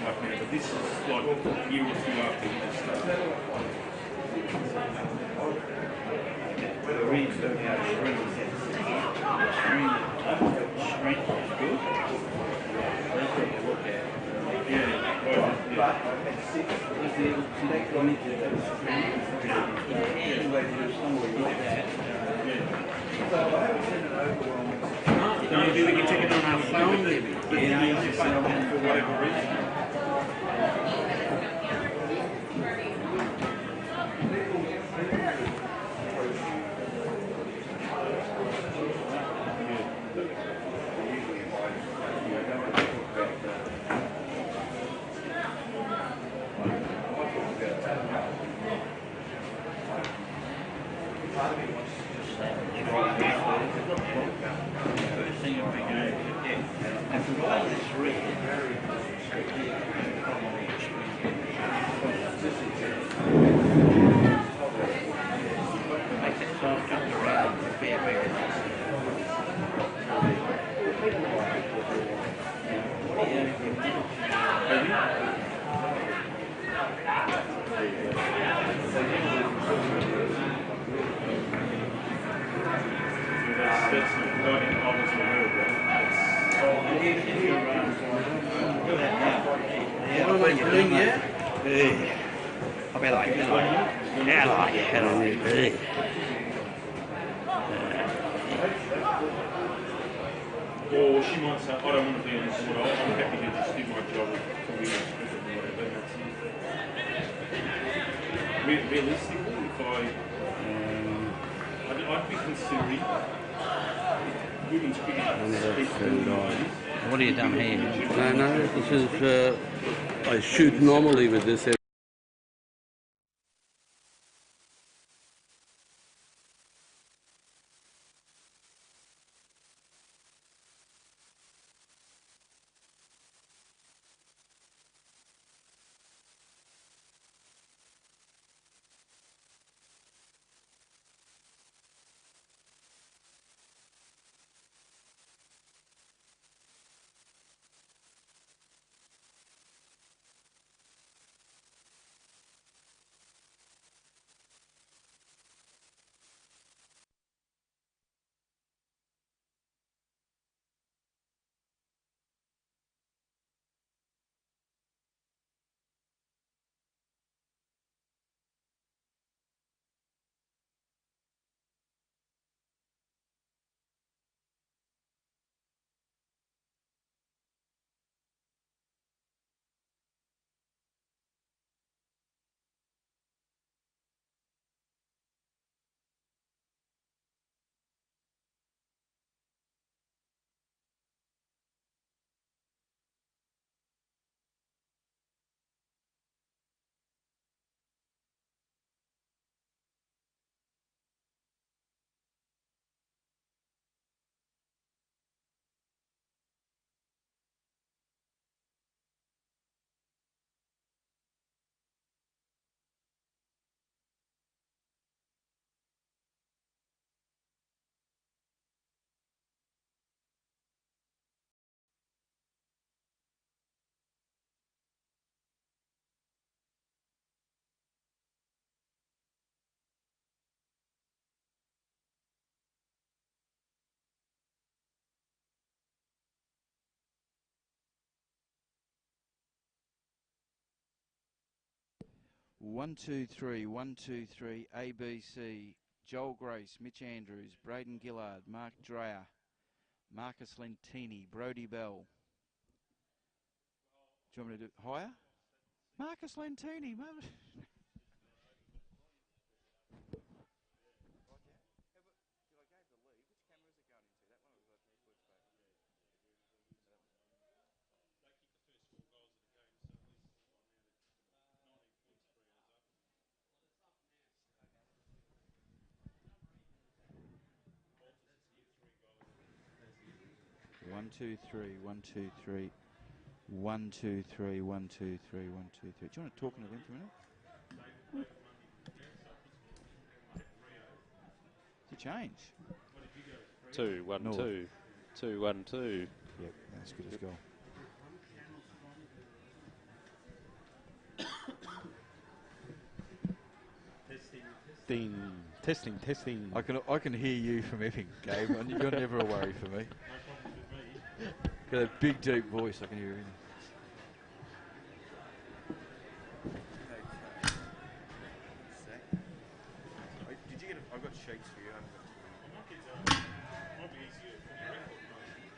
like now, but this is like a year or two after he just started. Reed's learning how to shrink. Shrink is good. Yeah, no, maybe we can check it on our phone, but for whatever reason. Or she might say, I don't want to be on the board, I'm happy to just do my job for years, whatever. Realistically, if I'd be considering what have you done here? No, this is, I shoot normally with this. 1, 2, 3, 1, 2, 3, ABC, Joel Grace, Mitch Andrews, Braden Gillard, Mark Dreyer, Marcus Lentini, Brody Bell. Do you want me to do it higher? Marcus Lentini. One, two, three, 1, 2, 3. 1, 2, 3, 1, 2, 3, 1, 2, 3. Do you want to talk in a minute? To change. 2, 1, North. 2. 2, 1, 2. Yep, that's good as goal. Testing. I can hear you from Epping, Gabe. And you're never a worry for me. No problems with me. Got a big, deep voice. I can hear everything. Did you get? I've got sheets for you. I might get, might be easier for the record, mate.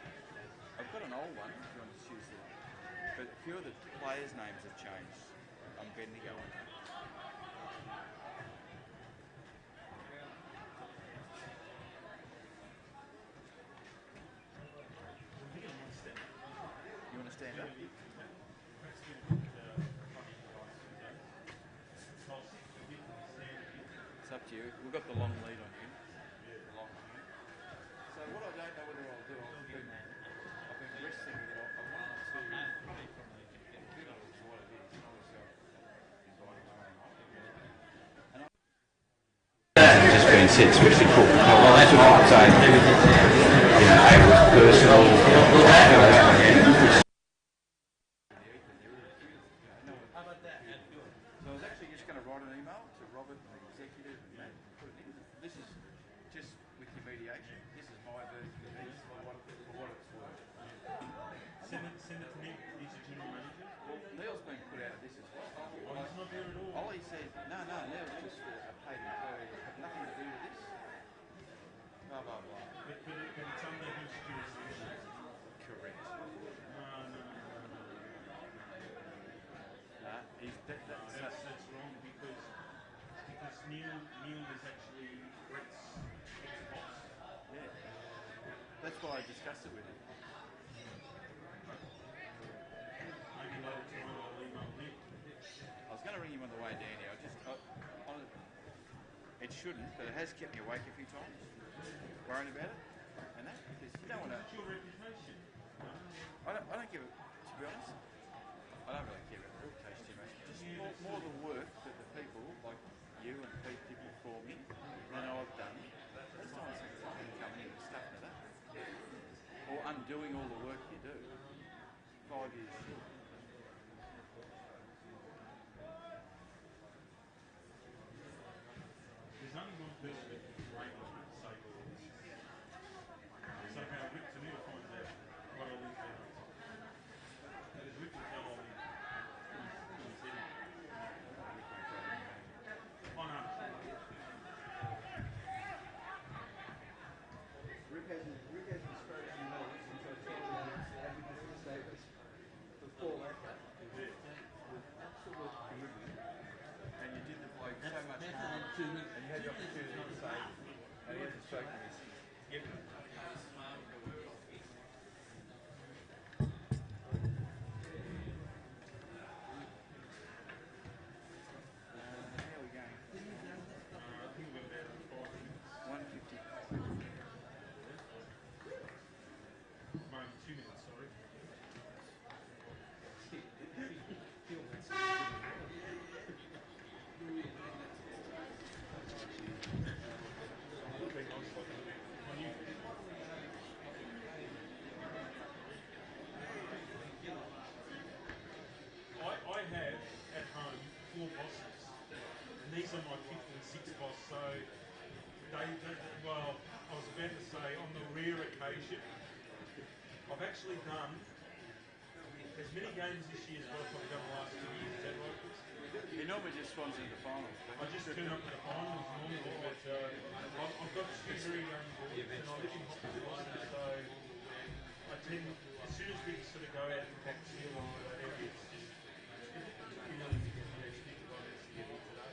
I've got an old one. If you want to choose it, but a few of the players' names have changed. I'm Bendigo. You want to stand up? It's up to you. We've got the long lead on you. The long one. So what I don't know whether I'll do, I've been wrestling with it. I want to what it is. Just been said, especially for well, that's what I'd say. You know, it was personal. So I was actually just going to write an email to Robert, the executive, and put it in. This is just with your mediation. This is my version of this for what it's worth. Send it to Nick. He's a general manager. Well, Neil's been put out of this as well. Oh, he's not there at all. Ollie said, no, Neil's just a paid employee. Have nothing to do with this. Blah, blah, blah. But it's under his jurisdiction. Correct. No. That's wrong because Neil is actually Brett's ex-boss. Yeah. That's why I discussed it with him. Maybe later tonight I'll email Nick. I was going to ring him on the way down here. It shouldn't, but it has kept me awake a few times, worrying about it, and that, because you don't want to. It's your reputation. I don't give it, to be honest. I don't really care about the reputation too much. Just more the work that the people like you and people before me and I've done. That's not some fucking coming in and stuffing it up, or undoing all the work you do. 5 years short. There's only one person that can break on that save all this. So now Rick to me to find out what all these things. Because Rick will tell all these. Oh no. Rick hasn't spoken to me since I told him advocacy to save us before that. With absolute commitment. And you did the bloke so much harm. And you had the opportunity to say, and he hasn't spoken to me since. Yep. How are we going? I think we're about 5 minutes. 150. Moment, 2 minutes, sorry. I have at home 4 bosses, and these are my 5th and 6th boss. So well, I was about to say on the rare occasion, I've actually done as many games this year as what I've probably done the last 2 years. Is that right, Chris? He normally just sponsors the finals. I just turn up to the finals normally, but I've got 2 very young boys, and I live in Hopkins, so I tend, as soon as we sort of go out and back seal and all that area, it's just really to get the stick of it to get into that.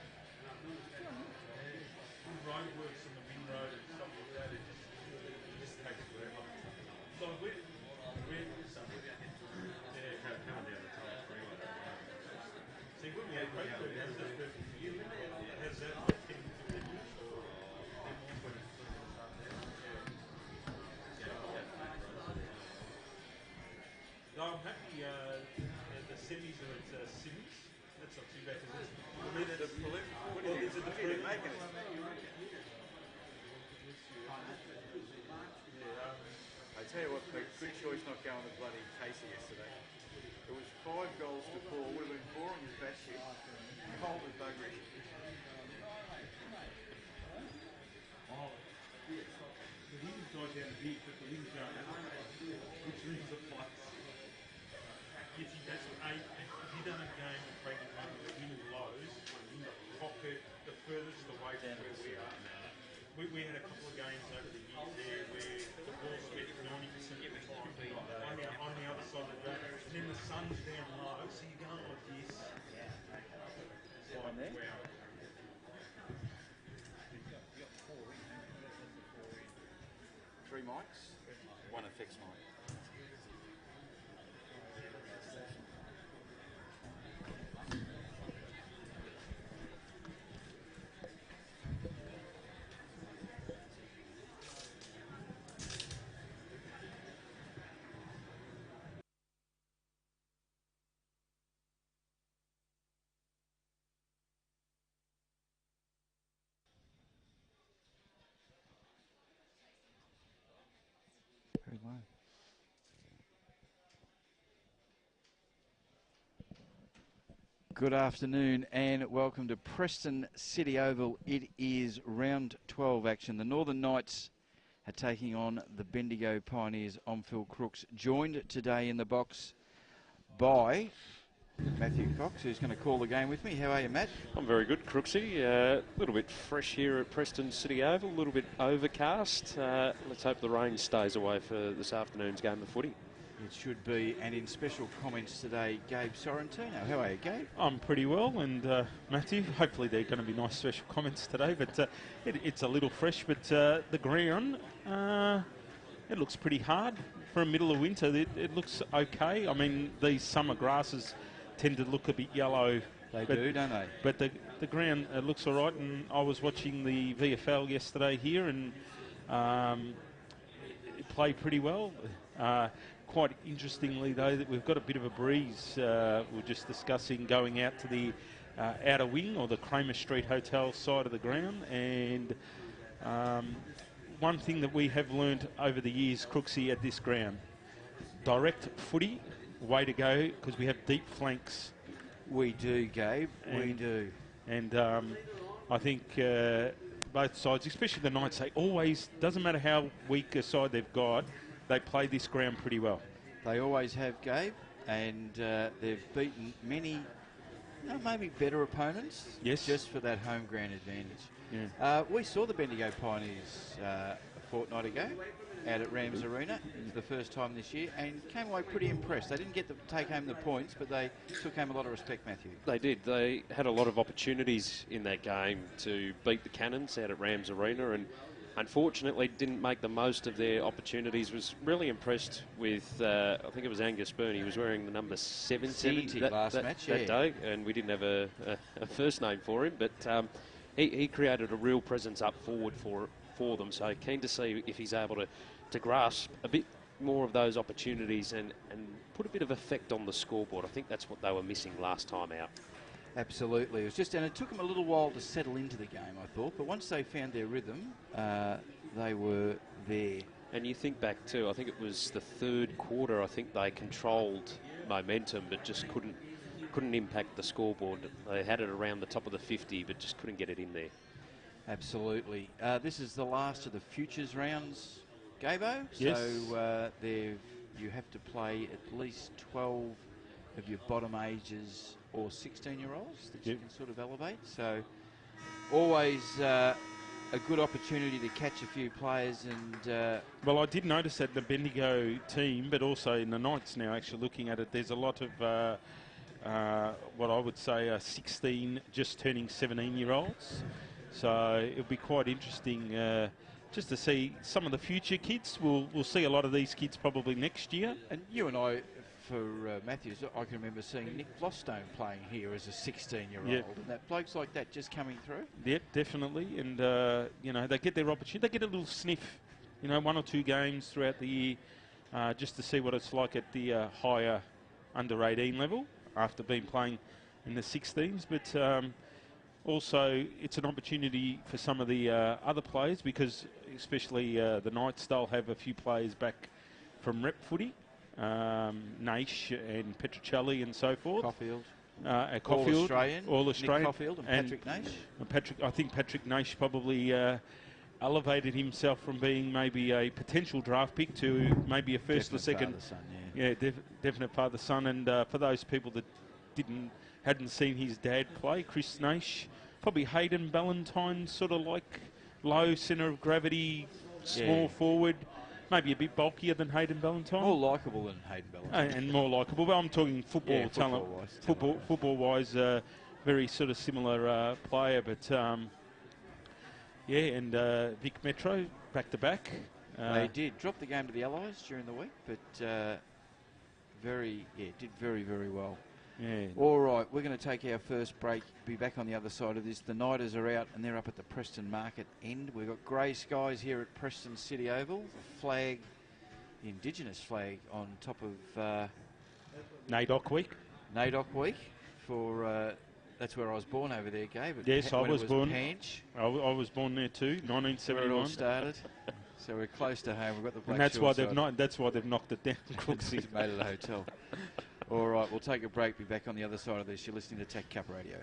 Roadworks on the Wing Road and stuff like that, it just takes forever. So we're somewhere. Yeah, coming down the tunnel freeway. See, when we had great food, how's that perfect for you? How's that like 10, 15 minutes? No, I'm happy the semis are at Sims. That's not too bad because it's the preliminary. Well, is it the preliminary? I tell you what, Pete, good choice not going to bloody Casey yesterday. It was 5 goals to 4. Would have been 4 on his bat sheet. Cold as buggery. down a bit, but the wind's going up, which leaves the flux. If you don't have a game of breaking home where the wind blows in the pocket, the furthest away from where we are. We had a couple of games over the years there where the ball spent 90% of the time on the other side of the ground, and then the sun's down low, so you're going like this. Fine there. Wow. 3 mics, 1 effects mic. Very low. Good afternoon and welcome to Preston City Oval. It is round 12 action. The Northern Knights are taking on the Bendigo Pioneers on Phil Crooks. Joined today in the box by Matthew Cox, who's going to call the game with me. How are you, Matt? I'm very good, Crooksy. A little bit fresh here at Preston City Oval, a little bit overcast. Let's hope the rain stays away for this afternoon's game of footy. It should be. And in special comments today, Gabe Sorrentino. How are you, Gabe? I'm pretty well, and Matthew, hopefully they're going to be nice special comments today, but it's a little fresh, but the ground, it looks pretty hard for a middle of winter. It looks okay. I mean, these summer grasses tend to look a bit yellow. They do, don't they? But the ground looks all right, and I was watching the VFL yesterday here, and it played pretty well. Quite interestingly, though, that we've got a bit of a breeze. We're just discussing going out to the outer wing or the Kramer Street Hotel side of the ground, and one thing that we have learned over the years, Crooksy, at this ground, direct footy, way to go, because we have deep flanks. We do, Gabe. We do. And I think both sides, especially the Knights, they always, doesn't matter how weak a side they've got, they play this ground pretty well. They always have, Gabe, and they've beaten many, maybe better opponents. Yes. Just for that home ground advantage. Yeah. We saw the Bendigo Pioneers a fortnight ago out at Rams Arena for the first time this year, and came away pretty impressed. They didn't get to take home the points, but they took home a lot of respect, Matthew. They did. They had a lot of opportunities in that game to beat the Cannons out at Rams Arena, and unfortunately didn't make the most of their opportunities. Was really impressed with, I think it was Angus Byrne. He was wearing the number 70 last match, that day, and we didn't have a first name for him, but he created a real presence up forward for them, so keen to see if he's able to grasp a bit more of those opportunities and put a bit of effect on the scoreboard. I think that's what they were missing last time out. Absolutely. It was just, and it took them a little while to settle into the game, I thought, but once they found their rhythm, they were there. And you think back too, I think it was the third quarter, I think they controlled momentum but just couldn't impact the scoreboard. They had it around the top of the 50 but just couldn't get it in there. Absolutely. This is the last of the futures rounds, Gabo. Yes. So you have to play at least 12 of your bottom ages or 16-year-olds that you can sort of elevate. So always a good opportunity to catch a few players. And well, I did notice that the Bendigo team, but also in the Knights now, actually looking at it, there's a lot of what I would say are 16, just turning 17-year-olds. So it'll be quite interesting just to see some of the future kids. We'll see a lot of these kids probably next year. And you and I, for Matthews, I can remember seeing Nick Flostone playing here as a 16-year-old. Yep. And that blokes like that just coming through. Yep, definitely. And, they get their opportunity. They get a little sniff, 1 or 2 games throughout the year just to see what it's like at the higher under-18 level after being playing in the 16s. But also, it's an opportunity for some of the other players because especially the Knights, they'll have a few players back from rep footy, Naish and Petruccelli and so forth. Caulfield. All Australian. Nick Caulfield and Patrick Naish. I think Patrick Naish probably elevated himself from being maybe a potential draft pick to maybe a first Definite or second. father-son, yeah. Yeah, definite father-son. And for those people that hadn't seen his dad play, Chris Naish, probably Hayden Ballantyne, sort of like low centre of gravity, small Yeah. forward, maybe a bit bulkier than Hayden Ballantyne. More likeable than Hayden Ballantyne. And more likeable. But I'm talking football Yeah, talent. football-wise, Football-wise, very sort of similar player. But yeah, and Vic Metro back to back. They did drop the game to the Allies during the week, but did very, very well. Yeah. All right, we're going to take our first break. Be back on the other side of this. The Nighters are out, and they're up at the Preston Market end. We've got grey skies here at Preston City Oval. The flag, the Indigenous flag, on top of NAIDOC week. NAIDOC week. For that's where I was born over there, Gabe. Yes, I was born. Panch, I was born there too, where it all 1971. started. So we're close to home. We've got the Black And that's why Shore they've side. not. That's why they've knocked it down. Crooksy. Made it a hotel. All right, we'll take a break. Be back on the other side of this. You're listening to TAC Cup Radio.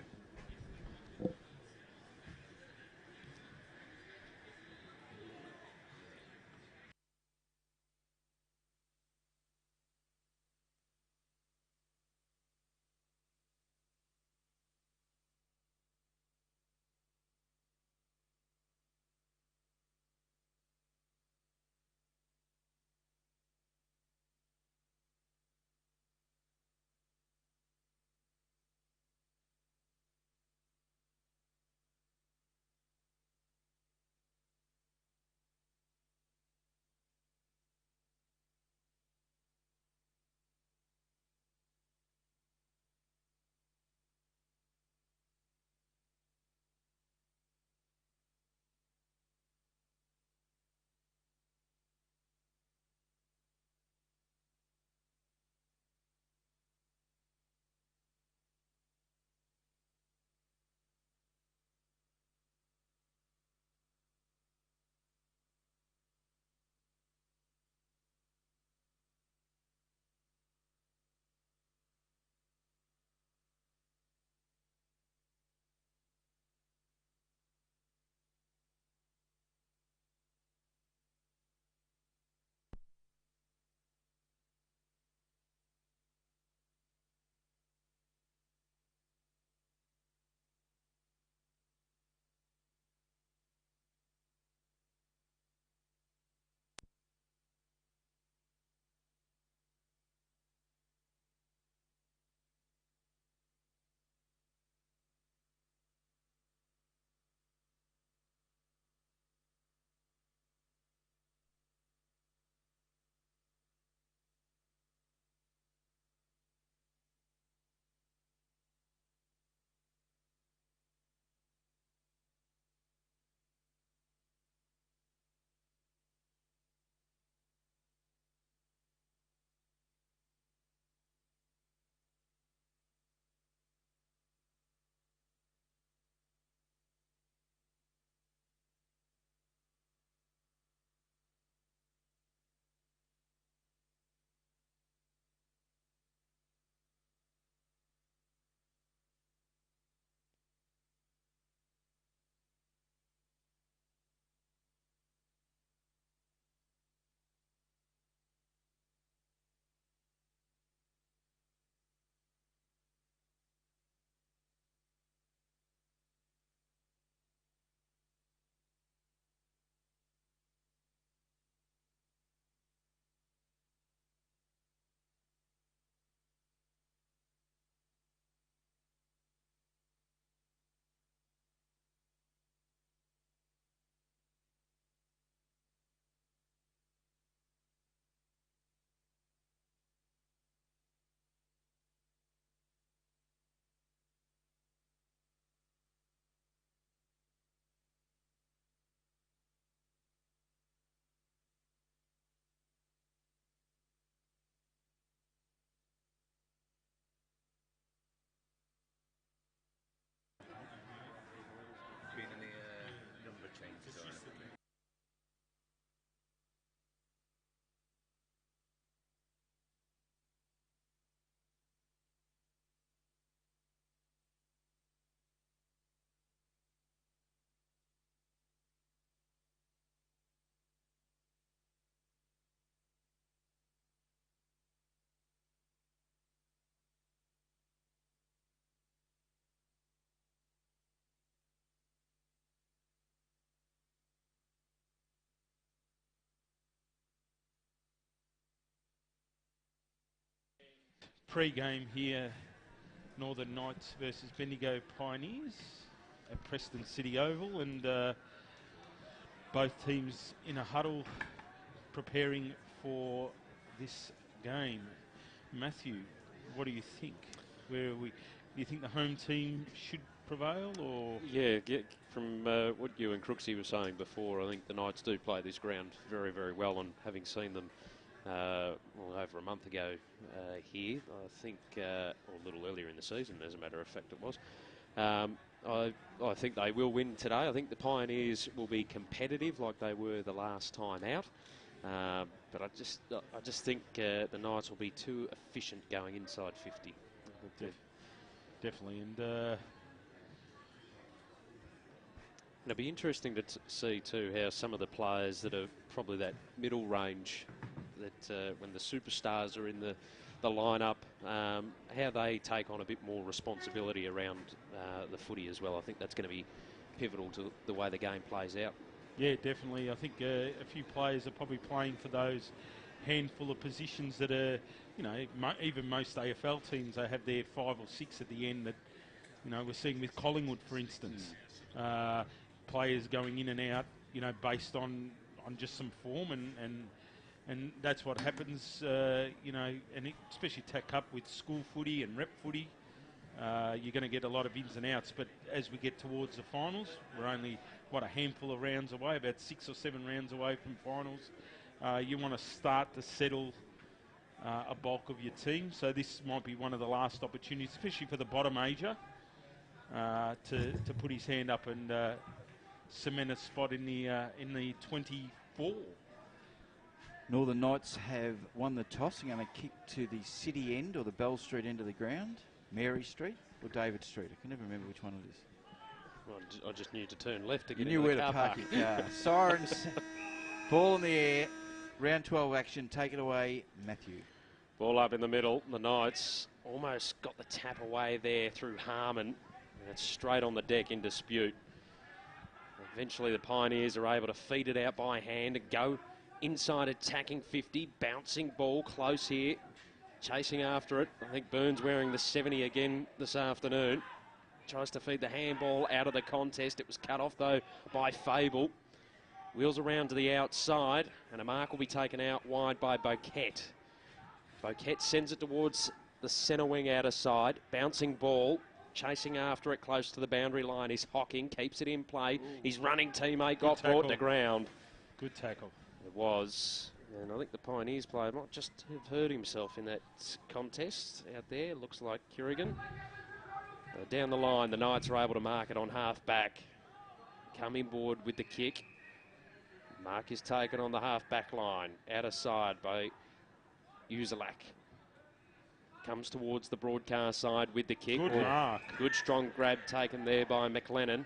pre-game here, Northern Knights versus Bendigo Pioneers at Preston City Oval, and both teams in a huddle preparing for this game. Matthew, what do you think? Where are we? Do you think the home team should prevail, or? Yeah, from what you and Crooksy were saying before, I think the Knights do play this ground very, very well, and having seen them over a month ago here, I think, or a little earlier in the season, as a matter of fact it was, I think they will win today. I think the Pioneers will be competitive like they were the last time out, but I just think the Knights will be too efficient going inside 50. Definitely, and it'll be interesting to see too how some of the players that are probably that middle range, that when the superstars are in the lineup, how they take on a bit more responsibility around the footy as well. I think that's going to be pivotal to the way the game plays out. Yeah, definitely. I think a few players are probably playing for those handful of positions that are, you know, even most AFL teams, they have their 5 or 6 at the end that, you know, we're seeing with Collingwood, for instance. Players going in and out, you know, based on just some form, and that's what happens, you know, and especially TAC Cup with school footy and rep footy, you're going to get a lot of ins and outs. But as we get towards the finals, we're only, a handful of rounds away, about 6 or 7 rounds away from finals. You want to start to settle a bulk of your team, so this might be one of the last opportunities, especially for the bottom major, to put his hand up and cement a spot in the 24. Northern Knights have won the toss and going to kick to the city end or the Bell Street end of the ground, Mary Street or David Street. I can never remember which one it is. Well, I just knew to turn left to get You knew where to park your car. Sirens, ball in the air, round 12 action. Take it away, Matthew. Ball up in the middle. The Knights almost got the tap away there through Harmon. And it's straight on the deck in dispute. Eventually the Pioneers are able to feed it out by hand and go inside attacking 50. Bouncing ball close here. Chasing after it. I think Burns wearing the 70 again this afternoon. Tries to feed the handball out of the contest. It was cut off though by Fable. Wheels around to the outside, and a mark will be taken out wide by Boquet. Boquet sends it towards the centre wing outer side. Bouncing ball, chasing after it close to the boundary line is Hocking. Keeps it in play. His running teammate got brought to ground. Good tackle. It was. And I think the Pioneers player might just have hurt himself in that contest out there. Looks like Kerrigan. Down the line, the Knights are able to mark it on half back. Coming board with the kick. Mark is taken on the half back line. Outer side by Uzelac. Comes towards the broadcast side with the kick. Good mark. Good strong grab taken there by McLennan.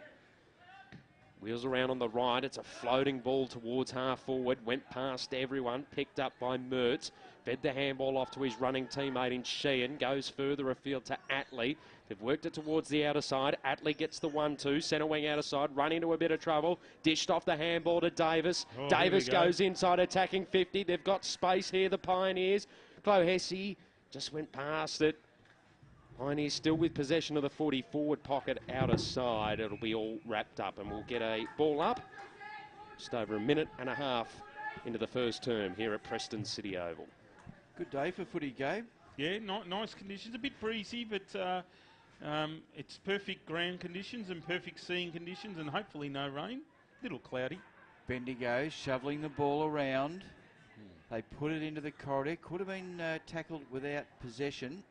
Wheels around on the right. It's a floating ball towards half forward. Went past everyone. Picked up by Mertz. Fed the handball off to his running teammate in Sheehan. Goes further afield to Atley. They've worked it towards the outer side. Atley gets the 1-2. Centre wing outer side. Run into a bit of trouble. Dished off the handball to Davis. Davis goes inside attacking 50. They've got space here, the Pioneers. Clohessy just went past it. Pioneers still with possession of the 40 forward pocket outer side. It'll be all wrapped up and we'll get a ball up just over a minute and a half into the first term here at Preston City Oval. Good day for footy, Gabe. Yeah, nice conditions. A bit breezy, but it's perfect ground conditions and perfect seeing conditions and hopefully no rain. Little cloudy. Bendigo shoveling the ball around. They put it into the corridor. Could have been tackled without possession.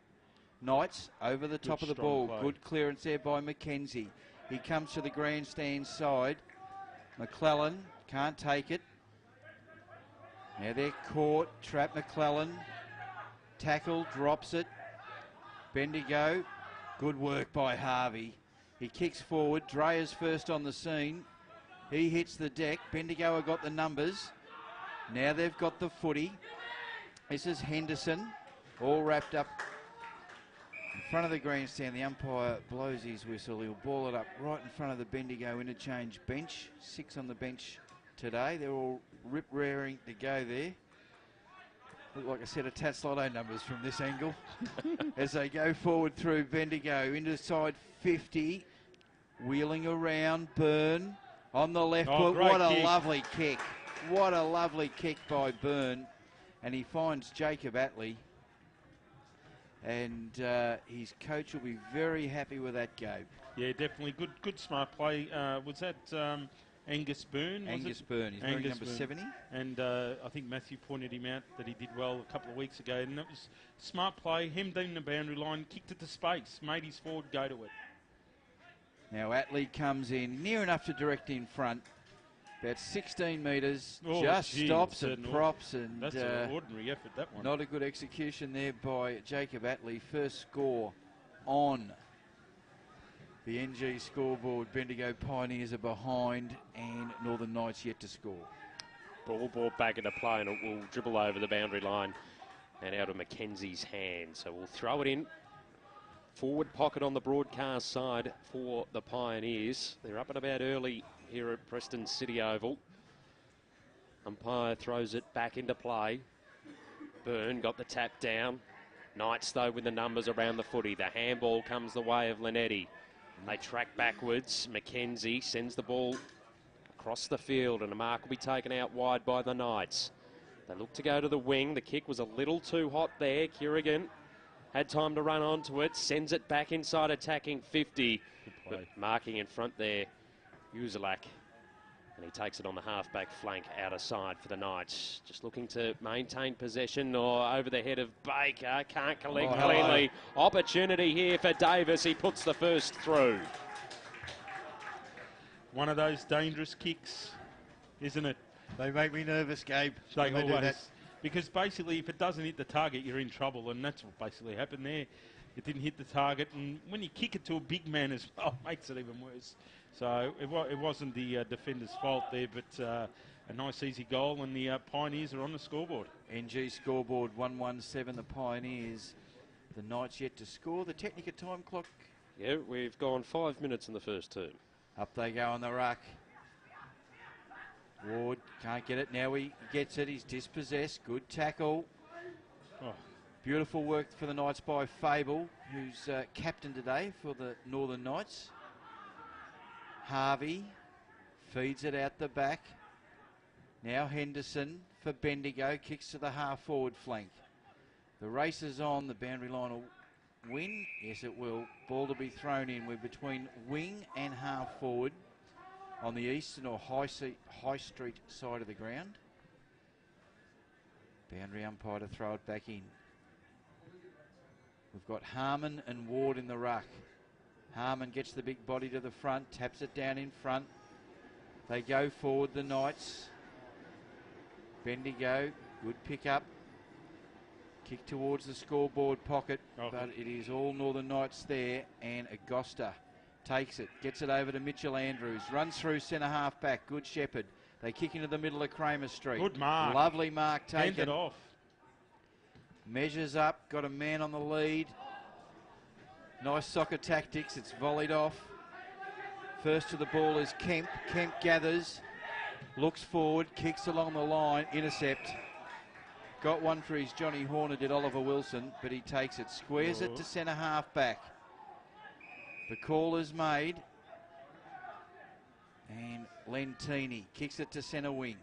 Knights over the top of the ball. Play. Good clearance there by McKenzie. He comes to the grandstand side. McClellan can't take it. Now they're caught. Trap McClellan. Tackle, drops it. Bendigo. Good work by Harvey. He kicks forward. Dreher's first on the scene. He hits the deck. Bendigo have got the numbers. Now they've got the footy. This is Henderson. All wrapped up in front of the grandstand. The umpire blows his whistle. He'll ball it up right in front of the Bendigo interchange bench. 6 on the bench today. They're all rip-raring to go there. Look like a set of Tats Lotto numbers from this angle. As they go forward through Bendigo into side 50. Wheeling around, Byrne on the left foot. Great What a kick. lovely kick. What a lovely kick by Byrne. And he finds Jacob Attlee. And his coach will be very happy with that, Gabe. Yeah, definitely. Good smart play. Was that Angus Byrne? Angus Byrne. He's wearing number 70. And I think Matthew pointed him out that he did well a couple of weeks ago. And that was smart play. Hemmed in the boundary line, kicked it to space, made his forward go to it. Now Attlee comes in near enough to direct in front. About 16 metres. Stops and props. And that's an ordinary effort, that one. Not a good execution there by Jacob Attlee. First score on the NG scoreboard. Bendigo Pioneers are behind and Northern Knights yet to score. Ball brought back into play and it will dribble over the boundary line and out of Mackenzie's hand. So we'll throw it in. Forward pocket on the broadcast side for the Pioneers. They're up and about early here at Preston City Oval. Umpire throws it back into play. Byrne got the tap down. Knights, though, with the numbers around the footy. The handball comes the way of Linetti. They track backwards. Mackenzie sends the ball across the field and a mark will be taken out wide by the Knights. They look to go to the wing. The kick was a little too hot there. Kierrigan had time to run onto it, sends it back inside attacking 50. But marking in front there, Uzelac. And he takes it on the half-back flank out of side for the Knights. Just looking to maintain possession or over the head of Baker. Can't collect cleanly. Opportunity here for Davis. He puts the first through. One of those dangerous kicks, isn't it? They make me nervous, Gabe. They when always, do that. because basically if it doesn't hit the target, you're in trouble, and that's what basically happened there. It didn't hit the target, and when you kick it to a big man as well, it makes it even worse. So it wasn't the defender's fault there, but a nice easy goal, and the Pioneers are on the scoreboard. NG scoreboard 117, the Pioneers. The Knights yet to score. The Technica time clock. Yeah, we've gone 5 minutes in the first term. Up they go on the ruck. Ward can't get it. Now he gets it. He's dispossessed. Good tackle. Oh. Beautiful work for the Knights by Fable, who's captain today for the Northern Knights. Harvey feeds it out the back. Now Henderson for Bendigo. Kicks to the half-forward flank. The race is on. The boundary line will win. Yes, it will. Ball to be thrown in. We're between wing and half-forward on the eastern or high street side of the ground. Boundary umpire to throw it back in. We've got Harmon and Ward in the ruck. Harmon gets the big body to the front, taps it down in front. They go forward, the Knights. Bendigo, good pick up. Kick towards the scoreboard pocket, but it is all Northern Knights there, and Agosta takes it, gets it over to Mitchell Andrews, runs through centre half back, Good Shepherd. They kick into the middle of Kramer Street. Good mark. Lovely mark taken. Hand it off. Measures up, got a man on the lead. Nice soccer tactics, it's volleyed off. First to the ball is Kemp. Kemp gathers, looks forward, kicks along the line, intercept. Got one for his Johnny Horner, did Oliver Wilson, but he takes it. Squares it to centre half back. The call is made. And Lentini kicks it to centre wing.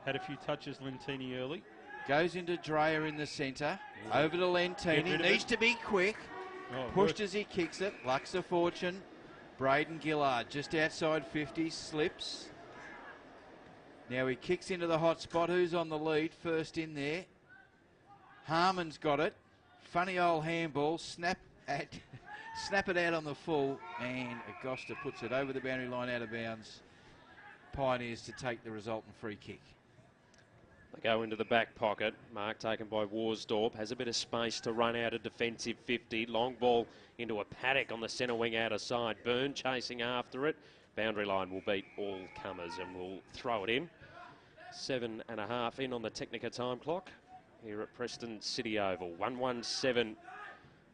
Had a few touches, Lentini, early. Goes into Dreyer in the centre. Over to Lentini. Needs to be quick. Pushed as he kicks it. Lucks a fortune. Braden Gillard just outside 50. Slips. Now he kicks into the hot spot. Who's on the lead? First in there. Harmon's got it. Funny old handball. Snap it out on the full. And Agosta puts it over the boundary line out of bounds. Pioneers to take the resultant free kick. They go into the back pocket. Mark taken by Worsdorp. Has a bit of space to run out a defensive 50. Long ball into a paddock on the centre wing out of side. Byrne chasing after it. Boundary line will beat all comers and will throw it in. 7.5 in on the Technica time clock here at Preston City Oval. 117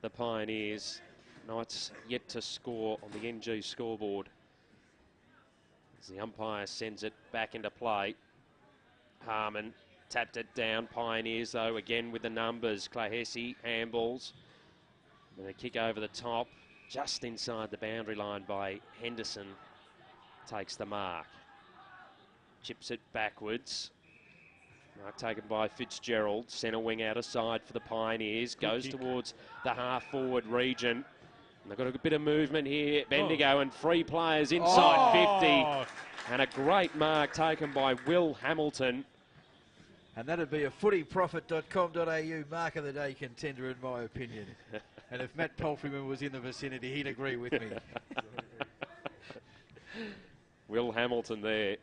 the Pioneers. Knights yet to score on the NG scoreboard. As the umpire sends it back into play. Harmon Tapped it down. Pioneers, though, again with the numbers. Clahesi, handballs. And a kick over the top, just inside the boundary line by Henderson. Takes the mark. Chips it backwards. Mark taken by Fitzgerald. Centre wing out of side for the Pioneers. Goes towards the half-forward region. And they've got a bit of movement here. Bendigo and three players inside 50. And a great mark taken by Will Hamilton. And that'd be a footyprofit.com.au mark of the day contender, in my opinion. And if Matt Palfreyman was in the vicinity, he'd agree with me. Will Hamilton there.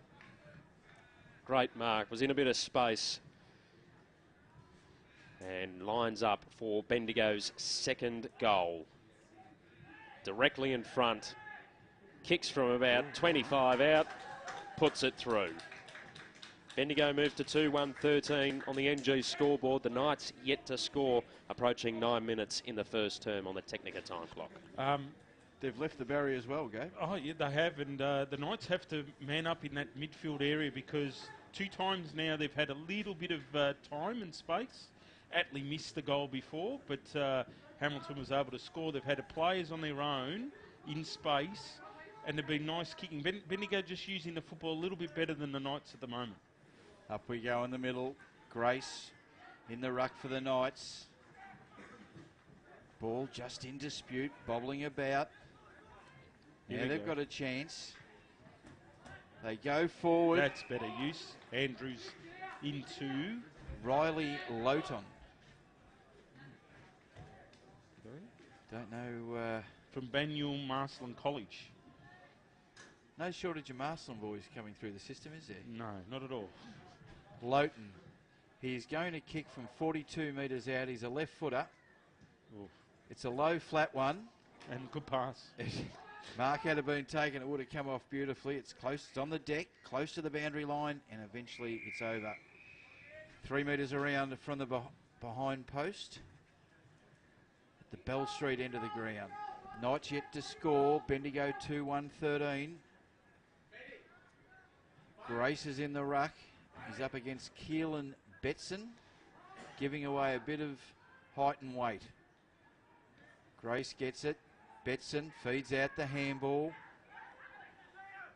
Great mark. Was in a bit of space. And lines up for Bendigo's second goal. Directly in front. Kicks from about 25 out. Puts it through. Bendigo moved to 2-1-13 on the NG scoreboard. The Knights yet to score, approaching 9 minutes in the first term on the Technica time clock. They've left the barrier as well, Gabe. Oh, yeah, they have. And the Knights have to man up in that midfield area because 2 times now they've had a little bit of time and space. Attlee missed the goal before, but Hamilton was able to score. They've had players on their own in space, and they've been nice kicking. Bendigo just using the football a little bit better than the Knights at the moment. Up we go in the middle. Grace in the ruck for the Knights. Ball just in dispute, bobbling about. Yeah, they've got a chance. They go forward. That's better use. Andrews into Riley Lowton. Don't know. From Banyul Marsland College. No shortage of Marsland boys coming through the system, is there? No, not at all. Lowton. He's going to kick from 42 metres out. He's a left footer. Oof. It's a low, flat one. And good pass. Mark had it been taken, it would have come off beautifully. It's close, it's on the deck, close to the boundary line, and eventually it's over. 3 metres around from the behind post at the Bell Street end of the ground. Knights yet to score. Bendigo 2-1-13. Grace is in the ruck. He's up against Keelan Betson, giving away a bit of height and weight. Grace gets it. Betson feeds out the handball.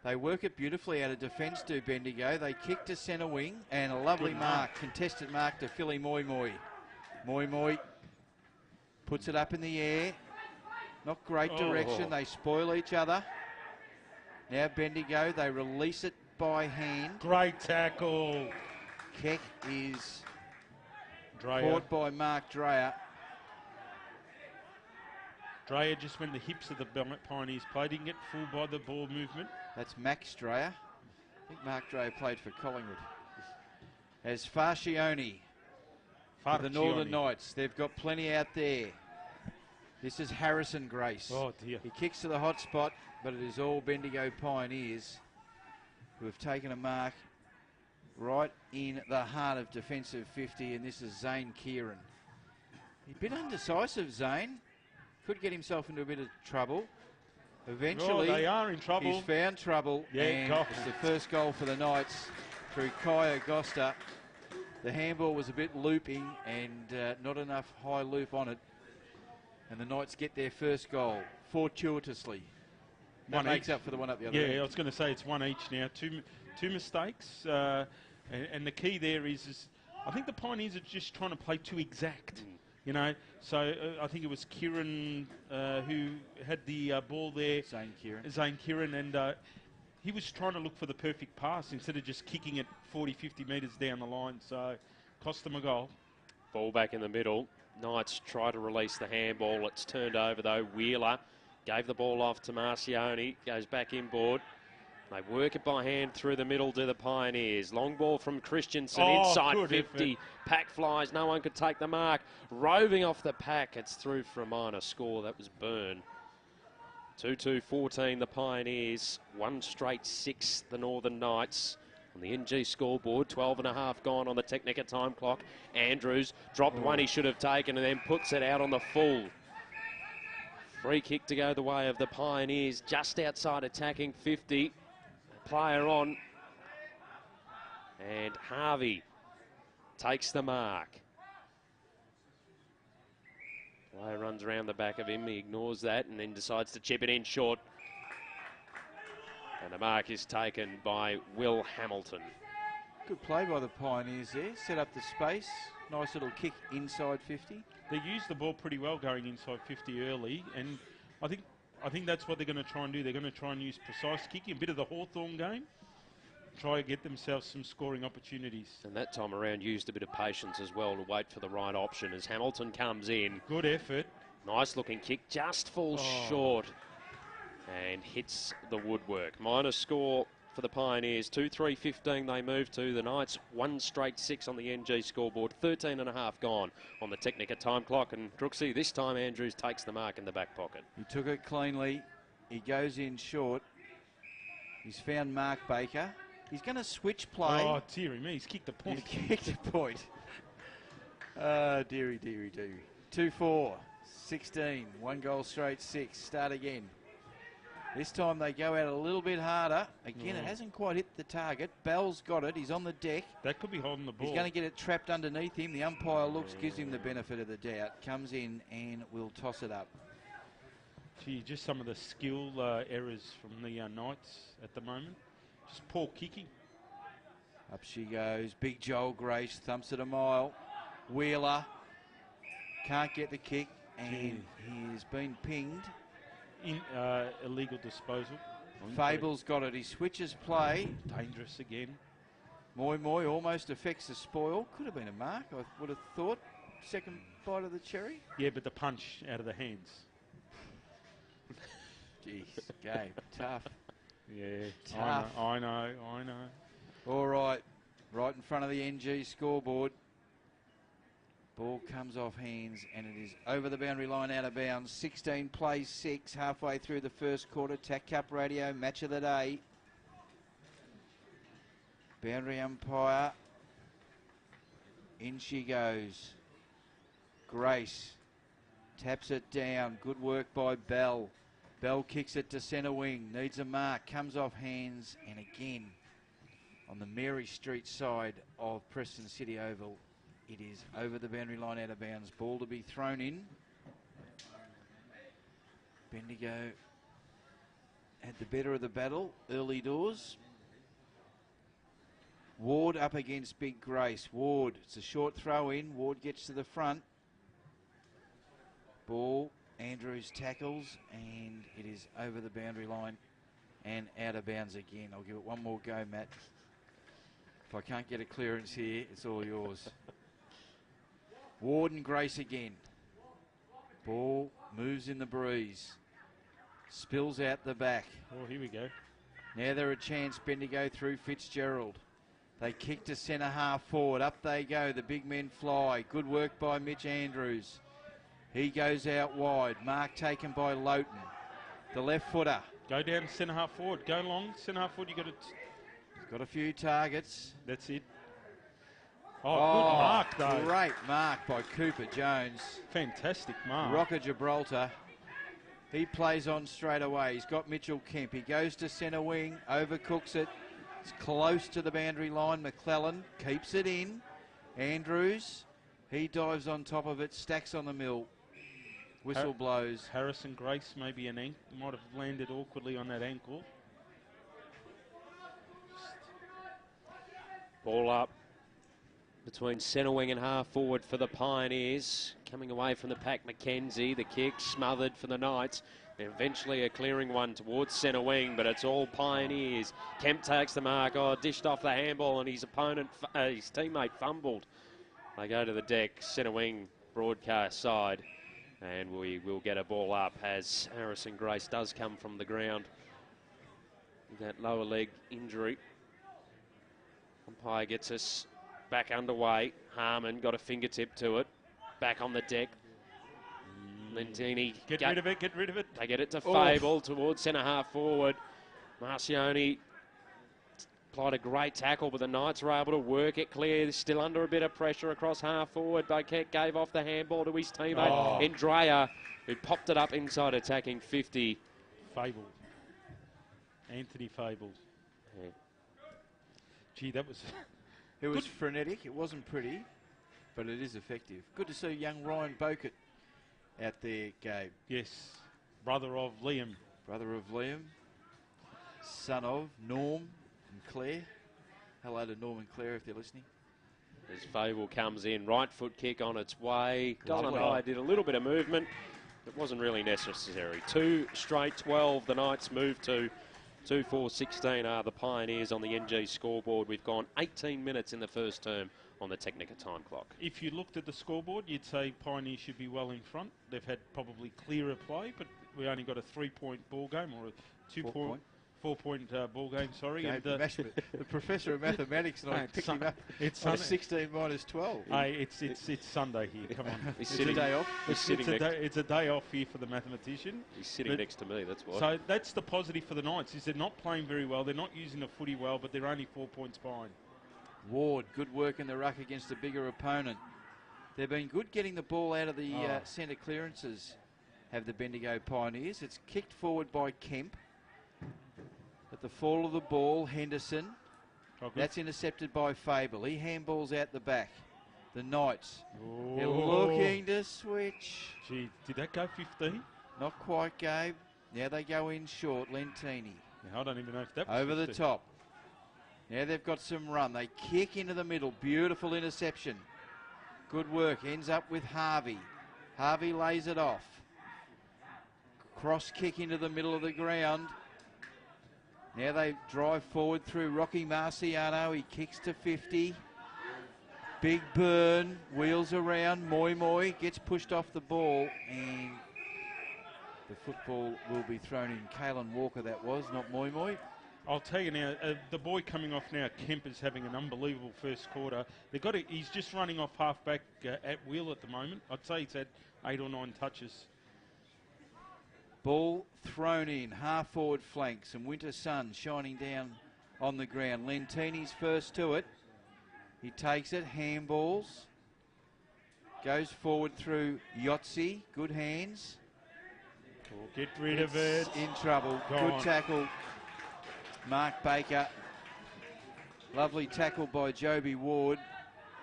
They work it beautifully out of defence, do Bendigo. They kick to centre wing, and a lovely mark, contested mark to Philly Moi Moi. Moi Moi puts it up in the air. Not great direction. They spoil each other. Now Bendigo, they release it by hand. Great tackle. Keck is Dreyer. caught by Mark Dreyer. Dreyer just went the hips of the Pioneers play. Didn't get fooled by the ball movement. That's Max Dreyer. I think Mark Dreyer played for Collingwood. As Farcione for the Northern Knights. They've got plenty out there. This is Harrison Grace. Oh dear. He kicks to the hot spot, but it is all Bendigo Pioneers who have taken a mark right in the heart of defensive 50, and this is Zane Kieran. He's a bit undecisive, Zane. Could get himself into a bit of trouble. Eventually, they are in trouble. He's found trouble, and it's the first goal for the Knights through Kai Agosta. The handball was a bit looping and not enough high loop on it. And the Knights get their first goal, fortuitously. That makes up for the one up the other end. Yeah, I was going to say it's one each now. Two mistakes. And the key there is I think the Pioneers are just trying to play too exact. You know, so I think it was Kieran who had the ball there. Zane Kieran, and he was trying to look for the perfect pass instead of just kicking it 40, 50 metres down the line. So cost them a goal. Ball back in the middle. Knights try to release the handball. It's turned over though. Wheeler gave the ball off to Marcioni. Goes back inboard. They work it by hand through the middle to the Pioneers. Long ball from Christensen inside 50. Effort. Pack flies. No one could take the mark. Roving off the pack. It's through for a minor score. That was Byrne. 2-2-14 the Pioneers. 1 straight 6 the Northern Knights. On the NG scoreboard, 12.5 gone on the Technica time clock. Andrews dropped one he should have taken and then puts it out on the full. Free kick to go the way of the Pioneers just outside attacking 50. Player on. And Harvey takes the mark. Player runs around the back of him. He ignores that and then decides to chip it in short. And the mark is taken by Will Hamilton. Good play by the Pioneers there. Set up the space. Nice little kick inside 50. They used the ball pretty well going inside 50 early, and I think that's what they're going to try and do. They're going to try and use precise kicking, a bit of the Hawthorn game, try to get themselves some scoring opportunities. And that time around used a bit of patience as well to wait for the right option as Hamilton comes in. Good effort. Nice looking kick, just falls short and hits the woodwork. Minor score for the Pioneers, 2-3-15 they move to. The Knights 1 straight 6 on the NG scoreboard, 13 and a half gone on the Technica time clock. And Crooksy, this time Andrews takes the mark in the back pocket. He took it cleanly. He goes in short. He's found Mark Baker. He's going to switch play. Oh, dearie me, he's kicked the point. He's kicked a point. Deary. 2-4, 16, 1 goal straight 6. Start again. This time they go out a little bit harder. Again, it hasn't quite hit the target. Bell's got it. He's on the deck. That could be holding the ball. He's going to get it trapped underneath him. The umpire looks, gives him the benefit of the doubt. Comes in and will toss it up. Gee, just some of the skill errors from the Knights at the moment. Just poor kicking. Up she goes. Big Joel Grace thumps it a mile. Wheeler can't get the kick, and he's been pinged. Illegal disposal. Fable's got it. He switches play. Dangerous again. Moy almost affects the spoil. Could have been a mark, I would have thought. Second bite of the cherry. Yeah, but the punch out of the hands. Jeez, Gabe, tough. Yeah, Tough. I know. All right in front of the NG scoreboard. Ball comes off hands and it is over the boundary line, out of bounds. 16 plays 6, halfway through the first quarter. TAC Cup Radio, match of the day. Boundary umpire. In she goes. Grace taps it down. Good work by Bell. Bell kicks it to centre wing. Needs a mark. Comes off hands. And again, on the Mary Street side of Preston City Oval, it is over the boundary line, out of bounds. Ball to be thrown in. Bendigo had the better of the battle early doors. Ward up against Big Grace. Ward, it's a short throw in. Ward gets to the front. Ball, Andrews tackles, and it is over the boundary line and out of bounds again. I'll give it one more go, Matt. If I can't get a clearance here, it's all yours. Ward and Grace again. Ball moves in the breeze. Spills out the back. Oh, here we go. Now they're a chance, Bendigo through Fitzgerald. They kick to centre half forward. Up they go. The big men fly. Good work by Mitch Andrews. He goes out wide. Mark taken by Lowton. The left footer. Go down centre half forward. Go long centre half forward. You got it. Got a few targets. That's it. Oh, good mark though. Great mark by Cooper Jones. Fantastic mark. Rocker Gibraltar. He plays on straight away. He's got Mitchell Kemp. He goes to centre wing. Overcooks it. It's close to the boundary line. McClellan keeps it in. Andrews. He dives on top of it. Stacks on the mill. Whistle blows. Harrison Grace maybe might have landed awkwardly on that ankle. Ball up between centre wing and half forward for the Pioneers. Coming away from the pack, McKenzie. The kick smothered for the Knights. Eventually a clearing one towards centre wing, but it's all Pioneers. Kemp takes the mark. Oh, dished off the handball, and his opponent, his teammate fumbled. They go to the deck, centre wing broadcast side, and we will get a ball up as Harrison Grace does come from the ground with that lower leg injury. Umpire gets us back underway. Harmon got a fingertip to it. Back on the deck. Lentini. Get rid of it. They get it to Fable towards centre half forward. Marcioni applied a great tackle, but the Knights were able to work it clear. Still under a bit of pressure across half forward. Boquette gave off the handball to his teammate, Andrea, who popped it up inside attacking 50. Fable. Anthony Fable. Yeah. Gee, that was It was frenetic. It wasn't pretty, but it is effective. Good to see young Ryan Bokert out there, Gabe. Yes, brother of Liam. Brother of Liam, son of Norm and Claire. Hello to Norm and Claire if they're listening. As Fable comes in, right foot kick on its way. Lovely. Dollar did a little bit of movement. It wasn't really necessary. 2 straight 12. The Knights move to 2-4-16 are the Pioneers on the NG scoreboard. We've gone 18 minutes in the first term on the Technica time clock. If you looked at the scoreboard, you'd say Pioneers should be well in front. They've had probably clearer play, but we only got a 3-point ball game or a 4-point ball game, sorry. Gabe, And, the professor of mathematics and I picked him up. It's on 16 minus 12. Hey, it's Sunday here. Come on. It's a day off. It's a day off here for the mathematician. He's sitting next to me, that's why. So that's the positive for the Knights, is they're not playing very well. They're not using the footy well, but they're only 4 points behind. Ward, good work in the ruck against a bigger opponent. They've been good getting the ball out of the centre clearances, have the Bendigo Pioneers. It's kicked forward by Kemp. At the fall of the ball, Henderson. That's intercepted by Fable. He handballs out the back. The Knights, they're looking to switch. Gee, did that go 15? Not quite, Gabe. Now they go in short, Lentini. Yeah, I don't even know if that was over 15. the top. Now they've got some run. They kick into the middle. Beautiful interception. Good work. Ends up with Harvey. Harvey lays it off. Cross kick into the middle of the ground. Now they drive forward through Rocky Marciano. He kicks to 50. Big burn. Wheels around. Moi gets pushed off the ball. And the football will be thrown in. Kalen Walker that was, not Moi. I'll tell you now, the boy coming off now, Kemp, is having an unbelievable first quarter. He's just running off halfback at will at the moment. I'd say he's had 8 or 9 touches. Ball thrown in, half forward flank. Some winter sun shining down on the ground. Lentini's first to it. He takes it, handballs. Goes forward through Yotzi. Good hands. Get rid of it. In trouble. Good tackle. Mark Baker. Lovely tackle by Joby Ward.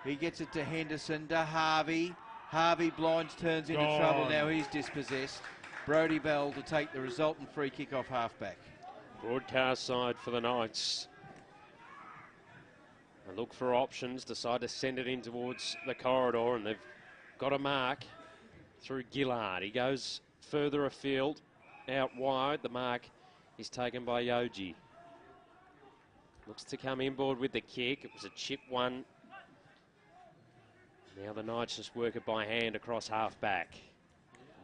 He gets it to Henderson, to Harvey. Harvey blinds, turns into trouble. Now he's dispossessed. Brody Bell to take the resultant free kick off halfback. Broadcast side for the Knights. They look for options, decide to send it in towards the corridor, and they've got a mark through Gillard. He goes further afield, out wide. The mark is taken by Yogi. Looks to come inboard with the kick. It was a chip one. Now the Knights just work it by hand across half-back.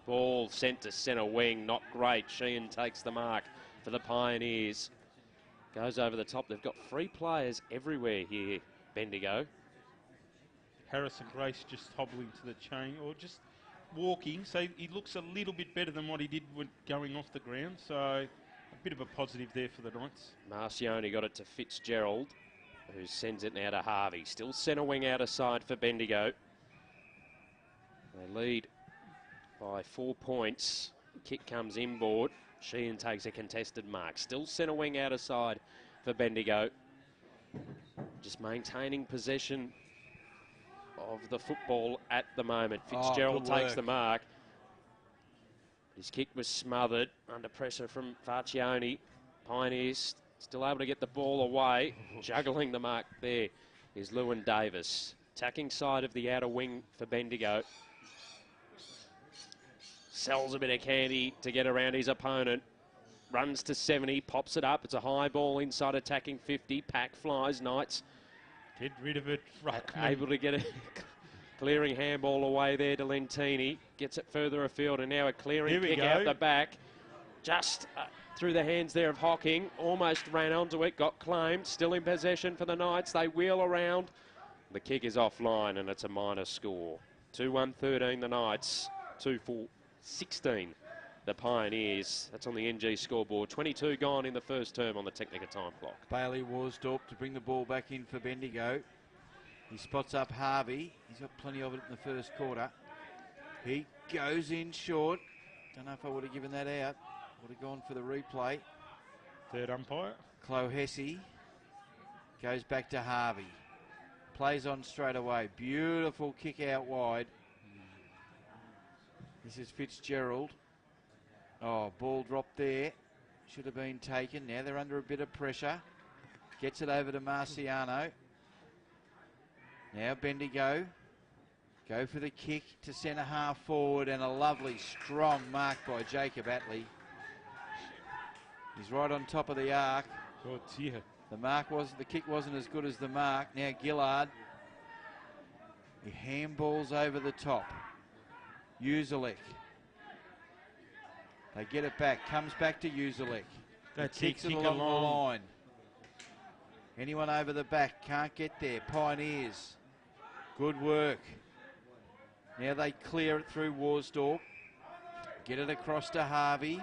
Ball sent to centre wing, not great. Sheehan takes the mark for the Pioneers. Goes over the top. They've got free players everywhere here, Bendigo. Harrison Grace just hobbling to the chain, or just walking, so he looks a little bit better than what he did when going off the ground, so a bit of a positive there for the Knights. Marcioni got it to Fitzgerald, who sends it now to Harvey. Still centre wing out of side for Bendigo. They lead by 4 points. Kick comes inboard. Sheehan takes a contested mark. Still centre wing out of side for Bendigo. Just maintaining possession of the football at the moment. Fitzgerald takes the mark. His kick was smothered under pressure from Farcioni. Pioneers still able to get the ball away. Juggling the mark there is Lewin Davis. Attacking side of the outer wing for Bendigo. Sells a bit of candy to get around his opponent. Runs to 70, pops it up. It's a high ball inside attacking 50. Pack flies, Knights. Get rid of it, Ruckman. Able to get a clearing handball away there to Lentini. Gets it further afield, and now a clearing kick out the back. Just through the hands there of Hocking. Almost ran onto it, got claimed. Still in possession for the Knights. They wheel around. The kick is offline, and it's a minor score. 2-1-13 the Knights. 2-4-16 the Pioneers. That's on the NG scoreboard. 22 gone in the first term on the Technica time clock. Bailey Worsdorp to bring the ball back in for Bendigo. He spots up Harvey. He's got plenty of it in the first quarter. He goes in short. Don't know if I would have given that out. Would have gone for the replay. Third umpire. Clohessy goes back to Harvey. Plays on straight away. Beautiful kick out wide. This is Fitzgerald. Oh, ball dropped there. Should have been taken. Now they're under a bit of pressure. Gets it over to Marciano. Now Bendigo. Go for the kick to centre half forward, and a lovely strong mark by Jacob Atley. He's right on top of the arc. Oh dear. The kick wasn't as good as the mark. Now Gillard. He handballs over the top. Uzalek. They get it back. Comes back to Uzalek. That's Kicks it. it Kick along the along. line. Anyone over the back can't get there. Pioneers. Good work. Now they clear it through Worsdorp. Get it across to Harvey.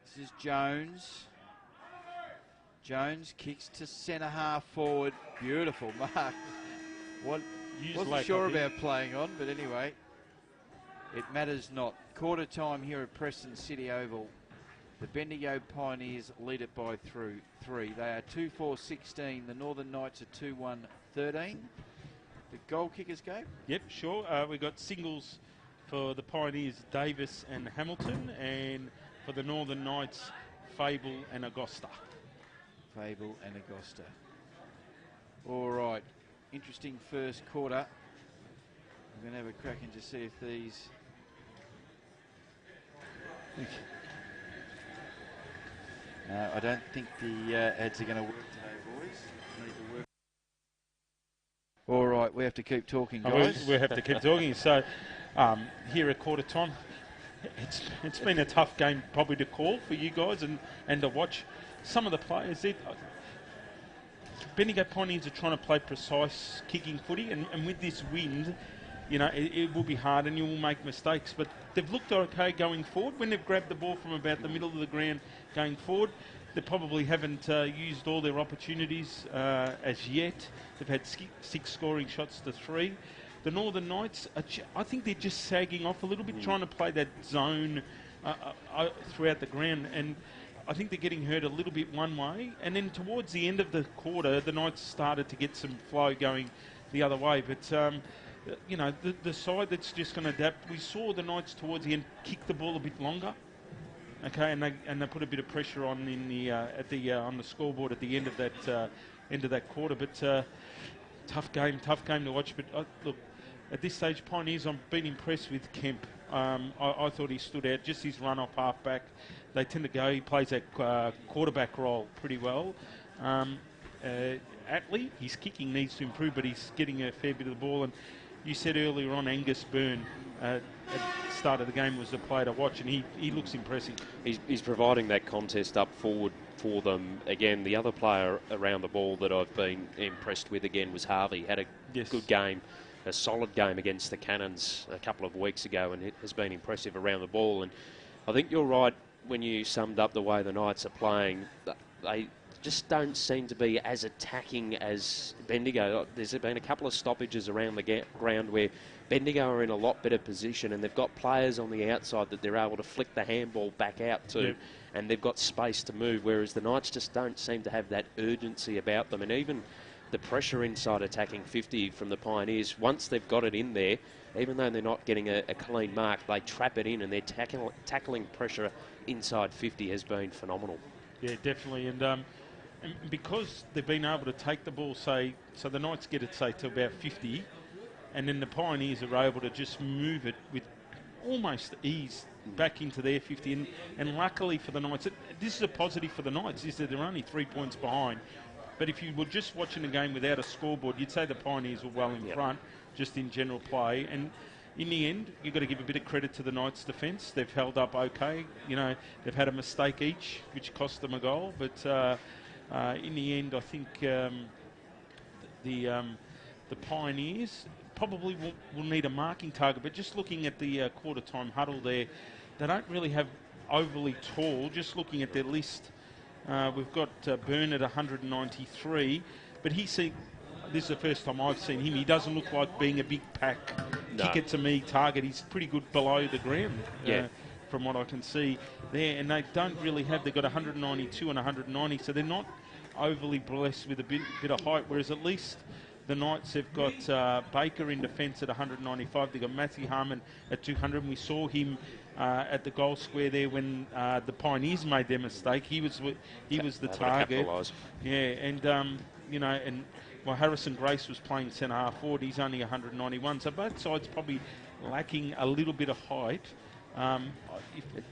This is Jones. Jones kicks to centre half forward. Beautiful mark. Wasn't sure about playing on, but anyway, it matters not. Quarter time here at Preston City Oval. The Bendigo Pioneers lead it by 3. They are 2-4-16. The Northern Knights are 2-1-13. The goal kickers go? Yep, sure. We got singles for the Pioneers, Davis and Hamilton, and for the Northern Knights, Fable and Agosta. Fable and Agosta. All right. Interesting first quarter. We're going to have a crack and just see if these... I don't think the ads are going to work today, boys. Need to work. All right, we have to keep talking, guys. We have to keep talking. So, here at quarter time, it's been a tough game probably to call for you guys and to watch. Some of the players, Bendigo Pioneers are trying to play precise kicking footy, and with this wind, you know, it will be hard and you will make mistakes. But they've looked okay going forward. When they've grabbed the ball from about the middle of the ground going forward, they probably haven't used all their opportunities as yet. They've had 6 scoring shots to 3. The Northern Knights, I think they're just sagging off a little bit, trying to play that zone throughout the ground, and I think they're getting hurt a little bit one way. And then towards the end of the quarter, the Knights started to get some flow going the other way. But, you know, the side that's just going to adapt, we saw the Knights towards the end kick the ball a bit longer. Okay, and they put a bit of pressure on on the scoreboard at the end of that quarter. But tough game to watch. But look, at this stage, Pioneers, I've been impressed with Kemp. I thought he stood out. Just his run off half back. They tend to go. He plays that quarterback role pretty well. Atley, his kicking needs to improve, but he's getting a fair bit of the ball. And you said earlier on, Angus Byrne at the start of the game was the player to watch, and he looks impressive. He's providing that contest up forward for them. Again, the other player around the ball that I've been impressed with again was Harvey. Had a good game, a solid game against the Cannons a couple of weeks ago, and it has been impressive around the ball. And I think you're right when you summed up the way the Knights are playing. They just don't seem to be as attacking as Bendigo. There's been a couple of stoppages around the ground where Bendigo are in a lot better position, and they've got players on the outside that they're able to flick the handball back out to, and they've got space to move, whereas the Knights just don't seem to have that urgency about them. And even the pressure inside attacking 50 from the Pioneers, once they've got it in there, even though they're not getting a clean mark, they trap it in, and their tackling pressure inside 50 has been phenomenal. Yeah, definitely. And because they've been able to take the ball, so the Knights get it, say, to about 50, and then the Pioneers are able to just move it with almost ease back into their 50. And luckily for the Knights, this is a positive for the Knights, is that they're only 3 points behind. But if you were just watching the game without a scoreboard, you'd say the Pioneers were well in front, just in general play. And in the end, you've got to give a bit of credit to the Knights' defence. They've held up okay. You know, they've had a mistake each, which cost them a goal. But in the end, I think the Pioneers probably will need a marking target. But just looking at the quarter-time huddle there, they don't really have overly tall. Just looking at their list, we've got Byrne at 193, but this is the first time I've seen him. He doesn't look like being a big pack, kick it to me target. He's pretty good below the ground, from what I can see there. And they don't really have, they've got 192 and 190, so they're not overly blessed with a bit of height, whereas at least the Knights have got Baker in defence at 195. They've got Matthew Harmon at 200. And we saw him at the goal square there when the Pioneers made their mistake. He was the target. Yeah, and while Harrison Grace was playing centre half forward, he's only 191. So both sides probably lacking a little bit of height.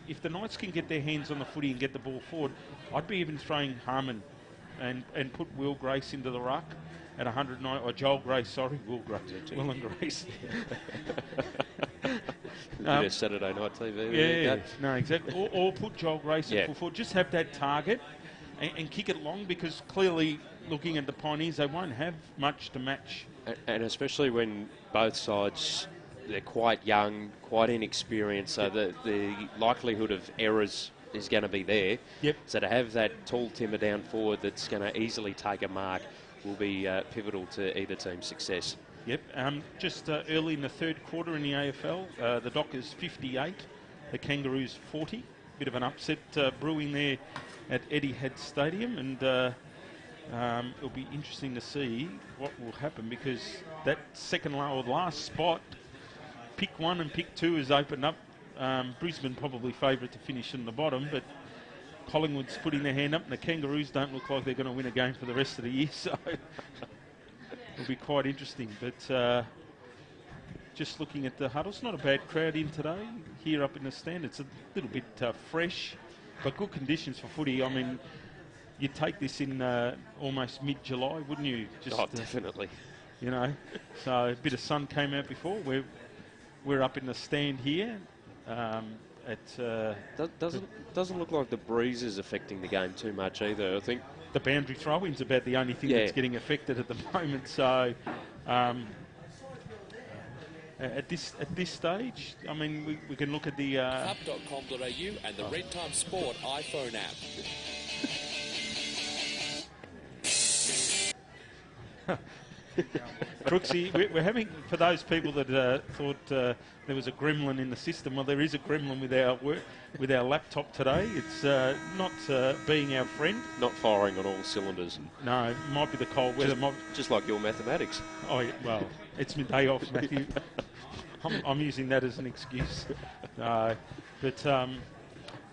If the Knights can get their hands on the footy and get the ball forward, I'd be even throwing Harmon and put Will Grace into the ruck at 109, or Joel Grace, sorry, Will and Grace. Saturday night TV. Yeah, no, exactly. Or put Joel Grace at full forward. Just have that target and kick it long, because clearly, looking at the Pioneers, they won't have much to match. And especially when both sides, they're quite young, quite inexperienced, so the likelihood of errors is going to be there. Yep. So to have that tall timber down forward that's going to easily take a mark will be pivotal to either team's success. Yep. Just early in the third quarter in the AFL, the Dockers 58, the Kangaroos 40. Bit of an upset brewing there at Etihad Stadium, and it'll be interesting to see what will happen, because that last spot, pick 1 and pick 2 has opened up. Brisbane probably favourite to finish in the bottom, but Collingwood's putting their hand up, and the Kangaroos don't look like they're going to win a game for the rest of the year, so it'll be quite interesting. But just looking at the huddle, it's not a bad crowd in today here up in the stand. It's a little bit fresh, but good conditions for footy. I mean, you'd take this in almost mid-July, wouldn't you? Definitely. So a bit of sun came out before. We're up in the stand here. Doesn't look like the breeze is affecting the game too much either. I think the boundary throw-in's about the only thing that's getting affected at the moment. So at this stage, I mean, we can look at the club.com.au and the Red Time Sport iPhone app. Crooksy, we're having, for those people that thought there was a gremlin in the system, well, there is a gremlin with our laptop today. It's not being our friend. Not firing on all cylinders. No, it might be the cold weather. Just like your mathematics. Oh, yeah, well, it's my day off, Matthew. I'm using that as an excuse. But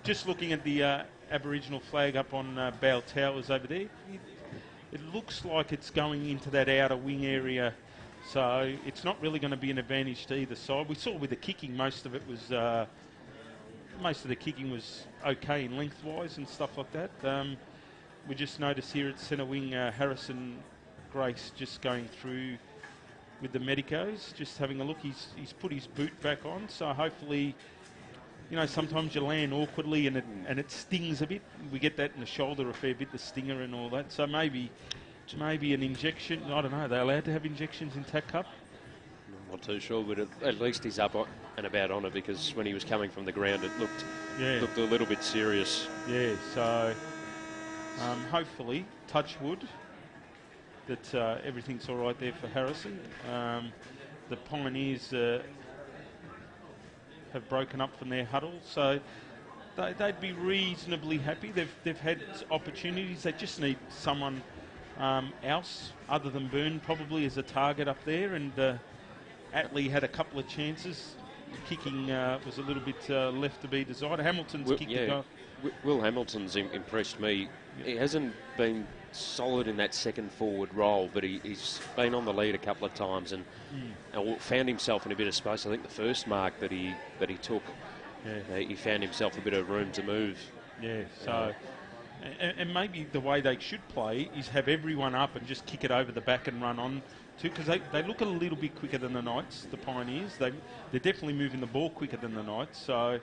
just looking at the Aboriginal flag up on Bow Towers over there, it looks like it's going into that outer wing area, so it's not really going to be an advantage to either side. We saw with the kicking, most of the kicking was okay in lengthwise and stuff like that. We just noticed here at centre wing, Harrison Grace just going through with the medicos, just having a look. He's put his boot back on, so hopefully, sometimes you land awkwardly and it stings a bit. We get that in the shoulder a fair bit, the stinger and all that. So maybe an injection. I don't know. Are they allowed to have injections in TAC Cup? I'm not too sure, but at least he's up and about on it, because when he was coming from the ground, it looked a little bit serious. Yeah. So hopefully, touch wood, that everything's all right there for Harrison. The Pioneers have broken up from their huddle, so they'd be reasonably happy. They've had opportunities. They just need someone else other than Byrne probably as a target up there, and Atley had a couple of chances. Kicking was a little bit left to be desired. Hamilton's kicked the goal. Will Hamilton's impressed me. He hasn't been solid in that second forward role, but he's been on the lead a couple of times and found himself in a bit of space. I think the first mark that he took, he found himself a bit of room to move. Yeah, so and maybe the way they should play is have everyone up and just kick it over the back and run on too, because they look a little bit quicker than the Knights, the Pioneers. They're definitely moving the ball quicker than the Knights, so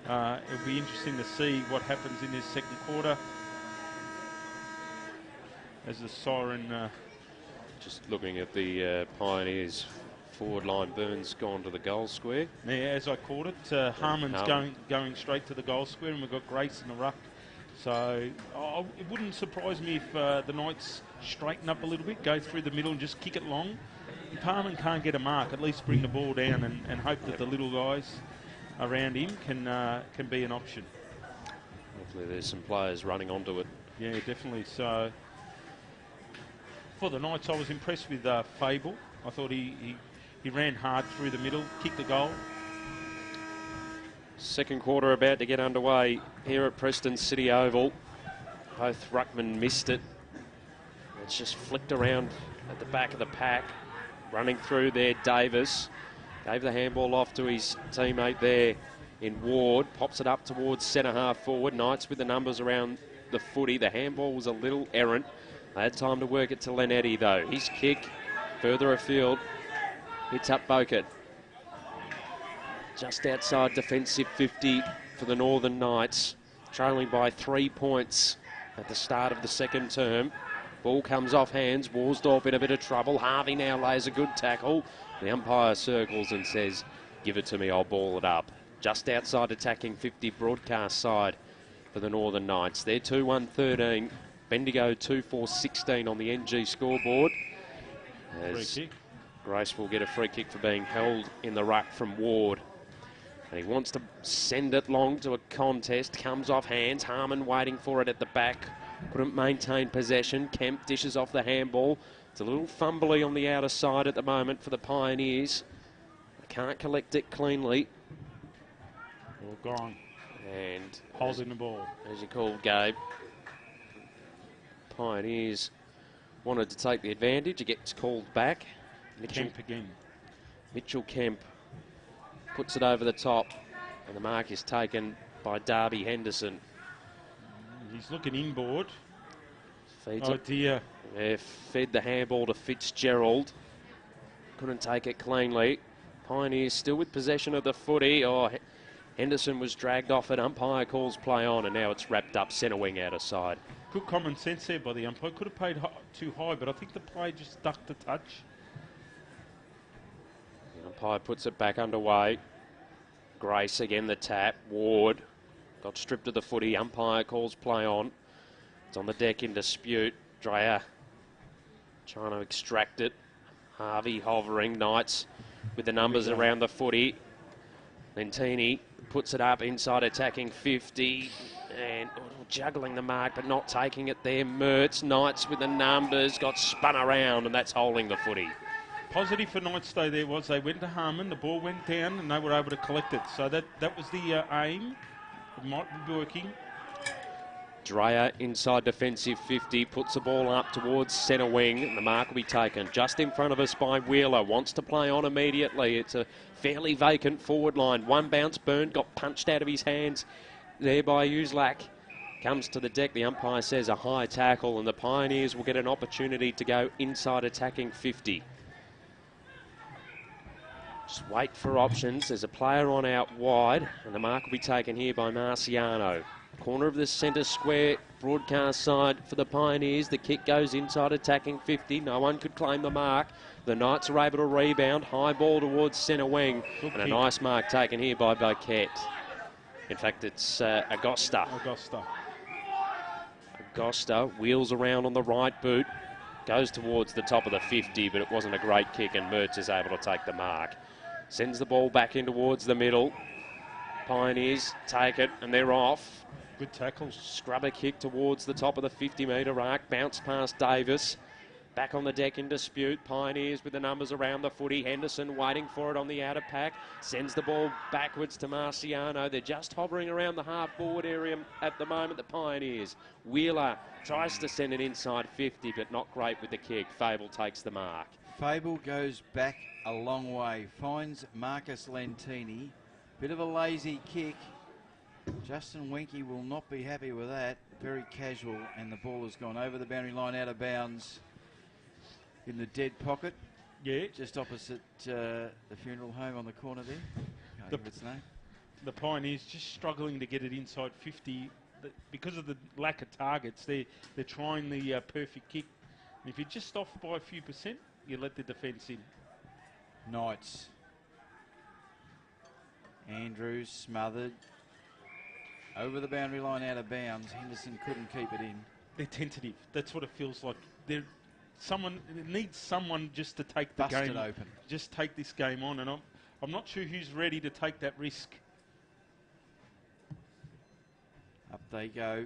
it'll be interesting to see what happens in this second quarter. As the siren... Just looking at the Pioneers forward line, Burns gone to the goal square. Yeah, as I called it, Harmon's going straight to the goal square, and we've got Grace in the ruck. So it wouldn't surprise me if the Knights straighten up a little bit, go through the middle and just kick it long. If Harmon can't get a mark, at least bring the ball down and hope that the little guys around him can be an option. Hopefully there's some players running onto it. Yeah, definitely. So For the Knights, I was impressed with Fable. I thought he ran hard through the middle, kicked the goal. Second quarter about to get underway here at Preston City Oval. Both ruckmen missed it. It's just flicked around at the back of the pack. Running through there, Davis. Gave the handball off to his teammate there in Ward. Pops it up towards centre half forward. Knights with the numbers around the footy. The handball was a little errant. They had time to work it to Lenetti though. His kick further afield. Hits up Bocat. Just outside defensive 50 for the Northern Knights. Trailing by 3 points at the start of the second term. Ball comes off hands. Worsdorf in a bit of trouble. Harvey now lays a good tackle. The umpire circles and says, give it to me, I'll ball it up. Just outside attacking 50 broadcast side for the Northern Knights. They're 2-1-13. Bendigo 2-4-16 on the NG scoreboard. As Grace will get a free kick for being held in the ruck from Ward. And he wants to send it long to a contest. Comes off hands. Harmon waiting for it at the back. Couldn't maintain possession. Kemp dishes off the handball. It's a little fumbly on the outer side at the moment for the Pioneers. They can't collect it cleanly. All gone. And holding the ball. As you called, Gabe. Pioneers wanted to take the advantage. It gets called back. Kemp again. Mitchell Kemp puts it over the top, and the mark is taken by Darby Henderson. He's looking inboard. Feeds oh it. Dear. Yeah, fed the handball to Fitzgerald. Couldn't take it cleanly. Pioneers still with possession of the footy. Oh, Henderson was dragged off it. Umpire calls play on, and now it's wrapped up centre wing out of side. Good common sense there by the umpire. Could have paid too high, but I think the play just ducked the touch. The umpire puts it back underway. Grace again, the tap. Ward got stripped of the footy. Umpire calls play on. It's on the deck in dispute. Dreyer trying to extract it. Harvey hovering. Knights with the numbers around the footy. Lentini puts it up inside attacking 50 and juggling the mark but not taking it there. Mertz, Knights with the numbers, got spun around and that's holding the footy. Positive for Knights though there was they went to Harmon, the ball went down and they were able to collect it. So that was the aim. It might be working. Dreyer inside defensive 50, puts the ball up towards centre wing. And the mark will be taken just in front of us by Wheeler. Wants to play on immediately. It's a fairly vacant forward line. One bounce, Byrne got punched out of his hands there by Uslak. Comes to the deck. The umpire says a high tackle and the Pioneers will get an opportunity to go inside attacking 50. Just wait for options. There's a player on out wide and the mark will be taken here by Marciano. Corner of the centre square, broadcast side for the Pioneers. The kick goes inside attacking 50. No one could claim the mark. The Knights are able to rebound. High ball towards centre wing. Good and kick. A nice mark taken here by Boquette. In fact, it's Agosta. Agosta wheels around on the right boot. Goes towards the top of the 50, but it wasn't a great kick and Mertz is able to take the mark. Sends the ball back in towards the middle. Pioneers take it and they're off. Good tackle. Scrubber kick towards the top of the 50-metre arc. Bounce past Davis. Back on the deck in dispute. Pioneers with the numbers around the footy. Henderson waiting for it on the outer pack. Sends the ball backwards to Marciano. They're just hovering around the half-forward area at the moment, the Pioneers. Wheeler tries to send it inside 50, but not great with the kick. Fable takes the mark. Fable goes back a long way. Finds Marcus Lentini. Bit of a lazy kick. Justin Winky will not be happy with that. Very casual, and the ball has gone over the boundary line, out of bounds in the dead pocket. Yeah. Just opposite the funeral home on the corner there. Can't think of its name. The Pioneers just struggling to get it inside 50. Because of the lack of targets, they're trying the perfect kick. And if you're just off by a few percent, you let the defence in. Knights. Andrews smothered. Over the boundary line, out of bounds. Henderson couldn't keep it in. They're tentative. That's what it feels like. It needs someone just to take the Bust game. it open. Just take this game on, and I'm not sure who's ready to take that risk. Up they go.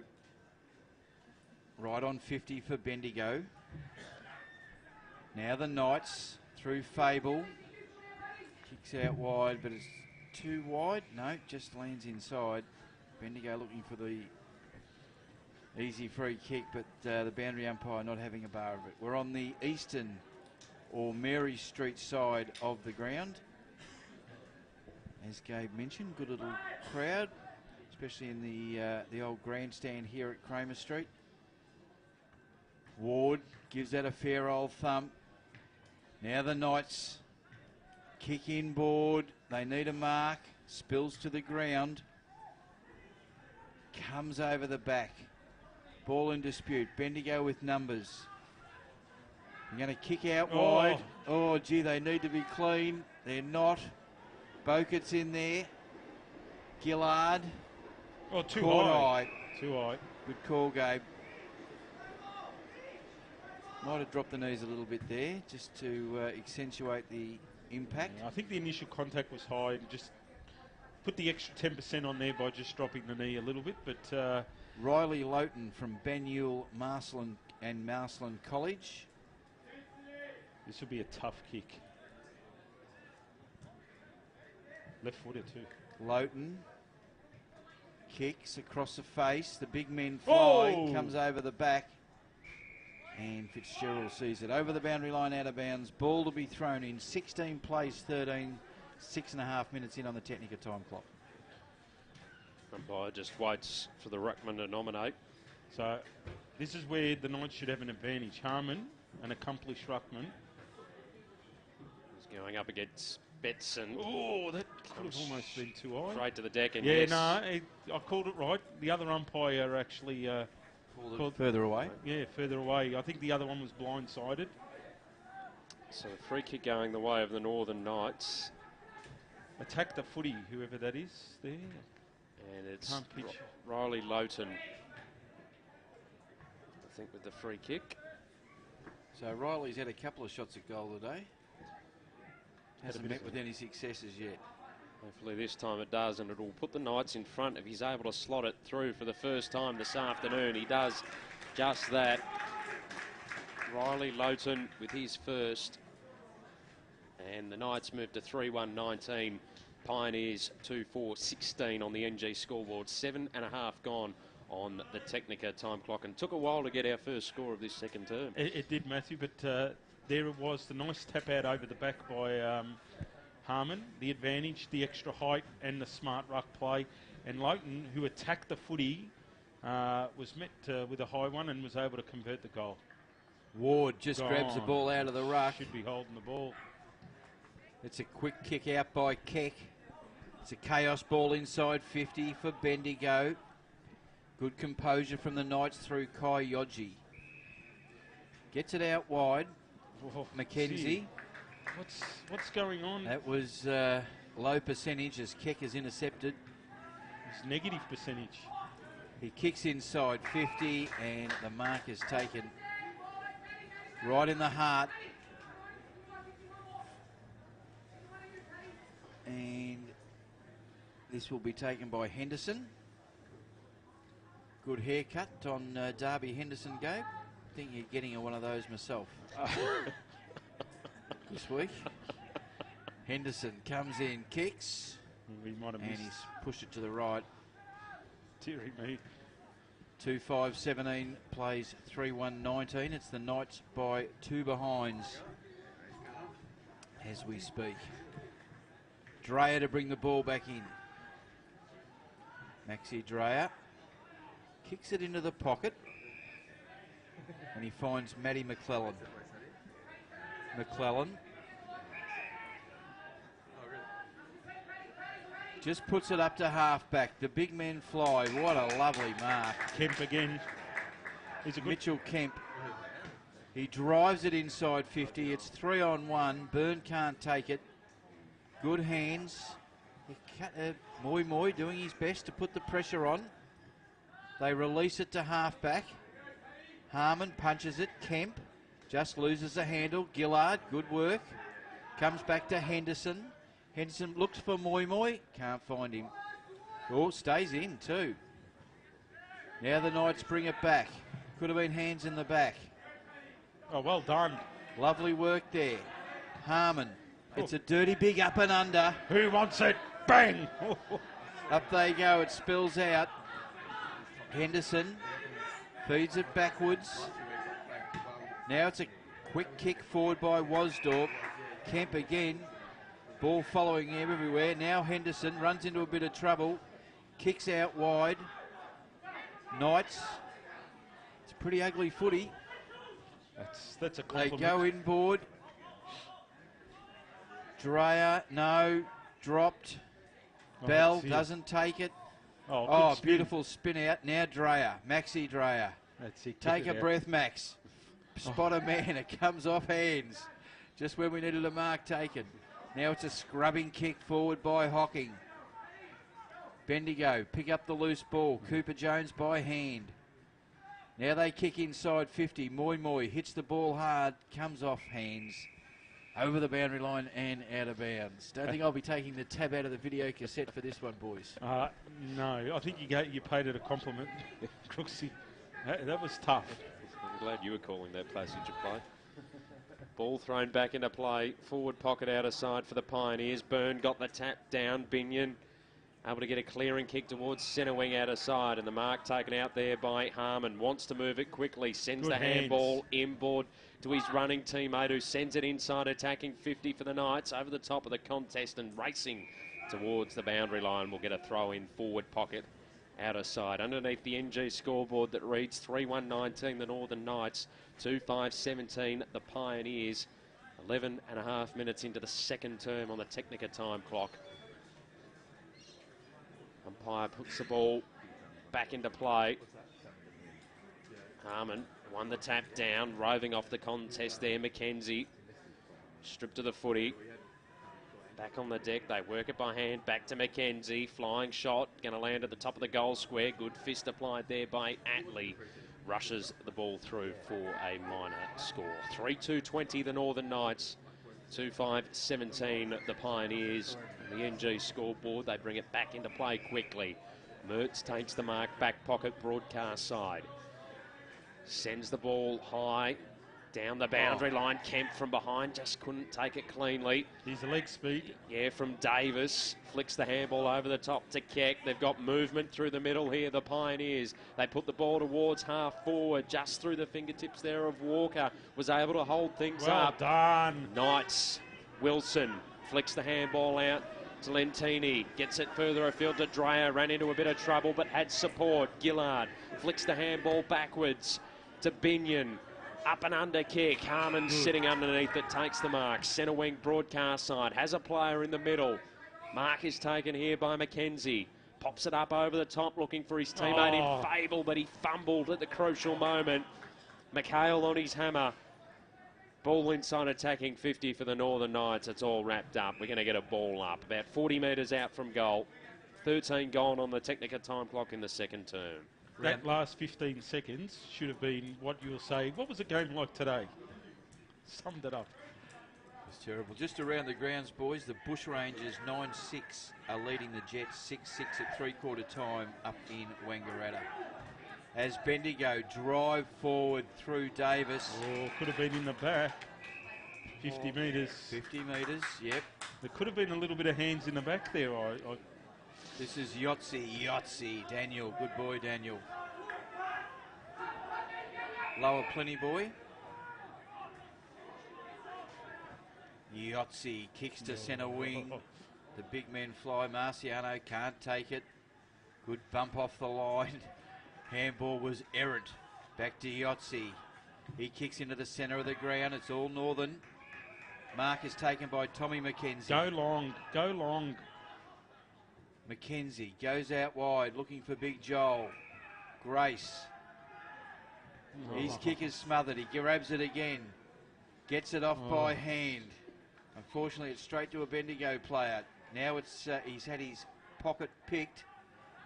Right on 50 for Bendigo. Now the Knights through Fable. Kicks out wide, but it's too wide. No, just lands inside. Bendigo looking for the easy free kick, but the boundary umpire not having a bar of it. We're on the eastern or Mary Street side of the ground. As Gabe mentioned, good little crowd, especially in the old grandstand here at Kramer Street. Ward gives that a fair old thump. Now the Knights kick inboard. They need a mark. Spills to the ground. Comes over the back. Ball in dispute. Bendigo with numbers. They're going to kick out wide. Oh, gee, they need to be clean. They're not. Bokett's in there. Gillard. Oh, too Caught high. high. Too high. Good call, Gabe. Might have dropped the knees a little bit there just to accentuate the impact. Yeah, I think the initial contact was high. Just put the extra 10% on there by just dropping the knee a little bit. But Riley Loughton from Banyule Marcelin and Marcelin College. This will be a tough kick. Left footed too. Loughton kicks across the face. The big men fly. Oh! Comes over the back. And Fitzgerald sees it over the boundary line, out of bounds. Ball to be thrown in. 16 plays 13. 6.5 minutes in on the Technica time clock. Umpire just waits for the ruckman to nominate. So this is where the Knights should have an advantage. Harmon, an accomplished ruckman. He's going up against Betson. Oh, that could have almost been too high. Straight to the deck. And Yeah, yes, no, I called it right. The other umpire actually called further away. Yeah, further away. I think the other one was blindsided. So a free kick going the way of the Northern Knights. Attack the footy, whoever that is there. And it's Can't pitch. Riley Loughton, I think, with the free kick. So Riley's had a couple of shots at goal today. Hasn't met with any successes yet. Hopefully this time it does, and it'll put the Knights in front if he's able to slot it through for the first time this afternoon. He does just that. Riley Loughton with his first. And the Knights move to 3-1-19. Pioneers 2-4-16 on the NG scoreboard. 7.5 gone on the Technica time clock, and took a while to get our first score of this second term. It did, Matthew, but there it was. The nice tap out over the back by Harmon. The advantage, the extra height, and the smart ruck play. And Loughton, who attacked the footy, was met with a high one and was able to convert the goal. Ward just grabs the ball out of the ruck. Should be holding the ball. It's a quick kick out by Keck. It's a chaos ball inside 50 for Bendigo. Good composure from the Knights through Kai Yoji. Gets it out wide. Oh, Mackenzie. gee. What's going on? That was low percentage as Keck is intercepted. It's negative percentage. He kicks inside 50 and the mark is taken right in the heart. And this will be taken by Henderson. Good haircut on Darby Henderson, Gabe. I think you're getting one of those myself this week. Henderson comes in, kicks, We might have and missed. he's pushed it to the right. Dearie me. 2-5-17 plays 3-1-19. It's the Knights by 2 behinds as we speak. Dreyer to bring the ball back in. Maxi Dreyer kicks it into the pocket and he finds Matty McClellan. McClellan just puts it up to half-back. The big men fly. What a lovely mark. Kemp again. He's a good Mitchell Kemp. He drives it inside 50. It's 3-on-1. Byrne can't take it. Good hands. Moi Moi doing his best to put the pressure on. They release it to half-back. Harmon punches it. Kemp just loses the handle. Gillard, good work. Comes back to Henderson. Henderson looks for Moi Moi. Can't find him. Oh, stays in too. Now the Knights bring it back. Could have been hands in the back. Oh, well done. Lovely work there. Harmon. It's a dirty big up and under. Who wants it? Bang! Up they go. It spills out. Henderson feeds it backwards. Now it's a quick kick forward by Wasdorp. Kemp again. Ball following him everywhere. Now Henderson runs into a bit of trouble. Kicks out wide. Knights. It's a pretty ugly footy. That's a They compliment. go inboard. Dreyer, no. Dropped. Oh, Bell that's it. doesn't take it. Oh, Oh, good spin. beautiful spin out. Now Dreyer. Maxi Dreyer. That's it. Take Get a it breath, Max. Spot a man. It comes off hands. Just when we needed a mark taken. Now it's a scrubbing kick forward by Hocking. Bendigo pick up the loose ball. Cooper Jones by hand. Now they kick inside 50. Moy Moy hits the ball hard. Comes off hands. Over the boundary line and out of bounds. Don't think I'll be taking the tab out of the video cassette for this one, boys. No, I think you paid it a compliment, Crooksy. That was tough. I'm glad you were calling that passage of play. Ball thrown back into play. Forward pocket out of side for the Pioneers. Byrne got the tap down. Binion able to get a clearing kick towards centre wing out of side. And the mark taken out there by Harmon. Wants to move it quickly. Sends Good the hands. handball inboard to his running teammate who sends it inside, attacking 50 for the Knights. Over the top of the contest and racing towards the boundary line. We'll get a throw in forward pocket out of side. Underneath the NG scoreboard that reads 3-1-19 the Northern Knights, 2-5-17 the Pioneers. 11 and a half minutes into the second term on the Technica time clock. Umpire puts the ball back into play. Harmon won the tap down, roving off the contest there. Mackenzie stripped to the footy. Back on the deck, they work it by hand. Back to Mackenzie, flying shot, going to land at the top of the goal square. Good fist applied there by Atley. Rushes the ball through for a minor score. 3-2-20 the Northern Knights, 2-5-17 the Pioneers. The NG scoreboard, they bring it back into play quickly. Mertz takes the mark, back pocket, broadcast side. Sends the ball high, down the boundary line. Kemp from behind, just couldn't take it cleanly. He's a leg speed. Yeah, from Davis. Flicks the handball over the top to Keck. They've got movement through the middle here, the Pioneers. They put the ball towards half forward, just through the fingertips there of Walker. Was able to hold things Well up. done. Knights. Wilson flicks the handball out to Lentini. Gets it further afield to Dreyer. Ran into a bit of trouble, but had support. Gillard flicks the handball backwards to Binion. Up and under kick. Harmon sitting underneath it, takes the mark. Centre wing broadcast side. Has a player in the middle. Mark is taken here by Mackenzie. Pops it up over the top looking for his teammate in Fable, but he fumbled at the crucial moment. McHale on his hammer. Ball inside attacking 50 for the Northern Knights. It's all wrapped up. We're going to get a ball up. About 40 metres out from goal. 13 gone on the Technica time clock in the second term. That last 15 seconds should have been what you'll say. What was the game like today? Summed it up. It's terrible. Just around the grounds, boys, the Bushrangers 9-6 are leading the Jets 6-6 at three-quarter time up in Wangaratta. As Bendigo drive forward through Davis. Oh, could have been in the back. 50 metres. 50 metres, yep. There could have been a little bit of hands in the back there. This is Yotzi, Daniel. Good boy, Daniel. Lower plenty, boy. Yotzi kicks to centre wing. The big men fly. Marciano can't take it. Good bump off the line. Handball was errant. Back to Yotzi. He kicks into the centre of the ground. It's all Northern. Mark is taken by Tommy Mackenzie. Go long, go long. Mackenzie goes out wide looking for Big Joel. Grace. His kick is smothered. He grabs it again. Gets it off by hand. Unfortunately, it's straight to a Bendigo player. Now it's he's had his pocket picked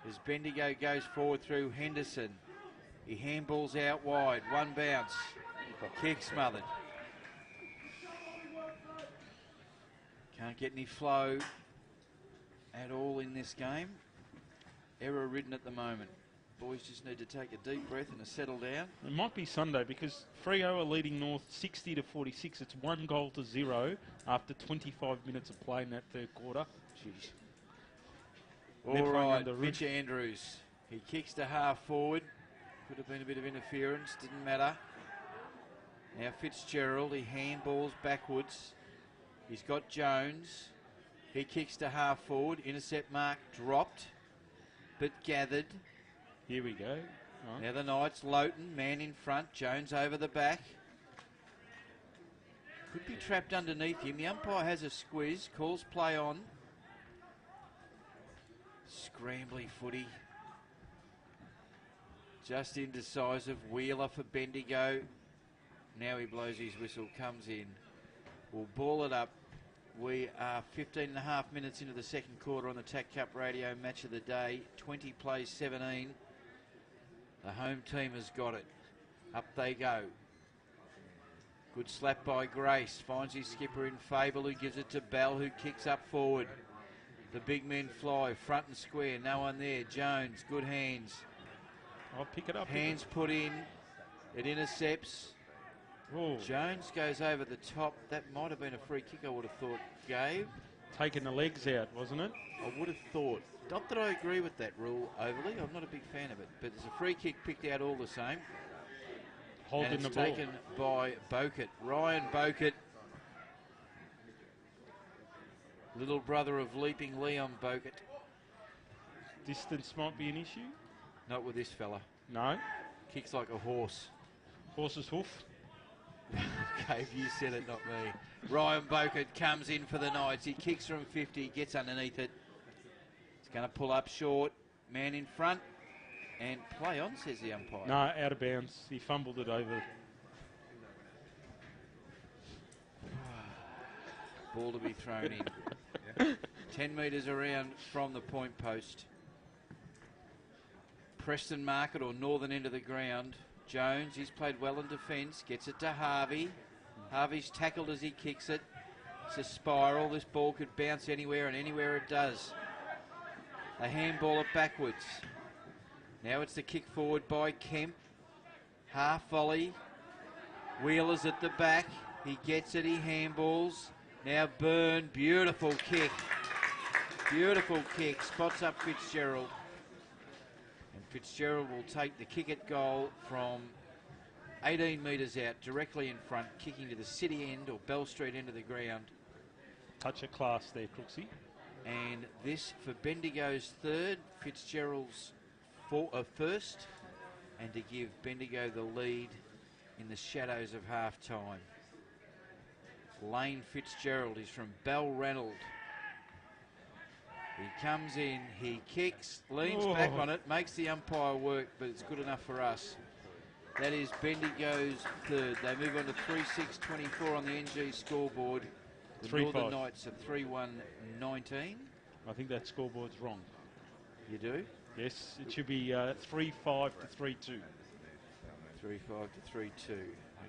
as Bendigo goes forward through Henderson. He handballs out wide. One bounce. Kick smothered. Can't get any flow at all in this game. Error ridden at the moment. boys just need to take a deep breath and a settle down. It might be Sunday because Freo are leading North 60 to 46. It's 1-0 after 25 minutes of play in that third quarter. Jeez. All right, Mitch Andrews. He kicks to half forward. Could have been a bit of interference. Didn't matter. Now Fitzgerald. He handballs backwards. He's got Jones. He kicks to half forward. Intercept mark dropped, but gathered. Here we go. Oh. Now the Knights. Lowton, man in front. Jones over the back. Could be trapped underneath him. The umpire has a squeeze. Calls play on. Scrambly footy. Just indecisive. Wheeler for Bendigo. Now he blows his whistle. Comes in. We'll ball it up. We are 15 and a half minutes into the second quarter on the TAC Cup Radio Match of the Day. 20 plays 17. The home team has got it. Up they go. Good slap by Grace. Finds his skipper in Fable, who gives it to Bell, who kicks up forward. The big men fly. Front and square. No one there. Jones. Good hands. I'll pick it up. Hands put in. It intercepts. Ooh. Jones goes over the top. That might have been a free kick, I would have thought, Gabe. Taking the legs out, wasn't it? I would have thought. Not that I agree with that rule overly. I'm not a big fan of it. But there's a free kick picked out all the same. Holding the ball. Taken by Bokert. Ryan Bokert. Little brother of leaping Leon Bokert. Distance might be an issue. Not with this fella. No. Kicks like a horse. Horse's hoof. Cave, you said it, not me. Ryan Bokert comes in for the Knights. He kicks from 50, gets underneath it. He's going to pull up short. Man in front. And play on, says the umpire. No, out of bounds. He fumbled it over. Ball to be thrown in. 10 metres around from the point post. Preston Market or northern end of the ground. Jones, he's played well in defence, gets it to Harvey. Harvey's tackled as he kicks it. It's a spiral. This ball could bounce anywhere, and anywhere it does. A handball it backwards. Now it's the kick forward by Kemp. Half volley. Wheeler's at the back. He gets it, he handballs. Now Byrne, beautiful kick. Beautiful kick, spots up Fitzgerald. And Fitzgerald will take the kick at goal from 18 metres out, directly in front, kicking to the city end or Bell Street end of the ground. Touch of class there, Crooksy. And this for Bendigo's third, Fitzgerald's first, and to give Bendigo the lead in the shadows of half-time. Lane Fitzgerald is from Balranald. He comes in, he kicks, leans back on it, makes the umpire work, but it's good enough for us. That is Bendigo's third. They move on to 3-6-24 on the NG scoreboard. The Northern Knights are 3-1-19. I think that scoreboard's wrong. You do? Yes, it should be 3-5 to 3-2. 3-5 to 3-2.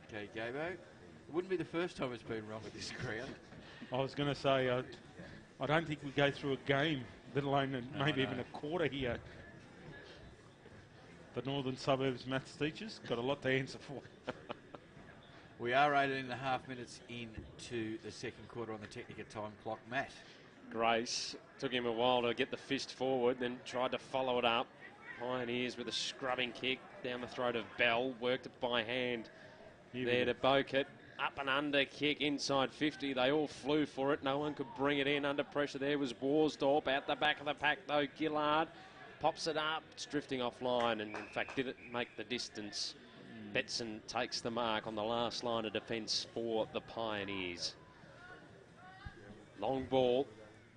Okay, Gabo. It wouldn't be the first time it's been wrong at this ground. I was going to say, I don't think we go through a game, let alone maybe even a quarter here. The Northern Suburbs maths teachers got a lot to answer for. We are 18.5 minutes into the second quarter on the Technica time clock. Matt. Grace took him a while to get the fist forward, then tried to follow it up. Pioneers with a scrubbing kick down the throat of Bell, worked it by hand. There to Bokert, up and under kick inside 50. They all flew for it. No one could bring it in. Under pressure there was Worsdorp. Out the back of the pack though, Gillard pops it up. It's drifting offline and in fact didn't make the distance. Betson takes the mark on the last line of defence for the Pioneers. Long ball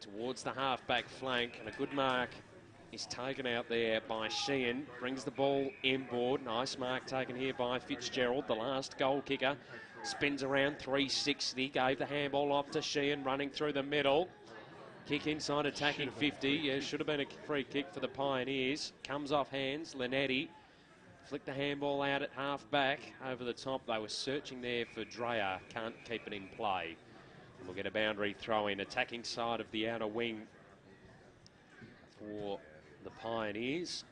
towards the half-back flank, and a good mark is taken out there by Sheehan. Brings the ball inboard. Nice mark taken here by Fitzgerald, the last goal kicker. Spins around 360, gave the handball off to Sheehan, running through the middle. Kick inside, attacking 50. Yeah, should have been a free kick for the Pioneers. Comes off hands, Linetti. Flicked the handball out at half-back. Over the top, they were searching there for Dreyer. Can't keep it in play. And we'll get a boundary throw-in, attacking side of the outer wing for the Pioneers.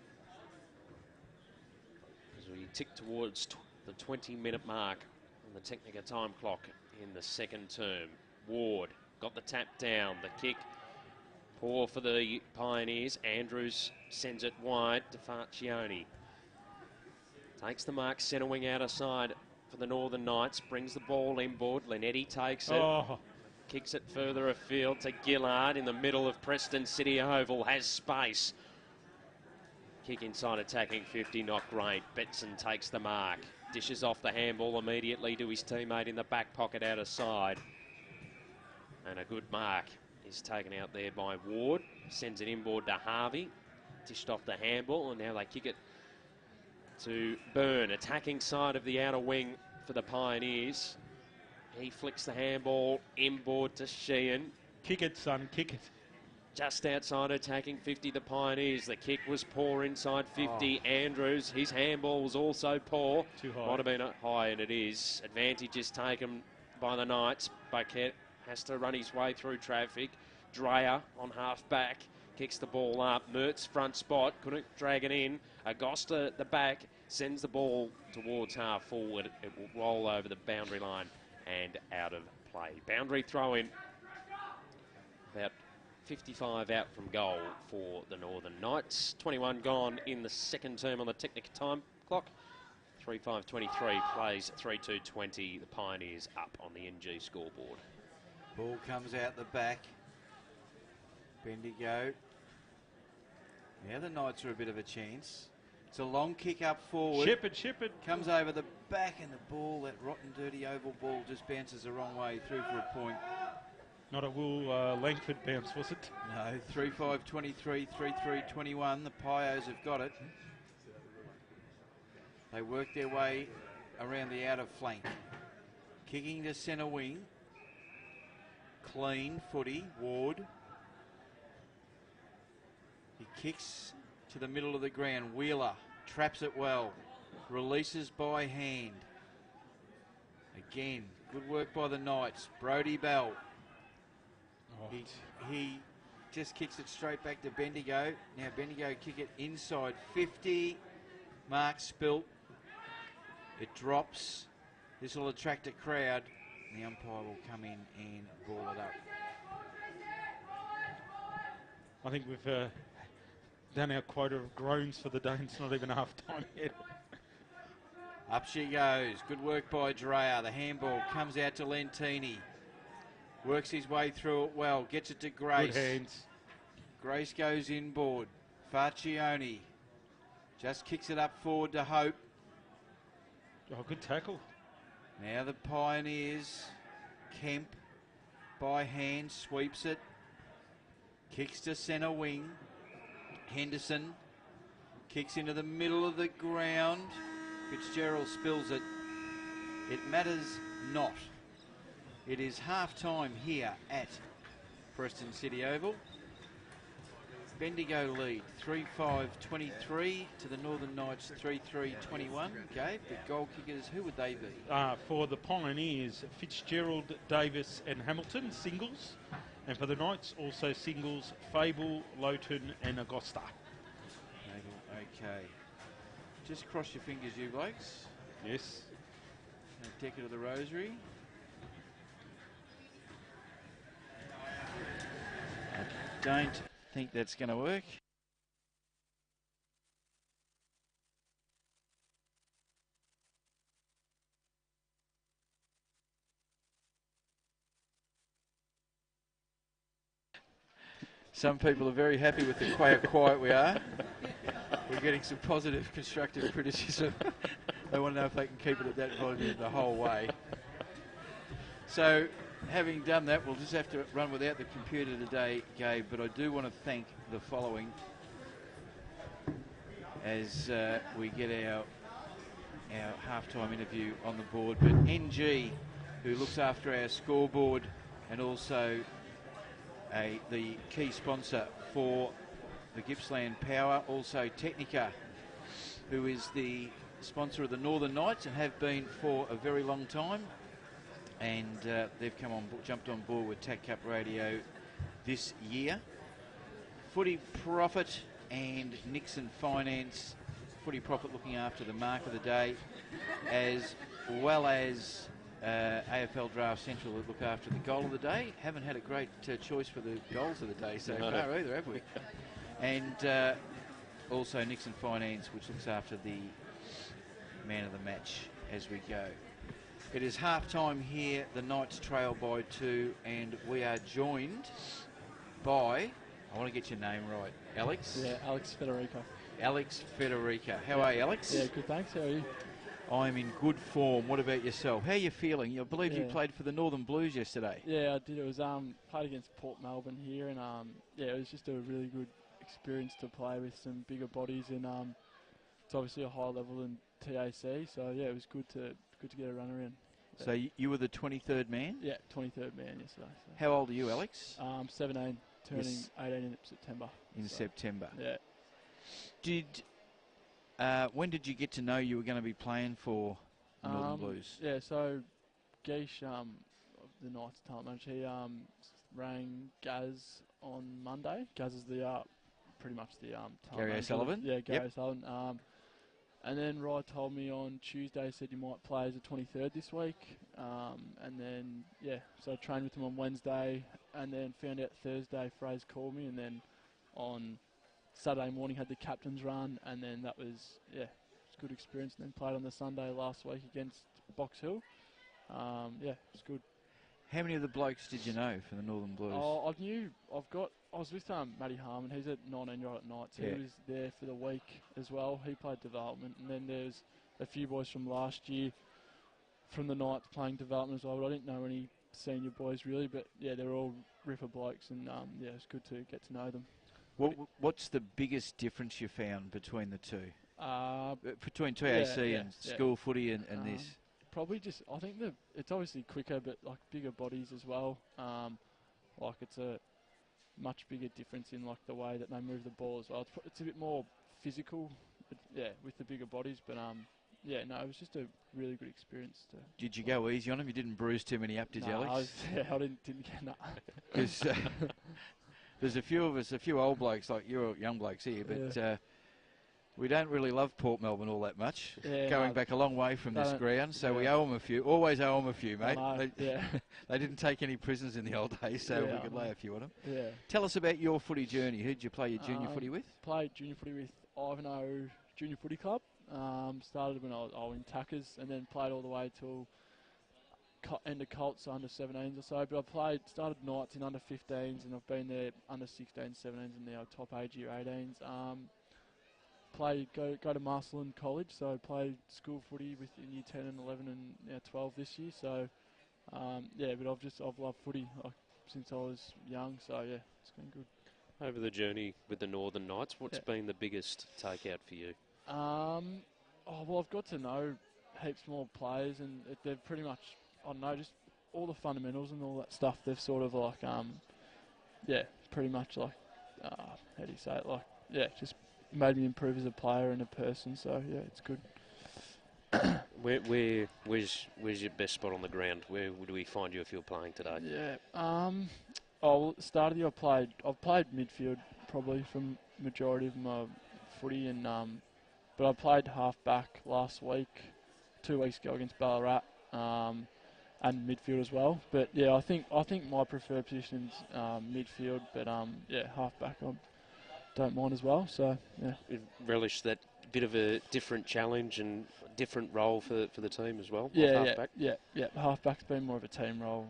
tick towards the 20-minute mark on the Technica time clock in the second term. Ward got the tap down, the kick poor for the Pioneers. Andrews sends it wide to Farcione. Takes the mark, centre wing out of side for the Northern Knights, brings the ball inboard. Linetti takes it, kicks it further afield to Gillard in the middle of Preston City Oval, has space. Kick inside attacking 50, not great. Betson takes the mark, dishes off the handball immediately to his teammate in the back pocket out of side. And a good mark is taken out there by Ward, sends it inboard to Harvey, dished off the handball, and now they kick it to Byrne, attacking side of the outer wing for the Pioneers. He flicks the handball inboard to Sheehan. Kick it, son, kick it. Just outside attacking 50, the Pioneers. The kick was poor inside 50. Andrews, his handball was also poor. Too high. Might have been high, and it is. Advantage is taken by the Knights. Bucket has to run his way through traffic. Dreyer on half back. Kicks the ball up. Mertz front spot. Couldn't drag it in. Agosta at the back. Sends the ball towards half forward. It will roll over the boundary line and out of play. Boundary throw in. About 55 out from goal for the Northern Knights. 21 gone in the second term on the Technica time clock. 3:5:23 plays 3:2:20. The Pioneers up on the NG scoreboard. Ball comes out the back. Bendigo. Now the Knights are a bit of a chance. It's a long kick up forward. Ship it. Comes over the back, and the ball, that rotten, dirty oval ball, just bounces the wrong way through for a point. Not a Will Langford bounce, was it? No, 3:5:23, 3:3:21. The Pios have got it. They work their way around the outer flank. Kicking to centre wing. Clean footy, Ward. He kicks to the middle of the ground. Wheeler traps it well. Releases by hand. Again, good work by the Knights. Brody Bell. He just kicks it straight back to Bendigo. Now Bendigo kick it inside 50. Mark Spilt. It drops. This will attract a crowd. The umpire will come in and ball it up. I think we've done our quota of groans for the day. It's not even half time yet. Up she goes. Good work by Dreyer. The handball comes out to Lentini. Works his way through it well. Gets it to Grace. Good hands. Grace goes inboard. Farcione just kicks it up forward to Hope. Oh, good tackle. Now the Pioneers. Kemp by hand sweeps it. Kicks to centre wing. Henderson kicks into the middle of the ground. Fitzgerald spills it. It matters not. It is half time here at Preston City Oval. Bendigo lead 3:5:23 to the Northern Knights 3:3:21. Gabe, the goal kickers, who would they be? For the Pioneers, Fitzgerald, Davis and Hamilton, singles. And for the Knights, also singles, Fable, Lowton and Agosta. Okay. Just cross your fingers, you blokes. Yes. A decade of the rosary. I don't think that's going to work. Some people are very happy with the quiet we are. We're getting some positive, constructive criticism. They want to know if they can keep it at that volume the whole way. So, having done that, we'll just have to run without the computer today, Gabe, but I do want to thank the following as we get our halftime interview on the board. But NG, who looks after our scoreboard and also the key sponsor for the Gippsland Power, also Technica, who is the sponsor of the Northern Knights and have been for a very long time. And they've jumped on board with TAC Cup Radio this year. Footy Profit and Nixon Finance Footy Profit looking after the mark of the day, as well as AFL Draft Central that look after the goal of the day. Haven't had a great choice for the goals of the day so far either, have we? And also Nixon Finance, which looks after the man of the match as we go. It is half time here. The Knights trail by 2, and we are joined by, I want to get your name right, Alex? Yeah, Alex Federico. Alex Federica. How are you, Alex? Yeah, good, thanks. How are you? I'm in good form. What about yourself? How are you feeling? I believe you Yeah. played for the Northern Blues yesterday. Yeah, I did. It was played against Port Melbourne here, and yeah, it was just a really good experience to play with some bigger bodies, and it's obviously a higher level than TAC. So yeah, it was good to get a run around. So you were the 23rd man? Yeah, 23rd man yesterday. So. How old are you, Alex? 17, turning Yes. 18 in September. In September. Yeah. When did you get to know you were going to be playing for the Northern Blues? Yeah, so Geish, the Knights talent manager, he rang Gaz on Monday. Gaz is the pretty much the talent Gary manager. O'Sullivan? Yeah, Gary Yep. O'Sullivan. And then Rye told me on Tuesday, said you might play as a 23rd this week. And then, yeah, so I trained with him on Wednesday, and then found out Thursday Fraser called me, and then on Saturday morning had the captain's run, and then that was, yeah, it's a good experience. And then played on the Sunday last week against Box Hill. Yeah, it's good. How many of the blokes did you know for the Northern Blues? Oh, I was with Matty Harmon. He's a 19-year-old at Knights. Yeah. He was there for the week as well. He played development, and then there's a few boys from last year from the Knights playing development as well. But I didn't know any senior boys really, but yeah, they're all ripper blokes, and yeah, it's good to get to know them. What's the biggest difference you found between the two? Between TAC yeah, and school footy and this? Probably just, I think it's obviously quicker, but like bigger bodies as well. Like it's a much bigger difference in like the way that they move the ball as well. It's a bit more physical, but, yeah, with the bigger bodies. But yeah, no, it was just a really good experience. Did you go easy on them? You didn't bruise too many up, did you, Alex? I didn't get that. Because there's a few of us, a few old blokes like you're young blokes here, but we don't really love Port Melbourne all that much. Yeah, Going back a long way from this ground, so we owe them a few. Always owe them a few, mate. They didn't take any prisoners in the old days, so we could lay a few on them. Yeah. Tell us about your footy journey. Who did you play your junior footy with? Played junior footy with Ivanhoe Junior Footy Club. Started when I was in TACers, and then played all the way till end of Colts, under 17s or so. But I started Knights in under 15s, and I've been there under 16s, 17s, and now top age year 18s. Go to Marcelin College, so I played school footy with in year 10 and 11 and now 12 this year. So yeah, but I've loved footy since I was young. So yeah, it's been good. Over the journey with the Northern Knights, what's been the biggest takeout for you? Well, I've got to know heaps more players, and they're pretty much, I don't know, just all the fundamentals and all that stuff. They've sort of like, yeah, pretty much like, how do you say it? Like, yeah, just made me improve as a player and a person. So yeah, it's good. Where's your best spot on the ground? Where would we find you if you're playing today? Yeah. Well, at the start of the year, I've played midfield probably for majority of my footy, and but I played half back last week, 2 weeks ago against Ballarat, and midfield as well. But yeah, I think my preferred position is midfield, but yeah, half back I don't mind as well. So yeah, Relish that bit of a different challenge and different role for the team as well. Yeah. Halfback's been more of a team role.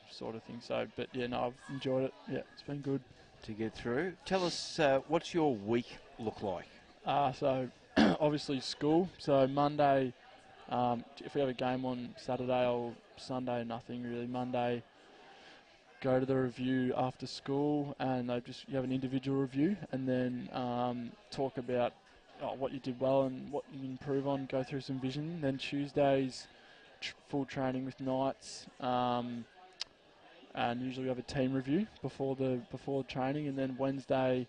Sort of thing. So, but yeah, no, I've enjoyed it. Yeah, it's been good to get through. Tell us, what's your week look like? So obviously school. So Monday, if we have a game on Saturday or Sunday, nothing really. Monday, go to the review after school, and you have an individual review, and then talk about what you did well and what you can improve on. Go through some vision. Then Tuesdays, full training with Knights. And usually we have a team review before training, and then Wednesday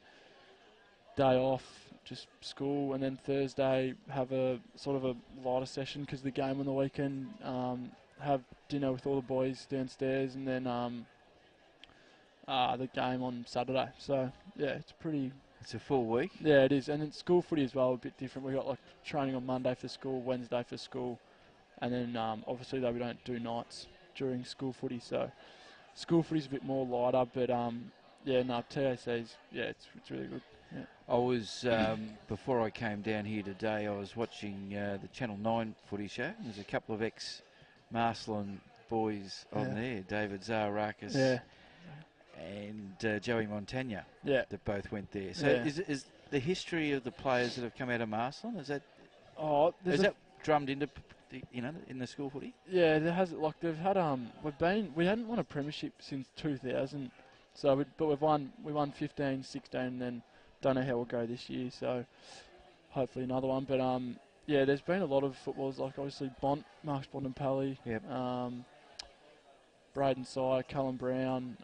day off, just school, and then Thursday have a sort of a lighter session because the game on the weekend. Have dinner with all the boys downstairs, and then the game on Saturday. So yeah, it's pretty It's a full week. Yeah, it is. And then school footy as well, a bit different. We got like training on Monday for school, Wednesday for school, and then obviously though we don't do nights during school footy, so school footy's a bit more lighter. But TAC's it's really good. Yeah. I was before I came down here today. I was watching the Channel 9 footy show. There's a couple of ex-Marsland boys on there, David Zaharakis and Joey Montagna. Yeah, that both went there. So is the history of the players that have come out of Marsland, is that drummed into in the school footy? Yeah, there has. Like they've had we hadn't won a premiership since 2000. So we won 15, 16, and then don't know how we'll go this year. So hopefully another one. But there's been a lot of footballers like obviously Marcus Bontempelli, Braden Sy, Cullen Brown,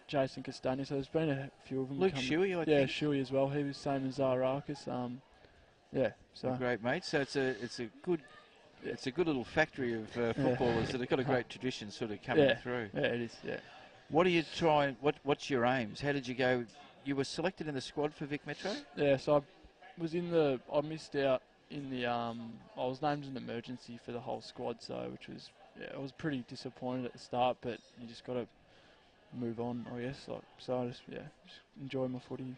Jason Castagna. So there's been a few of them. Luke Shuey, I think. Yeah, Shuey as well. He was same as Zaharakis. So a great mate. So it's a good little factory of footballers that have got a great tradition sort of coming through. Yeah, it is. Yeah. What do you try? What's your aims? How did you go? You were selected in the squad for Vic Metro? Yeah, so I missed out in the I was named as an emergency for the whole squad, so I was pretty disappointed at the start, but you just got to move on, I guess. So I just enjoy my footy.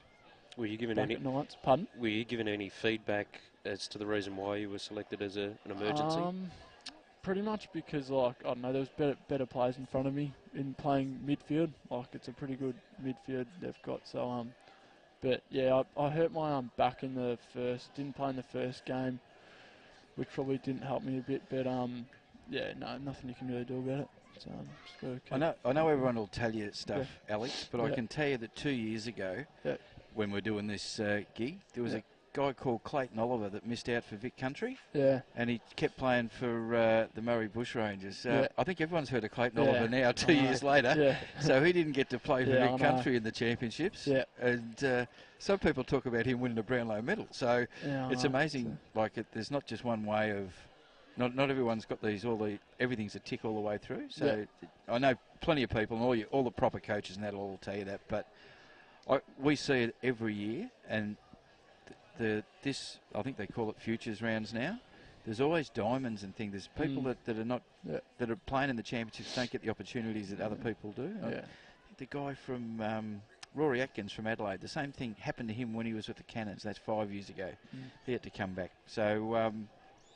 Were you given back at nights? Pardon? Were you given any feedback as to the reason why you were selected as an emergency? Pretty much because, I don't know, there was better players in front of me in playing midfield. It's a pretty good midfield they've got. So, but yeah, I hurt my back in the didn't play in the first game, which probably didn't help me a bit. But nothing you can really do about it. So just gotta I know everyone will tell you stuff, Alex, but I can tell you that 2 years ago, when we're doing this gig, there was a guy called Clayton Oliver that missed out for Vic Country. Yeah. And he kept playing for the Murray Bushrangers. I think everyone's heard of Clayton Oliver now, 2 years later. Yeah. So he didn't get to play for Vic Country in the championships. Yeah. And some people talk about him winning a Brownlow medal. So it's amazing. There's not just one way of... Not everyone's got everything's a tick all the way through. So I know plenty of people, and all the proper coaches and that'll all tell you that. But we see it every year, and I think they call it futures rounds now. There's always diamonds and things. There's people that are not that are playing in the championships don't get the opportunities that other people do. I think the guy from Rory Atkins from Adelaide, the same thing happened to him when he was with the Cannons. That's 5 years ago. He had to come back. So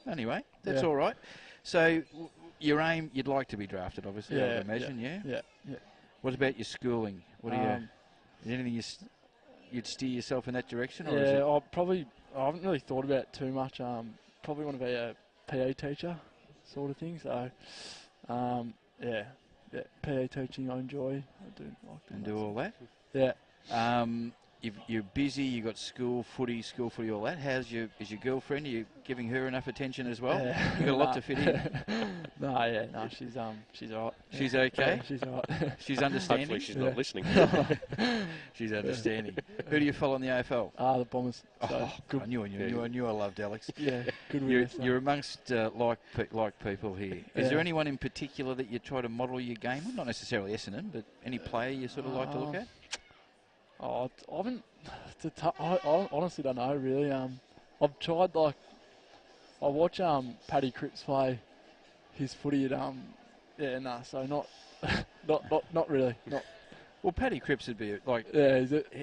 anyway, that's all right. So your aim, you'd like to be drafted, obviously. I would imagine. Yeah. What about your schooling? What do you? Is there anything you'd steer yourself in that direction? Or I haven't really thought about it too much. Probably want to be a PE teacher sort of thing. So, PE teaching I enjoy. I do like to do all that? Yeah. You're busy, you've got school footy, all that. Is your girlfriend, are you giving her enough attention as well? You've got a lot to fit in. She's all right. She's okay? Yeah, she's all right. She's understanding? Hopefully she's not listening. She's understanding. Who do you follow in the AFL? The Bombers. So good. I knew I loved Alex. Yeah, good. You're amongst like people here. Is there anyone in particular that you try to model your game on? Not necessarily Essendon, but any player you sort of like to look at? I haven't. I honestly don't know really. I've tried I watch Paddy Cripps play his footy at so not really. Not. Well, Paddy Cripps would be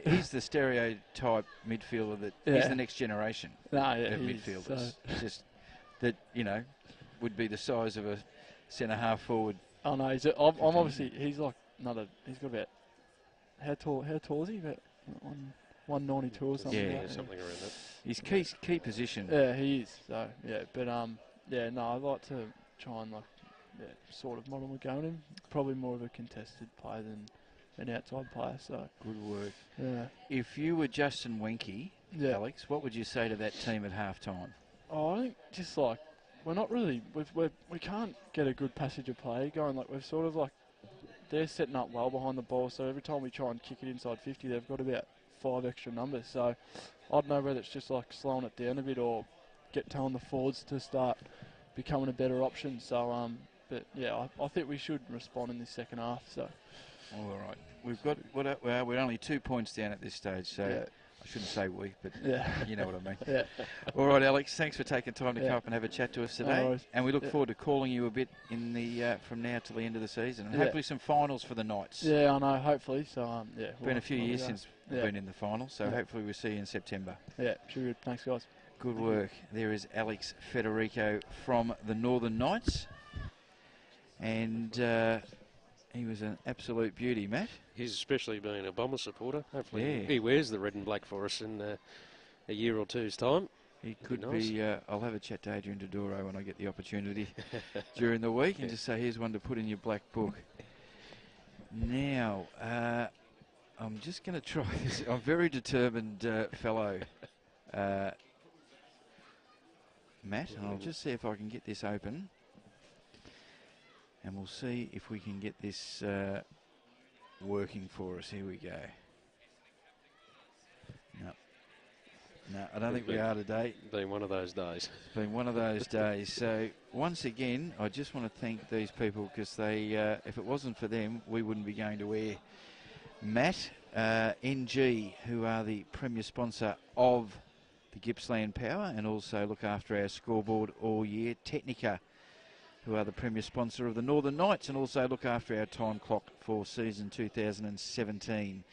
he's the stereotype midfielder that he's the next generation of midfielders. So. Just that would be the size of a centre half forward. Oh no, I'm obviously he's like another. He's got about. How tall is he? About 192 or something. Yeah, something around that. He's key position. Yeah, he is. So but I like to try and sort of model my game. Him. Probably more of a contested player than an outside player. So good work. Yeah. If you were Justin Wenke, Alex, what would you say to that team at half time? Oh, I think just we're not really we can't get a good passage of play going. We've sort of they're setting up well behind the ball, so every time we try and kick it inside 50, they've got about 5 extra numbers. So I don't know whether it's just slowing it down a bit or telling the forwards to start becoming a better option. So, I think we should respond in this second half. So, All right. We've got, well, we're only 2 points down at this stage, so I shouldn't say we, but you know what I mean. Yeah. All right, Alex, thanks for taking time to come up and have a chat to us today. worries. And we look forward to calling you a bit in the from now till the end of the season. And hopefully some finals for the Knights. Yeah, I know, hopefully. So, yeah. Been a few years since we've been in the final, so hopefully we'll see you in September. Yeah, sure good. Thanks, guys. Good work. There is Alex Federico from the Northern Knights. And he was an absolute beauty, Matt. He's especially been a Bomber supporter. Hopefully he wears the red and black for us in a year or two's time. He could be, I'll have a chat to Adrian Dodoro when I get the opportunity during the week and just say, here's one to put in your black book. Now, I'm just going to try this. I'm a very determined fellow, Matt, and I'll just see if I can get this open. And we'll see if we can get this working for us. Here we go. No, I don't think we are today. Been one of those days. It's been one of those days. So once again, I just want to thank these people because they, if it wasn't for them, we wouldn't be going to air. Matt, NG, who are the premier sponsor of the Gippsland Power and also look after our scoreboard all year. Technica, who are the premier sponsor of the Northern Knights and also look after our time clock for season 2017.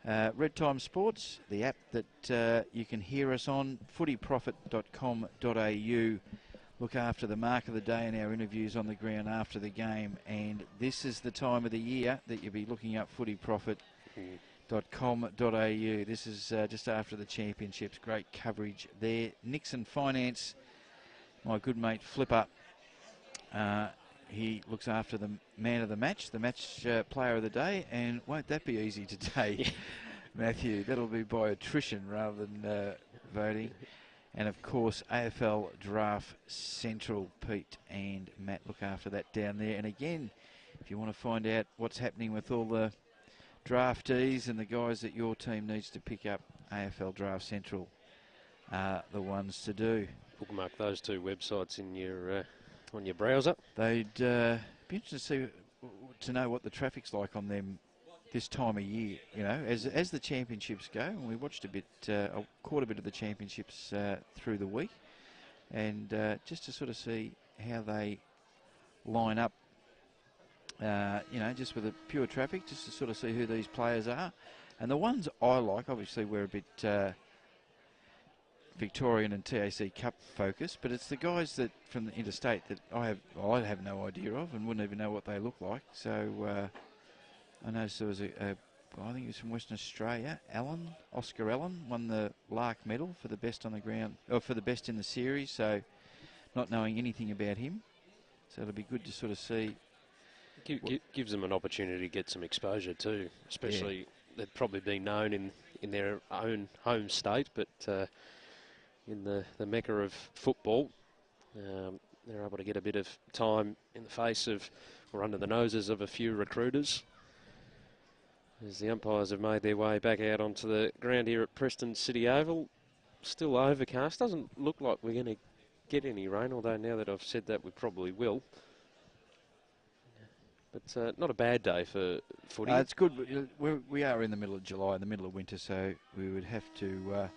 Red Time Sports, the app that you can hear us on, footyprofit.com.au. Look after the mark of the day and our interviews on the ground after the game. And this is the time of the year that you'll be looking up footyprofit.com.au. This is just after the championships. Great coverage there. Nixon Finance, my good mate Flipper. He looks after the man of the match player of the day, and won't that be easy today, Matthew? That'll be by attrition rather than voting. And of course, AFL Draft Central, Pete and Matt look after that down there. And again, if you want to find out what's happening with all the draftees and the guys that your team needs to pick up, AFL Draft Central are the ones to do. Bookmark those two websites in your on your browser. They'd be interested to know what the traffic's like on them this time of year. You know, as the championships go, and we watched a bit, caught a bit of the championships through the week, and just to sort of see how they line up. You know, just with the pure traffic, just to sort of see who these players are, and the ones I like. Obviously, we're a bit Victorian and TAC Cup focused, but it's the guys that from the interstate that I have no idea of and wouldn't even know what they look like. So I noticed there was I think he was from Western Australia. Oscar Allen won the Lark medal for the best on the ground, or for the best in the series. So not knowing anything about him, so it'll be good to sort of see. Gives them an opportunity to get some exposure too, especially they'd probably be known in their own home state, but in the mecca of football, they're able to get a bit of time in the face of, or under the noses of a few recruiters. As the umpires have made their way back out onto the ground here at Preston City Oval, still overcast. Doesn't look like we're going to get any rain, although now that I've said that, we probably will. But not a bad day for footy. It's good. We are in the middle of July, in the middle of winter, so we would have to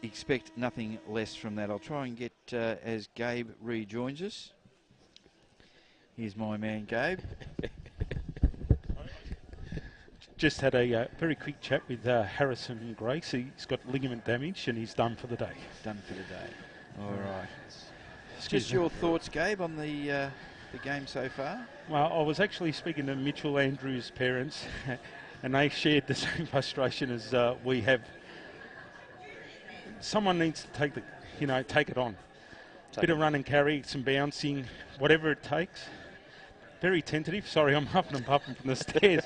expect nothing less from that. I'll try and get as Gabe rejoins us. Here's my man, Gabe. Just had a very quick chat with Harrison Grace. He's got ligament damage and he's done for the day. Done for the day. All right. Just your thoughts, Gabe, on the game so far? Well, I was actually speaking to Mitchell Andrews' parents, and they shared the same frustration as we have. Someone needs to take it on. Bit of run and carry, some bouncing, whatever it takes. Very tentative. Sorry, I'm huffing and puffing from the stairs.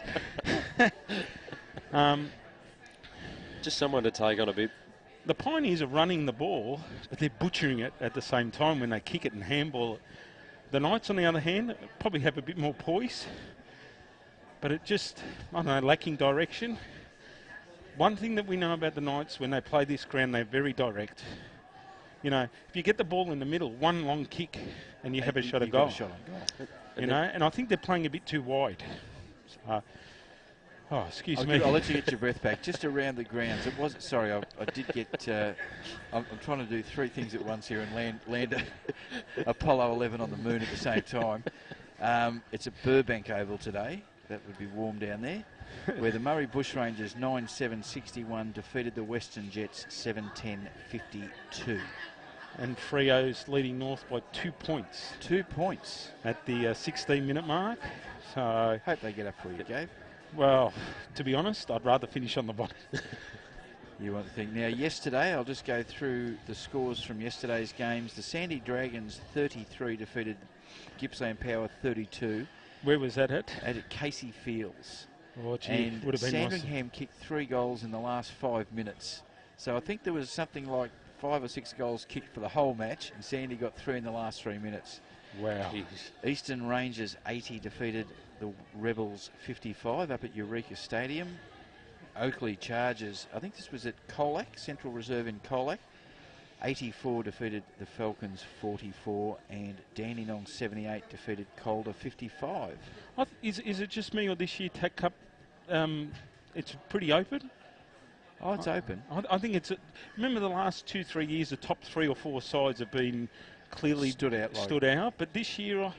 Just someone to take on a bit. The Pioneers are running the ball, but they're butchering it at the same time when they kick it and handball it. The Knights, on the other hand, probably have a bit more poise, but it just, I don't know, lacking direction. One thing that we know about the Knights, when they play this ground, they're very direct. You know, if you get the ball in the middle, one long kick, and you have a shot at goal. You know, and I think they're playing a bit too wide. Oh, excuse me. I'll let you get your breath back. Just around the grounds. It was sorry. I did get. I'm trying to do three things at once here and land Apollo 11 on the moon at the same time. It's at Burbank Oval today. That would be warm down there. Where the Murray Bushrangers 9-7-61 defeated the Western Jets 7-10-52. And Freo's leading North by 2 points. 2 points at the 16-minute mark. So hope they get up for you, Gabe. Well, to be honest, I'd rather finish on the bottom. You want to think. Now, yesterday, I'll just go through the scores from yesterday's games. The Sandy Dragons 33 defeated Gippsland Power 32. Where was that at? At Casey Fields. Oh, gee, and would have been Sandringham nice. kicked 3 goals in the last 5 minutes. So I think there was something like 5 or 6 goals kicked for the whole match, and Sandy got 3 in the last 3 minutes. Wow. Jeez. Eastern Rangers 80 defeated the Rebels 55 up at Eureka Stadium. Oakley Chargers, I think this was at Colac, Central Reserve in Colac. 84 defeated the Falcons 44, and Dandenong 78 defeated Calder 55. Is it just me, or this year TAC Cup, it's pretty open? Oh, it's open. I think it's... remember the last 2-3 years, the top 3 or 4 sides have been clearly stood out. But this year,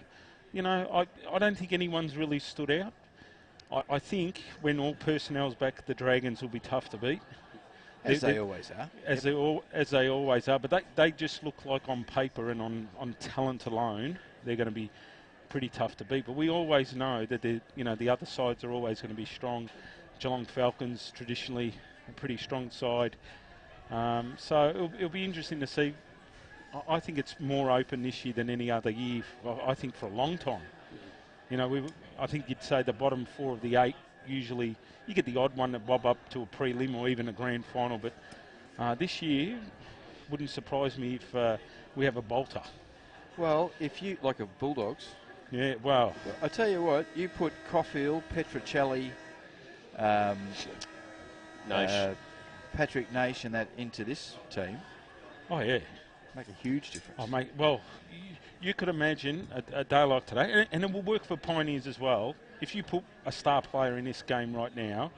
you know, I don't think anyone's really stood out. I think when all personnel's back, the Dragons will be tough to beat. As they always are. As they always are. But they just look like on paper and on talent alone, they're going to be pretty tough to beat. But we always know that the other sides are always going to be strong. Geelong Falcons, traditionally a pretty strong side. So it'll be interesting to see. I think it's more open this year than any other year, I think, for a long time. You know, I think you'd say the bottom 4 of the 8, usually you get the odd one that bob up to a prelim or even a grand final, but this year wouldn't surprise me if we have a bolter. Well, if you, like a Bulldogs. Yeah, well. I tell you what, you put Caulfield, Petrocelli, Patrick Naish and that into this team. Oh, yeah. Make a huge difference. Oh, mate, well, you could imagine a day like today, and it will work for Pioneers as well. If you put a star player in this game right now,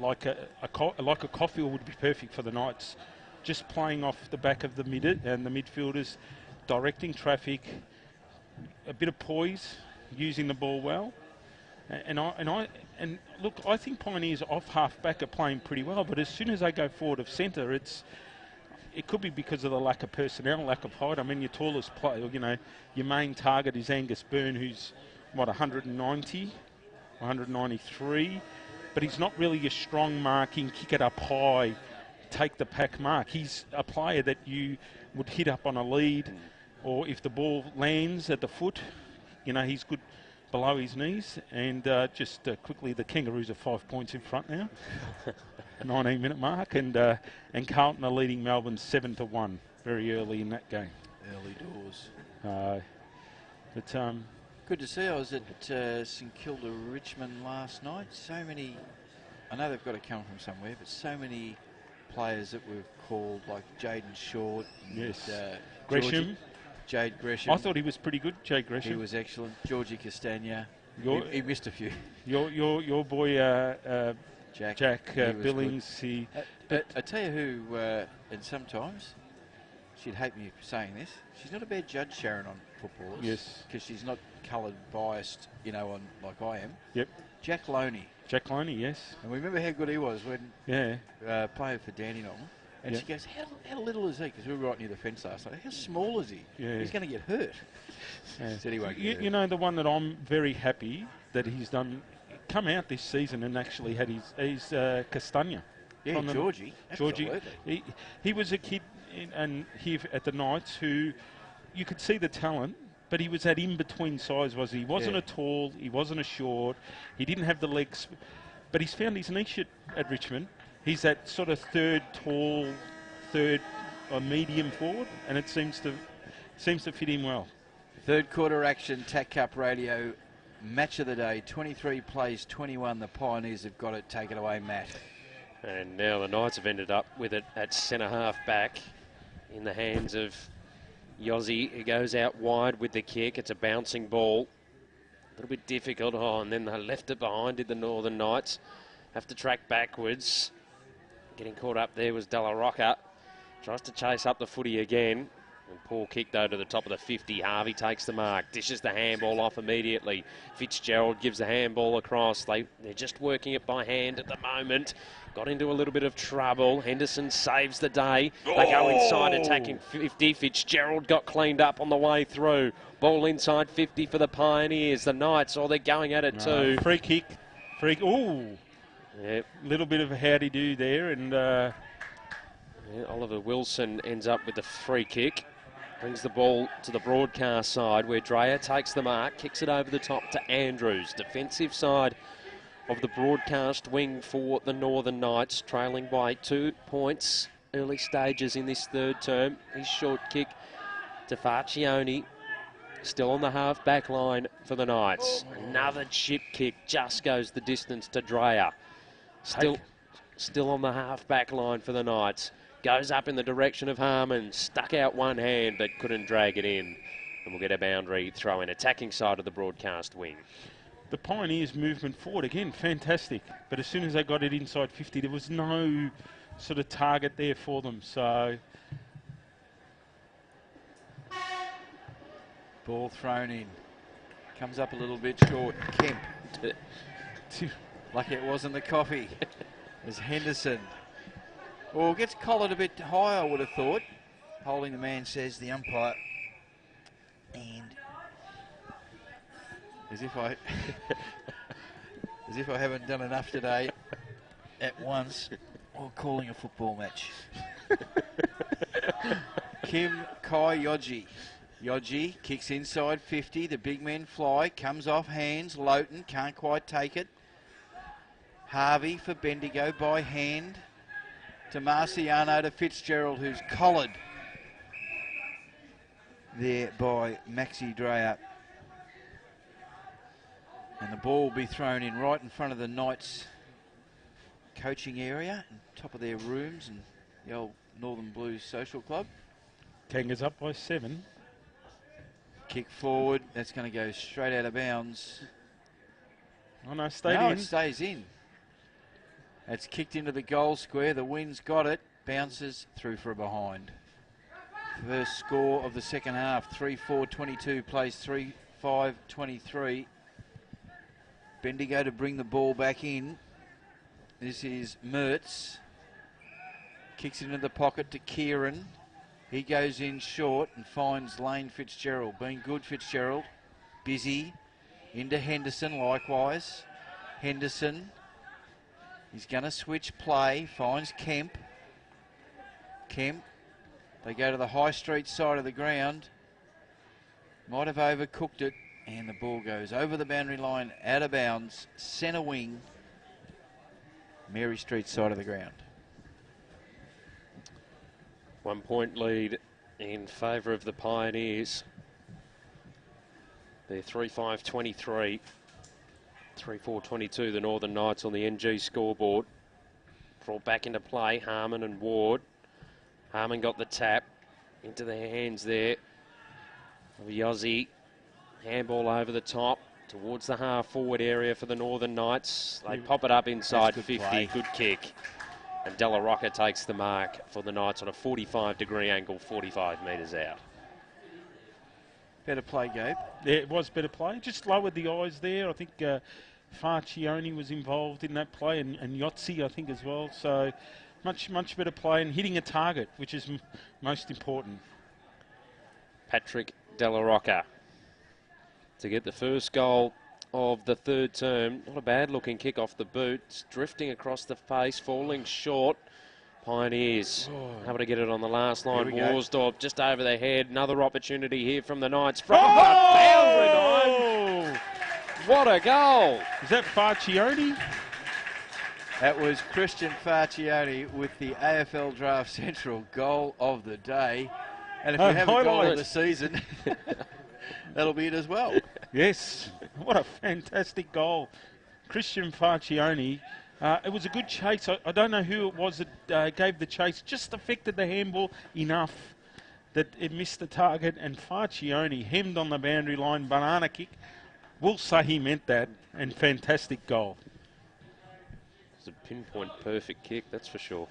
like a Caulfield would be perfect for the Knights, just playing off the back of the mid and the midfielders, directing traffic, a bit of poise, using the ball well. And look, I think Pioneers off half back are playing pretty well, but as soon as they go forward of centre, it could be because of the lack of personnel, lack of height. I mean, your tallest player, you know, your main target is Angus Byrne, who's, 190, 193, but he's not really a strong marking, kick it up high, take the pack mark. He's a player that you would hit up on a lead, or if the ball lands at the foot, you know, he's good below his knees. And quickly, the Kangaroos are 5 points in front now. 19-minute mark, and Carlton are leading Melbourne 7-1 very early in that game. Early doors. Good to see. I was at St Kilda Richmond last night. So many, I know they've got to come from somewhere, but so many players that we've called, like Jaden Short. Yes. Gresham. Jade Gresham. I thought he was pretty good, Jade Gresham. He was excellent. Georgie Castagna. He missed a few. Your boy Jack Billings. I tell you who, and sometimes she'd hate me for saying this. She's not a bad judge, Sharon, on footballers. Yes. Because she's not coloured biased, you know, on like I am. Yep. Jack Loney. Jack Loney, yes. And we remember how good he was when playing for Dandenong. And she goes, how little is he? Because we were right near the fence last night. How small is he? Yeah. He's going to get hurt. Said he won't get hurt. You know, the one that I'm very happy that he's come out this season and actually had his Castagna. Yeah, Georgie. Absolutely. He was a kid here at the Knights who you could see the talent, but he was that in-between size, was he? He wasn't a tall, he wasn't a short, he didn't have the legs, but he's found his niche at Richmond. He's that sort of third or medium forward, and it seems to fit him well. Third quarter action, TAC Cup Radio, match of the day, 23 plays 21. The Pioneers have got it. Take it away, Matt. And now the Knights have ended up with it at centre half back in the hands of Yossi. It goes out wide with the kick. It's a bouncing ball. little bit difficult. Oh, and then they left it behind, did the Northern Knights. Have to track backwards. Getting caught up there was Della Rocca. Tries to chase up the footy again. And poor kick, though, to the top of the 50. Harvey takes the mark, dishes the handball off immediately. Fitzgerald gives the handball across. They're just working it by hand at the moment. Got into a little bit of trouble. Henderson saves the day. They go inside attacking 50. Fitzgerald got cleaned up on the way through. Ball inside 50 for the Pioneers. The Knights, they're going at it too. Free kick. Ooh. Yep. Little bit of a howdy-do there. And Oliver Wilson ends up with the free kick. Brings the ball to the broadcast side where Dreyer takes the mark, kicks it over the top to Andrews. Defensive side of the broadcast wing for the Northern Knights, trailing by 2 points. Early stages in this third term. His short kick to Farcioni. Still on the half-back line for the Knights. Another chip kick just goes the distance to Dreyer. Still on the half-back line for the Knights. Goes up in the direction of Harmon, stuck out one hand but couldn't drag it in. And we'll get a boundary throw in, attacking side of the broadcast wing. the Pioneers' movement forward, again, fantastic. But as soon as they got it inside 50, there was no sort of target there for them. So ball thrown in. Comes up a little bit short. Kemp. Lucky it wasn't the coffee. As Henderson. Or gets collared a bit high, I would have thought. Holding the man, says the umpire. And as if I haven't done enough today at once, or calling a football match. Kim Kai Yoji. Yoji kicks inside 50. The big men fly. Comes off hands. Lowton can't quite take it. Harvey for Bendigo by hand. To Marciano, to Fitzgerald, who's collared there by Maxi Dreyer. And the ball will be thrown in right in front of the Knights coaching area, on top of their rooms and the old Northern Blues Social Club. Kangas up by 7. Kick forward, that's going to go straight out of bounds. Oh no, stayed in. It stays in. It's kicked into the goal square. The wind's got it. Bounces through for a behind. First score of the second half. 3-4-22 plays 3-5-23. Bendigo to bring the ball back in. This is Mertz. Kicks it into the pocket to Kieran. He goes in short and finds Lane Fitzgerald. Been good, Fitzgerald. Busy. Into Henderson likewise. Henderson. He's going to switch play. Finds Kemp. Kemp. They go to the high street side of the ground. Might have overcooked it. And the ball goes over the boundary line, out of bounds. Centre wing. Mary Street side of the ground. 1 point lead in favour of the Pioneers. They're 3-5-23. 3-4-22, the Northern Knights on the NG scoreboard. Brought back into play, Harmon and Ward. Harmon got the tap into their hands there of Yozzie. Handball over the top towards the half-forward area for the Northern Knights. They pop it up inside 50. Play. Good kick. And Della Rocca takes the mark for the Knights on a 45-degree angle, 45 metres out. Better play, Gabe. Yeah, it was better play. Just lowered the eyes there. I think Farcioni was involved in that play, and Yotzi, I think, as well. So much better play and hitting a target, which is most important. Patrick Della Rocca to get the first goal of the third term. Not a bad looking kick off the boot. It's drifting across the face, falling short. Pioneers able to get it on the last line. Worsdorp just over their head. Another opportunity here from the Knights. From boundary line. What a goal. Is that Farcioni? That was Christian Farcioni with the AFL Draft Central goal of the day. And if you have a goal of the season, that'll be it as well. Yes, what a fantastic goal. Christian Farcioni. It was a good chase. I don't know who it was that gave the chase. Just affected the handball enough that it missed the target. And Farcioni hemmed on the boundary line. Banana kick We'll say he meant that, and fantastic goal. It's a pinpoint perfect kick, that's for sure.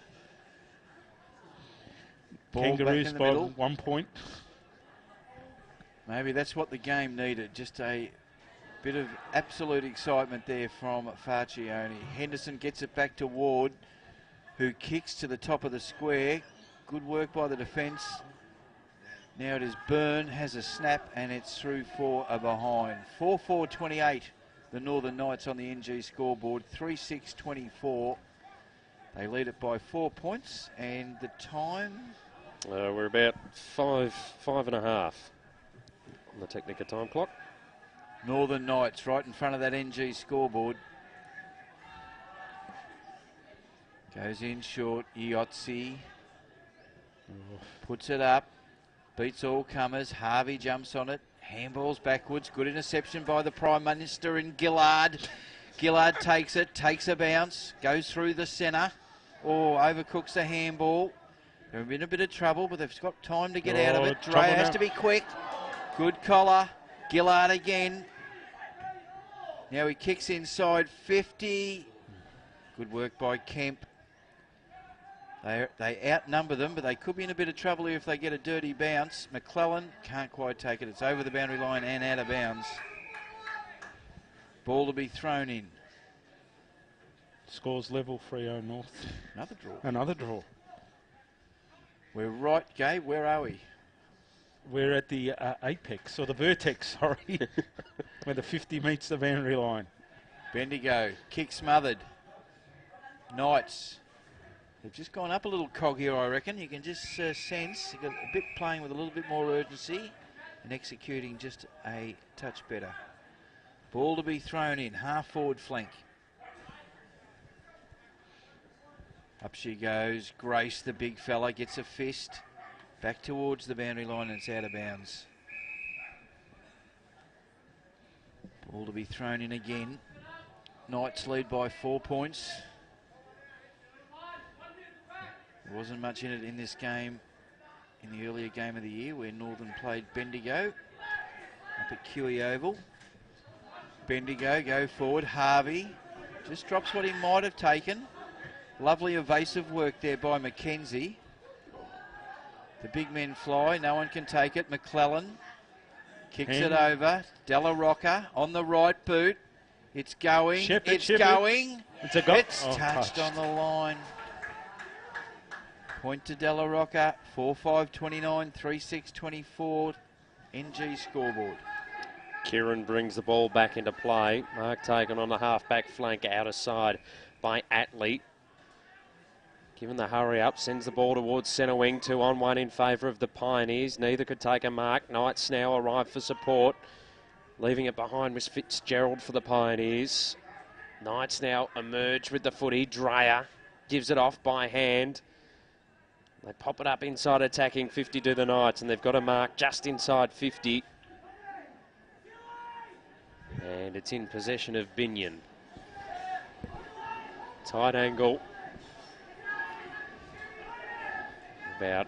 Ball Kangaroos back in the by middle. 1 point. Maybe that's what the game needed. Just a bit of absolute excitement there from Farcione. Henderson gets it back to Ward, who kicks to the top of the square. Good work by the defence. Now it is Byrne, has a snap, and it's through for a behind. 4-4-28, the Northern Knights on the NG scoreboard. 3-6-24. They lead it by 4 points, and the time... We're about five and a half on the Technica time clock. Northern Knights right in front of that NG scoreboard. Goes in short, Iotzi puts it up, beats all comers. Harvey jumps on it, handballs backwards. Good interception by the Prime Minister in Gillard. Gillard takes it, takes a bounce, goes through the centre. Overcooks the handball. They're in a bit of trouble, but they've got time to get out of it. Dre has to be quick. Good collar. Gillard again. Now he kicks inside 50. Good work by Kemp. They outnumber them, but they could be in a bit of trouble here if they get a dirty bounce. McClellan can't quite take it. It's over the boundary line and out of bounds. Ball to be thrown in. Scores level, Freo North. Another draw. Another draw. We're right, Gabe. Where are we? We're at the apex, or the vertex, sorry, where the 50 meets the boundary line. Bendigo, kick smothered. Knights. They've just gone up a little cog here, I reckon. You can just sense they've got a bit playing with a little bit more urgency and executing just a touch better. Ball to be thrown in, half forward flank. Up she goes. Grace, the big fella, gets a fist. Back towards the boundary line and it's out of bounds. Ball to be thrown in again. Knights lead by 4 points. There wasn't much in it in this game, in the earlier game of the year where Northern played Bendigo up at QE Oval. Bendigo go forward. Harvey just drops what he might have taken. Lovely evasive work there by McKenzie. The big men fly. No one can take it. McClellan kicks it over. Della Rocca on the right boot. It's going. It's going. It's a goal. It's touched on the line. Point to Della Rocca. 4-5-29, 3-6-24. NG scoreboard. Kieran brings the ball back into play. Mark taken on the half-back flank, outer side by Atley. Given the hurry up, sends the ball towards centre wing. 2-on-1 in favour of the Pioneers. Neither could take a mark. Knights now arrive for support. Leaving it behind was Fitzgerald for the Pioneers. Knights now emerge with the footy. Dreyer gives it off by hand. They pop it up inside attacking 50 to the Knights, and they've got a mark just inside 50. And it's in possession of Binion. Tight angle. About.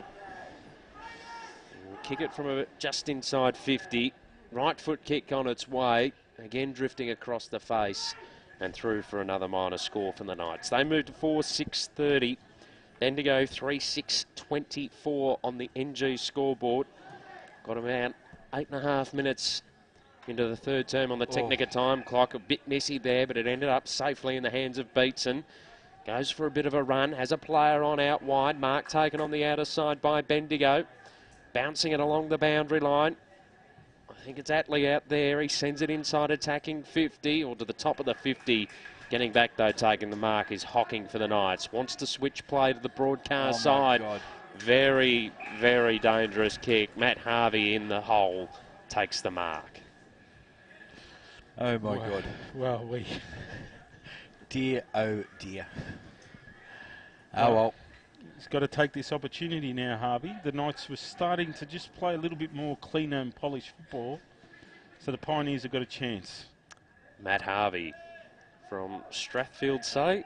We'll kick it from just inside 50. Right foot kick on its way. Again drifting across the face and through for another minor score from the Knights. They move to 4-6-30. Bendigo 3-6-24 on the NG scoreboard. Got about 8.5 minutes into the third term on the Technica time clock. A bit messy there, but it ended up safely in the hands of Beatson. Goes for a bit of a run, has a player on out wide. Mark taken on the outer side by Bendigo. Bouncing it along the boundary line. I think it's Atley out there. He sends it inside attacking 50, or to the top of the 50. Getting back though, taking the mark is Hocking for the Knights. Wants to switch play to the broadcast side. God. Very, very dangerous kick. Matt Harvey in the hole takes the mark. Oh my God. Well, we... Dear, oh dear. Oh well. He's got to take this opportunity now, Harvey. The Knights were starting to just play a little bit more cleaner and polished football, so the Pioneers have got a chance. Matt Harvey from Strathfield, say,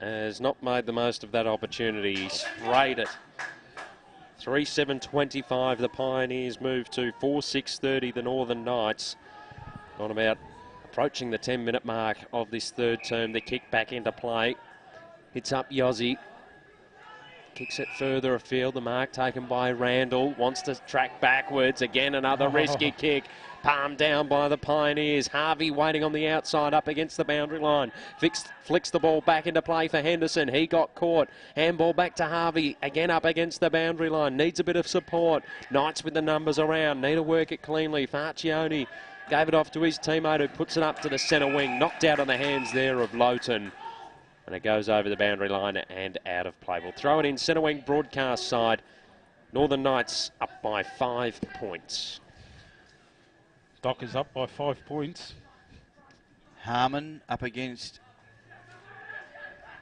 has not made the most of that opportunity. He sprayed it. 3-7-25, the Pioneers move to 4-6-30, the Northern Knights. On about approaching the 10-minute mark of this third term. The kick back into play. Hits up Yossi. Kicks it further afield. The mark taken by Randall. Wants to track backwards. Again, another risky kick. Palmed down by the Pioneers. Harvey waiting on the outside up against the boundary line. Flicks the ball back into play for Henderson. He got caught. Handball back to Harvey. Again up against the boundary line. Needs a bit of support. Knights with the numbers around. Need to work it cleanly. Farcione gave it off to his teammate who puts it up to the centre wing. Knocked out on the hands there of Lowton. And it goes over the boundary line and out of play. We'll throw it in centre wing broadcast side. Northern Knights up by 5 points. Dockers up by 5 points. Harmon up against,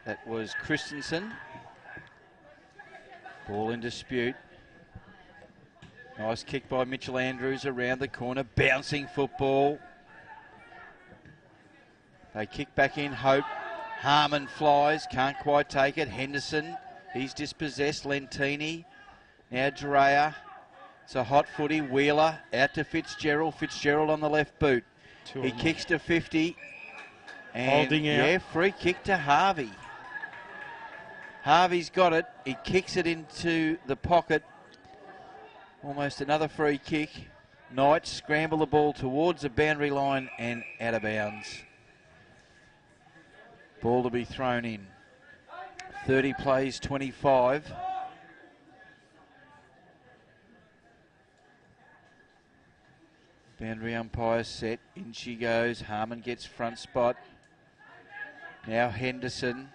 that was Christensen. Ball in dispute. Nice kick by Mitchell Andrews around the corner. Bouncing football. They kick back in, Hope. Harmon flies, can't quite take it. Henderson, he's dispossessed. Lentini, now Dreyer. It's a hot footy. Wheeler out to Fitzgerald. Fitzgerald on the left boot. He kicks to 50. And holding out. Yeah, free kick to Harvey. Harvey's got it. He kicks it into the pocket. Almost another free kick. Knights scramble the ball towards the boundary line and out of bounds. Ball to be thrown in. 30 plays, 25. Boundary umpire set. In she goes. Harmon gets front spot. Now Henderson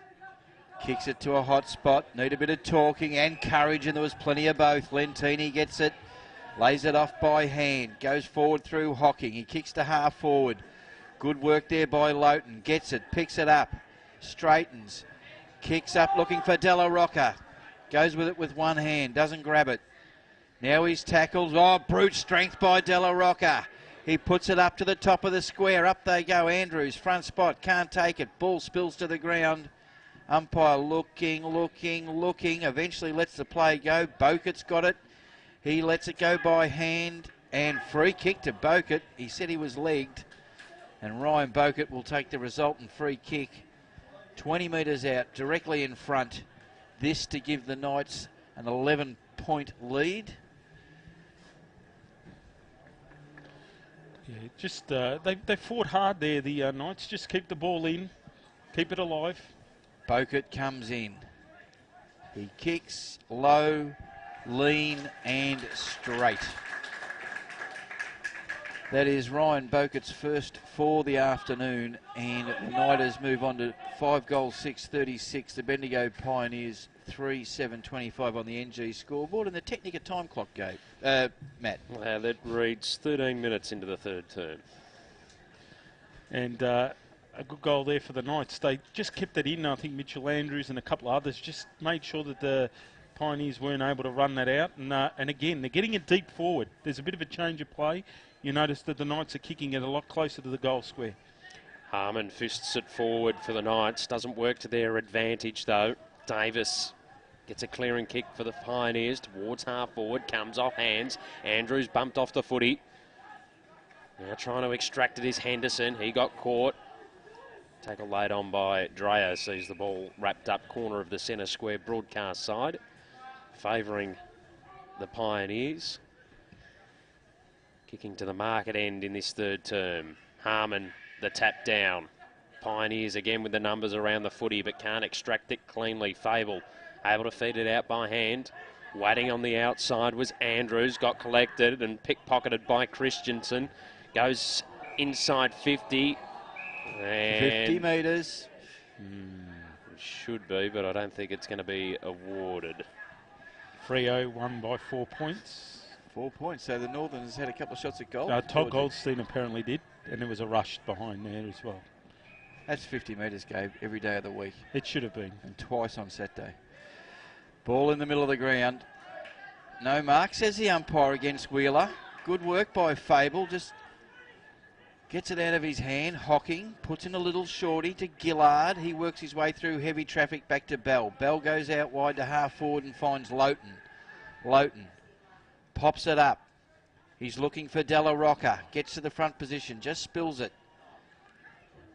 kicks it to a hot spot. Need a bit of talking and courage, and there was plenty of both. Lentini gets it. Lays it off by hand. Goes forward through Hocking. He kicks to half forward. Good work there by Lowton. Gets it. Picks it up. Straightens. Kicks up looking for Della Rocca. Goes with it with one hand. Doesn't grab it. Now he's tackled. Oh, brute strength by Della Rocca. He puts it up to the top of the square. Up they go. Andrews, front spot. Can't take it. Ball spills to the ground. Umpire looking. Eventually lets the play go. Bokett's got it. He lets it go by hand. And free kick to Bokett. He said he was legged. And Ryan Bokett will take the resultant free kick. 20 metres out, directly in front. This to give the Knights an 11-point lead. Yeah, just they fought hard there, the Knights. Just keep the ball in, keep it alive. Bokett comes in. He kicks low, lean and straight. That is Ryan Bokett's first for the afternoon, and the Knights move on to 5 goals, 6:36. The Bendigo Pioneers 3:7:25 on the NG scoreboard, and the Technica time clock gave. Matt. That reads 13 minutes into the third term. And a good goal there for the Knights. They just kept it in. I think Mitchell Andrews and a couple of others just made sure that the Pioneers weren't able to run that out. And again, they're getting it deep forward. There's a bit of a change of play. You notice that the Knights are kicking it a lot closer to the goal square. Harmon fists it forward for the Knights. Doesn't work to their advantage, though. Davis gets a clearing kick for the Pioneers towards half forward. Comes off hands. Andrews bumped off the footy. Now trying to extract it is Henderson. He got caught. Tackle laid on by Dreyer. Sees the ball wrapped up corner of the centre square broadcast side, favouring the Pioneers. Kicking to the market end in this third term. Harmon, the tap down. Pioneers again with the numbers around the footy, but can't extract it cleanly. Fable able to feed it out by hand. Waiting on the outside was Andrews. Got collected and pickpocketed by Christensen. Goes inside 50. And 50 metres. It should be, but I don't think it's going to be awarded. Freo won by 4 points. 4 points. So the Northerners had a couple of shots at goal. Todd Goldstein apparently did, and there was a rush behind there as well. That's 50 metres, Gabe, every day of the week. It should have been. And twice on Saturday. Ball in the middle of the ground. No mark, says the umpire against Wheeler. Good work by Fable. Just gets it out of his hand. Hocking puts in a little shorty to Gillard. He works his way through heavy traffic back to Bell. Bell goes out wide to half forward and finds Lowton. Lowton pops it up. He's looking for Della Rocca. Gets to the front position, just spills it.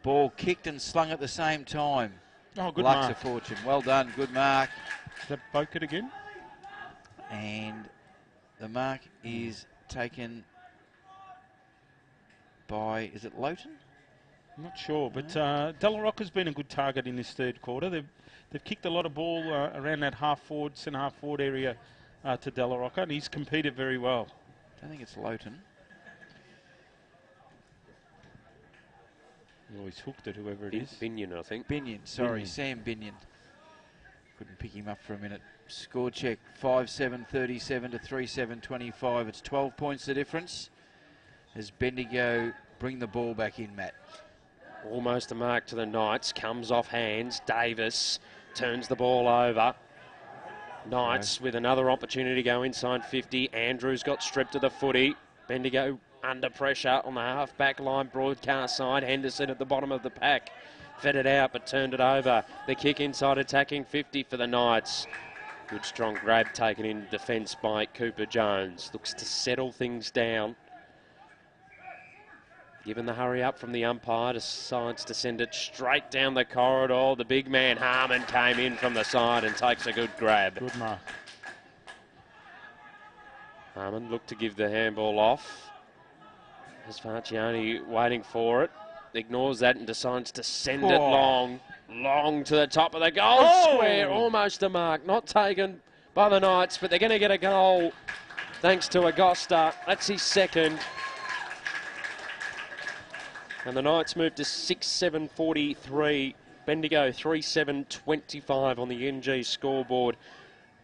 Ball kicked and slung at the same time. Oh, good Luck's mark. a fortune. Well done, good mark. Is that Boket again? And the mark is taken by, is it Lowton? I'm not sure, but Della Rocca's been a good target in this third quarter. They've kicked a lot of ball around that centre half forward area to Della Rocca, and he's competed very well. I think it's Lowton. Oh, he's hooked it, whoever it is. Binion, I think. Binion, sorry, Binion. Sam Binion. Couldn't pick him up for a minute. Score check, 5-7, 37 to 3-7, 25. It's 12 points the difference as Bendigo bring the ball back in, Matt. Almost a mark to the Knights. Comes off hands. Davis turns the ball over. Knights with another opportunity to go inside 50. Andrews got stripped of the footy. Bendigo under pressure on the half-back line broadcast side. Henderson at the bottom of the pack. Fed it out but turned it over. The kick inside attacking 50 for the Knights. Good strong grab taken in defence by Cooper Jones. Looks to settle things down. Given the hurry up from the umpire, decides to send it straight down the corridor. The big man Harmon came in from the side and takes a good grab. Good mark. Harmon looked to give the handball off. As Farcioni waiting for it. Ignores that and decides to send it long to the top of the goal square. Almost a mark. Not taken by the Knights, but they're going to get a goal thanks to Agosta. That's his second. And the Knights move to 6-7-43. Bendigo 3-7-25 on the NG scoreboard.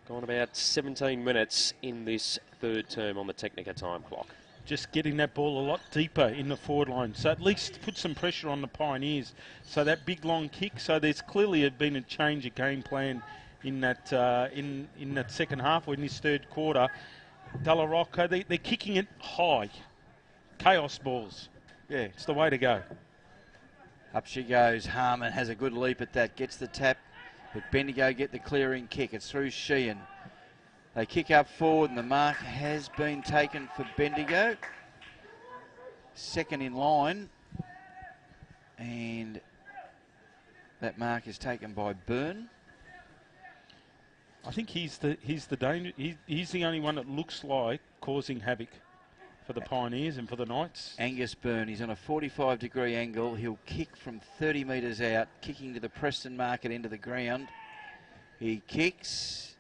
Gone about 17 minutes in this third term on the Technica time clock. Just getting that ball a lot deeper in the forward line. So at least put some pressure on the Pioneers. So that big long kick. So there's clearly been a change of game plan in that in that second half or in this third quarter. Della Rocca, they're kicking it high. Chaos balls. Yeah, it's the way to go. Up she goes. Harmon has a good leap at that. Gets the tap. But Bendigo get the clearing kick. It's through Sheehan. They kick up forward and the mark has been taken for Bendigo. Second in line. And that mark is taken by Byrne. I think he's the danger. He's the only one that looks like causing havoc for the Pioneers and for the Knights. Angus Byrne, he's on a 45-degree angle. He'll kick from 30 metres out, kicking to the Preston market into the ground. He kicks,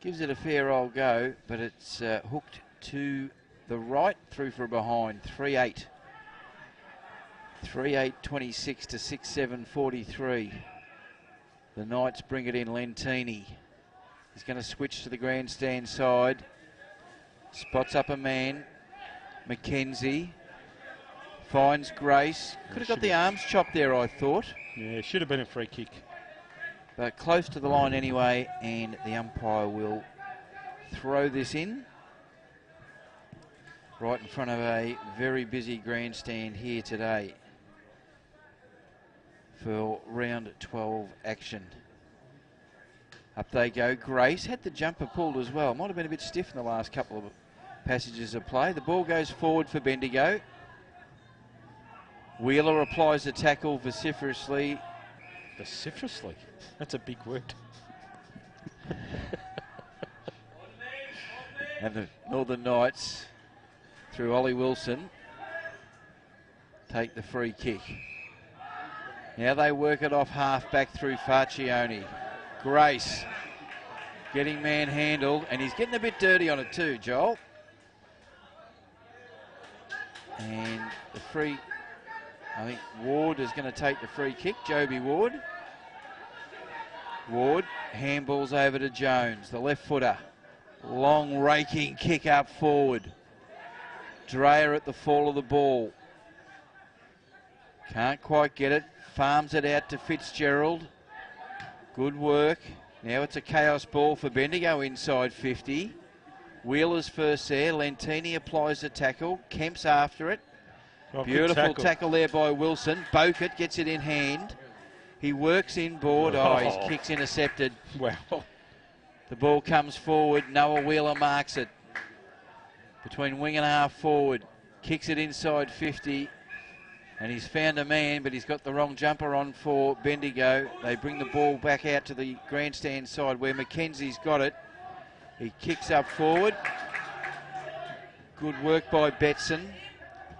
gives it a fair old go, but it's hooked to the right, through for a behind. 3-8. 3-8-26 to 6-7-43. The Knights bring it in. Lentini. He's going to switch to the grandstand side. Spots up a man. McKenzie finds Grace. Could have got the arms chopped there, I thought. Yeah, it should have been a free kick. But close to the line anyway, and the umpire will throw this in. Right in front of a very busy grandstand here today for round 12 action. Up they go. Grace had the jumper pulled as well. Might have been a bit stiff in the last couple of passages of play. The ball goes forward for Bendigo. Wheeler applies the tackle vociferously. Vociferously? That's a big word. And the Northern Knights, through Ollie Wilson, take the free kick. Now they work it off half back through Farcioni. Grace getting manhandled, and he's getting a bit dirty on it too, Joel. And the free, I think Ward is going to take the free kick, Joby Ward. Ward handballs over to Jones, the left footer. Long raking kick up forward. Dreyer at the fall of the ball. Can't quite get it. Farms it out to Fitzgerald. Good work. Now it's a chaos ball for Bendigo inside 50. Wheeler's first there. Lentini applies the tackle. Kemp's after it. Oh, beautiful tackle there by Wilson. Boket gets it in hand. He works inboard. Oh, his kick's intercepted. Wow. The ball comes forward. Noah Wheeler marks it. between wing and half forward. Kicks it inside 50. And he's found a man, but he's got the wrong jumper on for Bendigo. They bring the ball back out to the grandstand side where Mackenzie's got it. He kicks up forward. Good work by Betson.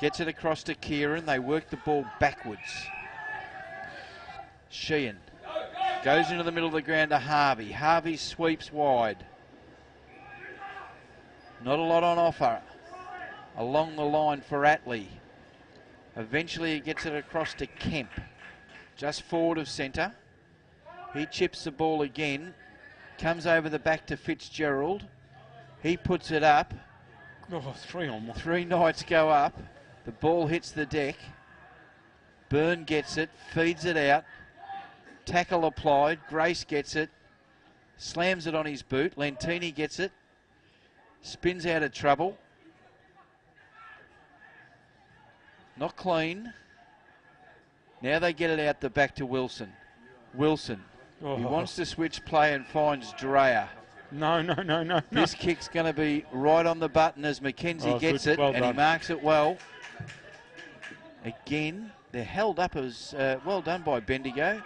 Gets it across to Kieran. They work the ball backwards. Sheehan goes into the middle of the ground to Harvey. Harvey sweeps wide. Not a lot on offer along the line for Attlee. Eventually he gets it across to Kemp, just forward of centre. He chips the ball again, comes over the back to Fitzgerald. He puts it up. Oh, 3 on 1. 3 Knights go up. The ball hits the deck. Byrne gets it, feeds it out. Tackle applied. Grace gets it, slams it on his boot. Lentini gets it, spins out of trouble. Not clean. Now they get it out the back to Wilson. Wilson. Oh. He wants to switch play and finds Dreyer. No. This kick's going to be right on the button as Mackenzie gets it, well and done. he marks it well. Again, they're held up as well done by Bendigo.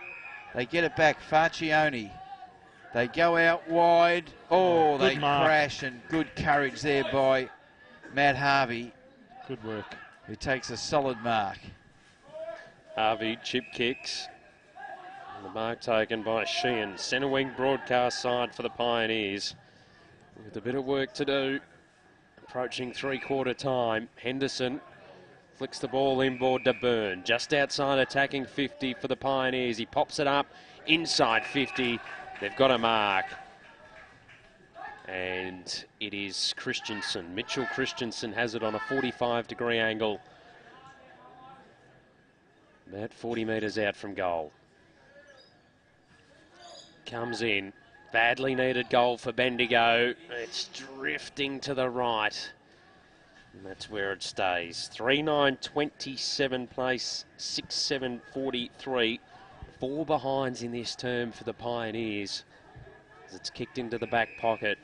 They get it back. Farcione. They go out wide. Oh, Good they mark. crash, and good courage there by Matt Harvey, Good work. who takes a solid mark. Harvey chip kicks. And the mark taken by Sheehan. Centre wing broadcast side for the Pioneers. With a bit of work to do. Approaching 3/4 time. Henderson flicks the ball inboard to Byrne. Just outside attacking 50 for the Pioneers. He pops it up inside 50. They've got a mark. And it is Christensen. Mitchell Christensen has it on a 45-degree angle. About 40 metres out from goal. Comes in. Badly needed goal for Bendigo. It's drifting to the right. And that's where it stays. 3-9-27 place, 6-7-43. 4 behinds in this term for the Pioneers. As it's kicked into the back pocket.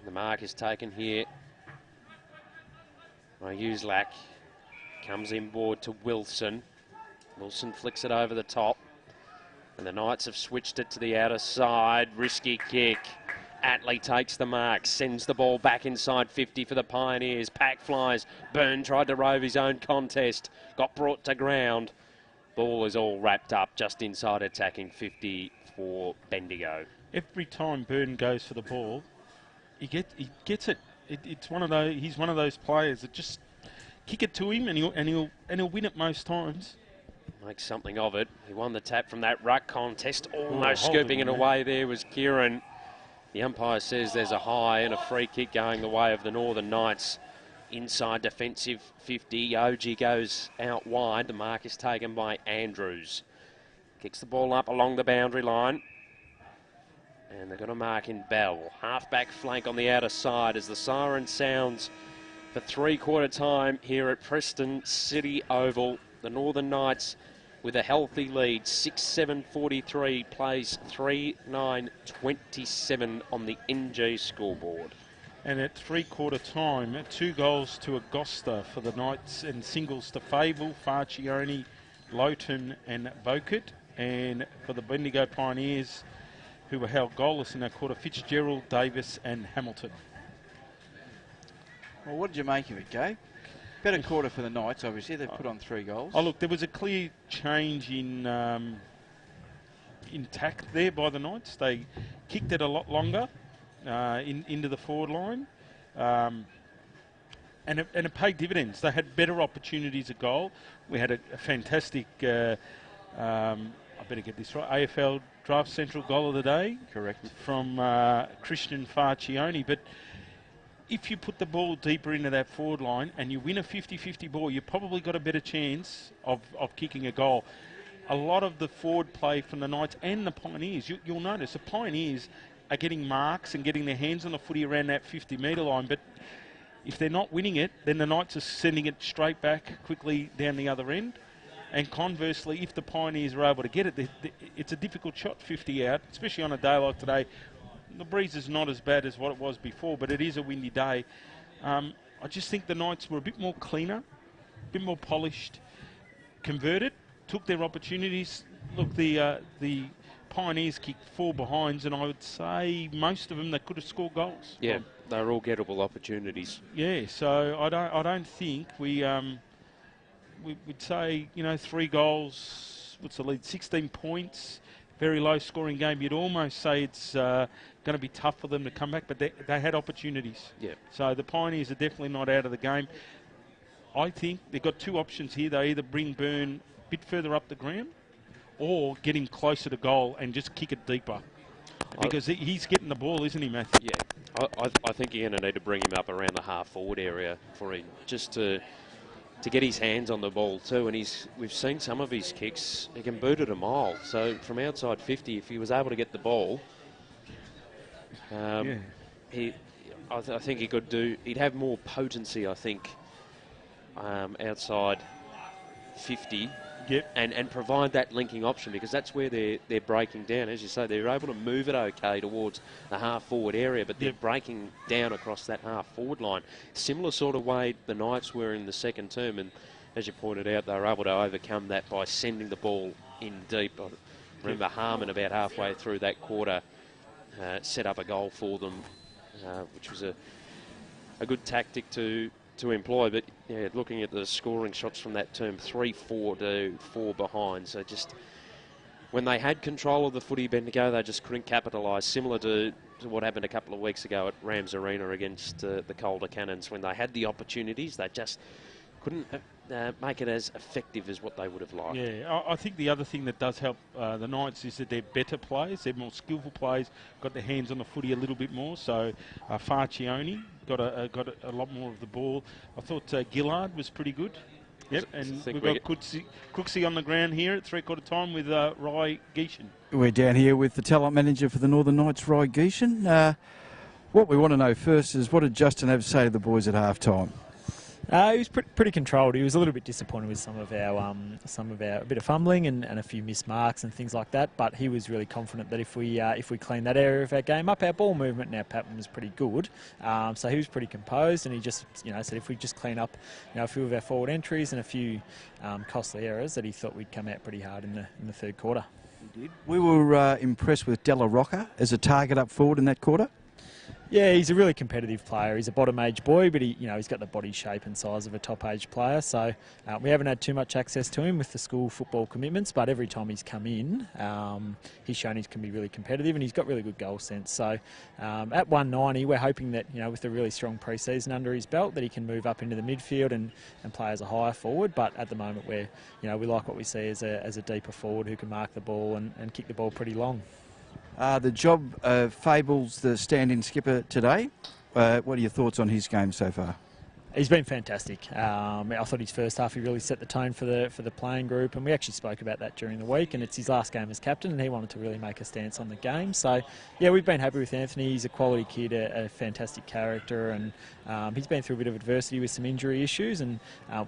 The mark is taken here by Uslak. Comes inboard to Wilson. Wilson flicks it over the top. And the Knights have switched it to the outer side. Risky kick. Attlee takes the mark, sends the ball back inside 50 for the Pioneers. Pack flies. Byrne tried to rove his own contest. Got brought to ground. Ball is all wrapped up just inside attacking 50 for Bendigo. Every time Byrne goes for the ball, he gets it. It's one of those. He's one of those players that just kick it to him and he'll win it most times. Makes something of it. He won the tap from that ruck contest. Almost hold scooping it, it man. away there was Kieran. The umpire says there's a high and a free kick going the way of the Northern Knights. Inside defensive 50. OG goes out wide. The mark is taken by Andrews. Kicks the ball up along the boundary line. And they've got a mark in Bell. Half-back flank on the outer side as the siren sounds for 3/4 time here at Preston City Oval. The Northern Knights with a healthy lead. 6-7-43 plays 3-9-27 on the NG scoreboard. And at 3/4 time, 2 goals to Agosta for the Knights and singles to Fable, Farcione, Lowton and Vokert. And for the Bendigo Pioneers, who were held goalless in that quarter, Fitzgerald, Davis and Hamilton. Well, what did you make of it, Gabe? Better quarter for the Knights, obviously. They've put on 3 goals. Oh, look, there was a clear change in TAC there by the Knights. They kicked it a lot longer into the forward line. And it paid dividends. They had better opportunities at goal. We had a fantastic, I better get this right, AFL Draft Central goal of the day. Correct. From Christian Farcione. But if you put the ball deeper into that forward line and you win a 50-50 ball, you've probably got a better chance of kicking a goal. A lot of the forward play from the Knights and the Pioneers, you'll notice the Pioneers are getting marks and getting their hands on the footy around that 50-metre line, but if they're not winning it, then the Knights are sending it straight back quickly down the other end. And conversely, if the Pioneers are able to get it, it's a difficult shot 50 out, especially on a day like today. The breeze is not as bad as what it was before, but it is a windy day. I just think the Knights were a bit more cleaner, a bit more polished, converted, took their opportunities. Look, the Pioneers kicked 4 behinds, and I would say most of them they could have scored goals. Yeah, they were all gettable opportunities. Yeah, so I don't think we'd say 3 goals. What's the lead? 16 points. Very low scoring game. You'd almost say it's going to be tough for them to come back, but they had opportunities. Yeah. So the Pioneers are definitely not out of the game. I think they've got 2 options here. They either bring Byrne a bit further up the ground or get him closer to goal and just kick it deeper. Because he's getting the ball, isn't he, Matthew? Yeah. I think you're going to need to bring him up around the half-forward area for him, just to get his hands on the ball too. And we've seen some of his kicks, he can boot it a mile. So from outside 50, if he was able to get the ball, I think he'd have more potency, I think, outside 50. Yep. And provide that linking option, because that's where they're breaking down. As you say, they're able to move it okay towards the half-forward area, but they're breaking down across that half-forward line. Similar sort of way the Knights were in the second term, and as you pointed out, they were able to overcome that by sending the ball in deep. I remember Harmon about halfway through that quarter set up a goal for them, which was a good tactic to employ. But yeah, looking at the scoring shots from that term, 3-4 to 4 behind. So just when they had control of the footy, Bendigo, they just couldn't capitalise. Similar to what happened a couple of weeks ago at Rams Arena against the Calder Cannons. When they had the opportunities, they just couldn't make it as effective as what they would have liked. Yeah, I think the other thing that does help the Knights is that they're better players, they're more skillful players, got their hands on the footy a little bit more. So Farcione got a lot more of the ball. I thought Gillard was pretty good. Yep, and we've got Crooksy on the ground here at 3/4 time with Ry Geishan. We're down here with the talent manager for the Northern Knights, Ry Geishan. What we want to know first is, what did Justin have to say to the boys at half time? He was pretty controlled. He was a little bit disappointed with some of our a bit of fumbling and a few missed marks and things like that. But he was really confident that if we clean that area of our game up, our ball movement and our pattern was pretty good. So he was pretty composed, and he just said if we just clean up a few of our forward entries and a few costly errors, that he thought we'd come out pretty hard in the third quarter. We did. We were impressed with Della Rocca as a target up forward in that quarter. Yeah, he's a really competitive player. He's a bottom-age boy, but he's got the body shape and size of a top-age player. So we haven't had too much access to him with the school football commitments, but every time he's come in, he's shown he can be really competitive, and he's got really good goal sense. So at 190, we're hoping that with a really strong pre-season under his belt, that he can move up into the midfield and play as a higher forward. But at the moment, we like what we see as a deeper forward who can mark the ball and kick the ball pretty long. The job of Fable's the stand-in skipper today. What are your thoughts on his game so far? He's been fantastic. I thought his first half he really set the tone for the playing group, and we actually spoke about that during the week. And it's his last game as captain, and he wanted to really make a stance on the game. So yeah, we've been happy with Anthony. He's a quality kid, a fantastic character, and he's been through a bit of adversity with some injury issues. And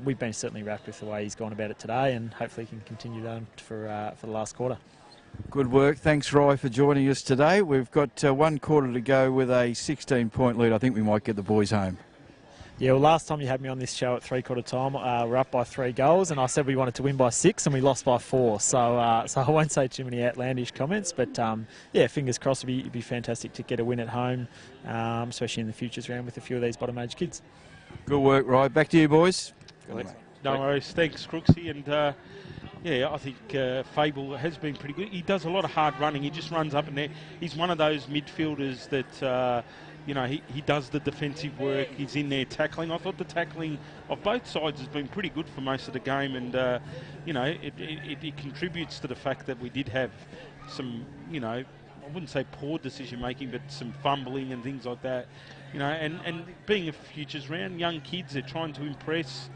we've been certainly wrapped with the way he's gone about it today, and hopefully he can continue on for the last quarter. Good work. Thanks, Ry, for joining us today. We've got 1 quarter to go with a 16-point lead. I think we might get the boys home. Yeah, well, last time you had me on this show at 3/4 time, we're up by 3 goals, and I said we wanted to win by 6, and we lost by 4. So I won't say too many outlandish comments, but yeah, fingers crossed. It'd be fantastic to get a win at home, especially in the futures round with a few of these bottom-age kids. Good work, Ry. Back to you, boys. No worries. Thanks, Crooksy. And yeah, I think Fable has been pretty good. He does a lot of hard running. He just runs up and there. He's one of those midfielders that, he does the defensive work. He's in there tackling. I thought the tackling of both sides has been pretty good for most of the game. And, it contributes to the fact that we did have some, I wouldn't say poor decision-making, but some fumbling and things like that. And being a futures round, young kids, they're trying to impress.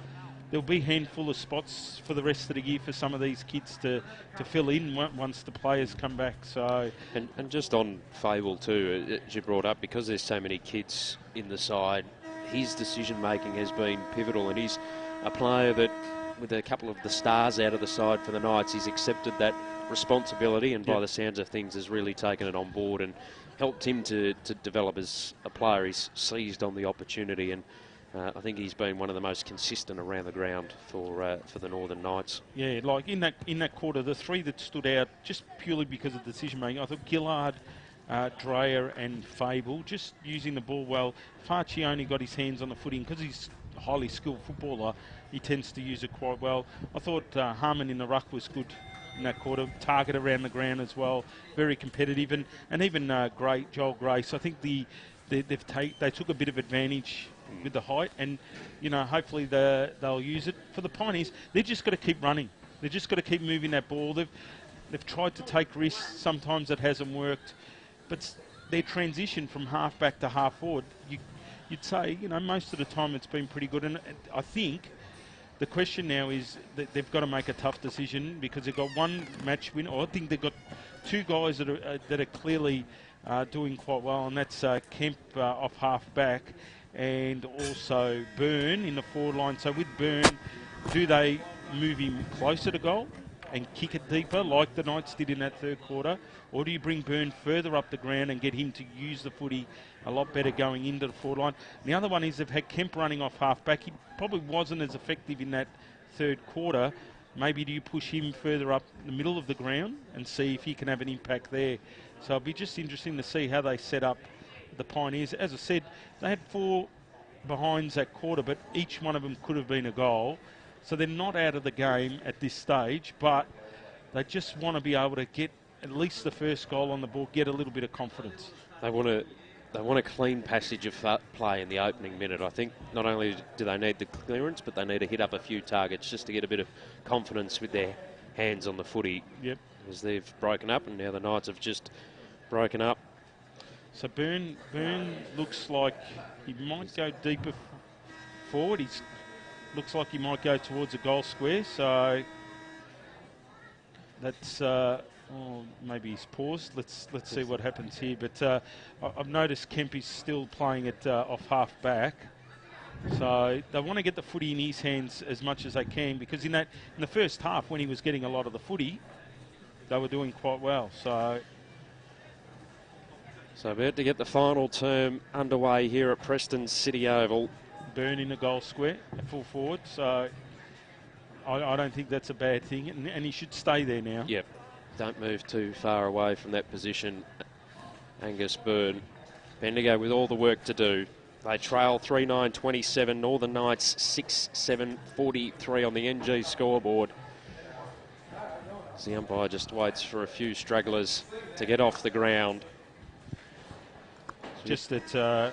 There'll be a handful of spots for the rest of the year for some of these kids to fill in once the players come back. So and just on Fable too, as you brought up, because there's so many kids in the side, his decision making has been pivotal, and he's a player that, with a couple of the stars out of the side for the Knights, he's accepted that responsibility, and by the sounds of things has really taken it on board and helped him to develop as a player. He's seized on the opportunity, and I think he's going to be a I think he's been one of the most consistent around the ground for the Northern Knights. Yeah, like in that quarter, the three that stood out just purely because of decision making. I thought Gillard, Dreyer, and Fable just using the ball well. Farcione got his hands on the footing because he's a highly skilled footballer. He tends to use it quite well. I thought Harmon in the ruck was good in that quarter. Target around the ground as well, very competitive, and even Joel Grace. I think they took a bit of advantage with the height, and hopefully they'll use it. For the Pioneers, they've just got to keep running. They've just got to keep moving that ball. They've tried to take risks. Sometimes it hasn't worked, but their transition from half back to half forward, you'd say most of the time it's been pretty good. And I think the question now is that they've got to make a tough decision because they've got one match win. Or I think they've got two guys that are clearly doing quite well, and that's Kemp off half back, and also Byrne in the forward line. So with Byrne, do they move him closer to goal and kick it deeper like the Knights did in that third quarter? Or do you bring Byrne further up the ground and get him to use the footy a lot better going into the forward line? And the other one is they've had Kemp running off half back. He probably wasn't as effective in that third quarter. Maybe do you push him further up the middle of the ground and see if he can have an impact there? So it'll be just interesting to see how they set up the Pioneers. As I said, they had 4 behinds that quarter, but each one of them could have been a goal. So they're not out of the game at this stage, but they just want to be able to get at least the first goal on the board, get a little bit of confidence. They want a clean passage of play in the opening minute. I think not only do they need the clearance, but they need to hit up a few targets just to get a bit of confidence with their hands on the footy. Yep. As they've broken up, and now the Knights have just broken up. So Byrne looks like he might go deeper forward. He looks like he might go towards a goal square. So that's maybe he's paused. Let's see what happens here. But I've noticed Kemp is still playing it off half back. So they want to get the footy in his hands as much as they can, because in the first half when he was getting a lot of the footy, they were doing quite well. So about to get the final term underway here at Preston City Oval. Byrne in the goal square at full forward. So I don't think that's a bad thing, and he should stay there now. Yep. Don't move too far away from that position, Angus Byrne. Bendigo with all the work to do. They trail 3-9-27. Northern Knights 6-7-43 on the NG scoreboard. As the umpire just waits for a few stragglers to get off the ground. Just at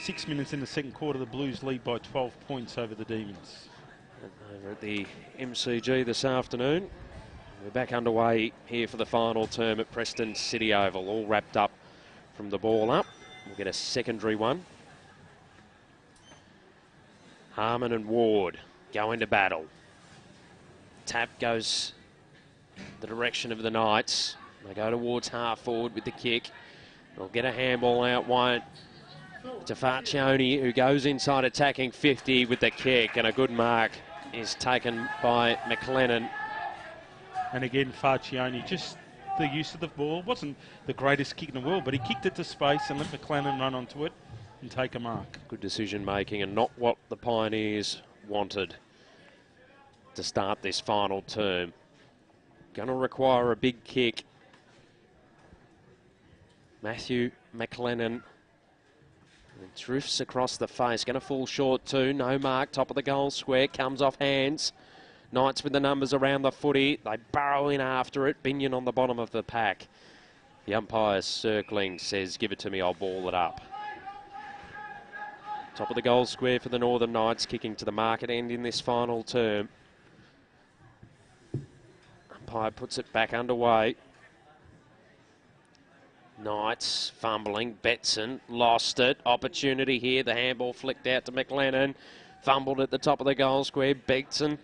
6 minutes in the second quarter, the Blues lead by 12 points over the Demons. Over at the MCG this afternoon. We're back underway here for the final term at Preston City Oval. All wrapped up from the ball up. We'll get a secondary one. Harmon and Ward go into battle. Tap goes the direction of the Knights. They go towards half forward with the kick. They'll get a handball out wide to Farcione, who goes inside attacking 50 with the kick, and a good mark is taken by McLennan. And again, Farcione, just the use of the ball. Wasn't the greatest kick in the world, but he kicked it to space and let McLennan run onto it and take a mark. Good decision making, and not what the Pioneers wanted to start this final term. Going to require a big kick. Matthew McLennan drifts across the face. Going to fall short too. No mark. Top of the goal square. Comes off hands. Knights with the numbers around the footy. They burrow in after it. Binion on the bottom of the pack. The umpire circling says, give it to me, I'll ball it up. Top of the goal square for the Northern Knights, kicking to the market end in this final term. Umpire puts it back underway. Knights fumbling. Betson lost it. Opportunity here. The handball flicked out to McLennan. Fumbled at the top of the goal square. Betson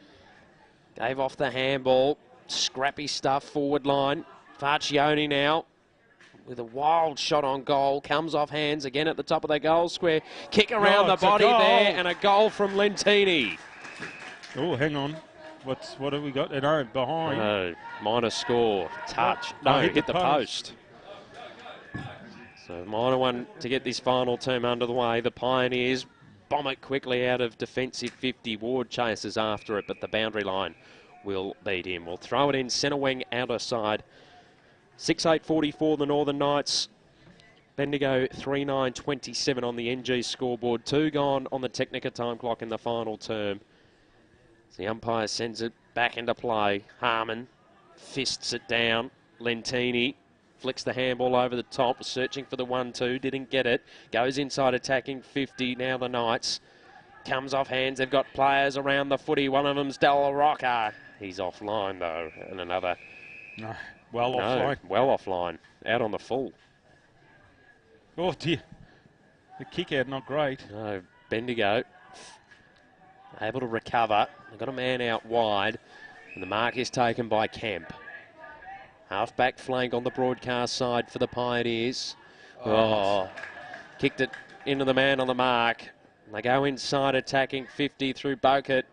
gave off the handball. Scrappy stuff forward line. Farcione now with a wild shot on goal. Comes off hands again at the top of the goal square. Kick around the body there, and a goal from Lentini. Oh, hang on. What have we got? No, behind. No, minor score. Touch. No, hit the post. So minor one to get this final term under the way. The Pioneers bomb it quickly out of defensive 50. Ward chases after it, but the boundary line will beat him. We'll throw it in centre wing, outer side. 6:8:44 the Northern Knights. Bendigo 3:9:27 on the NG scoreboard. 2 gone on the Technica time clock in the final term. The umpire sends it back into play. Harmon fists it down. Lentini flicks the handball over the top, searching for the 1-2. Didn't get it. Goes inside attacking 50. Now the Knights. Comes off hands. They've got players around the footy. One of them's Del Rocca. He's offline though. And another. Offline. Well offline. Out on the full. Oh dear. The kick out not great. No, Bendigo able to recover. They've got a man out wide. And the mark is taken by Kemp. Half-back flank on the broadcast side for the Pioneers. Kicked it into the man on the mark. They go inside attacking 50 through Bokert.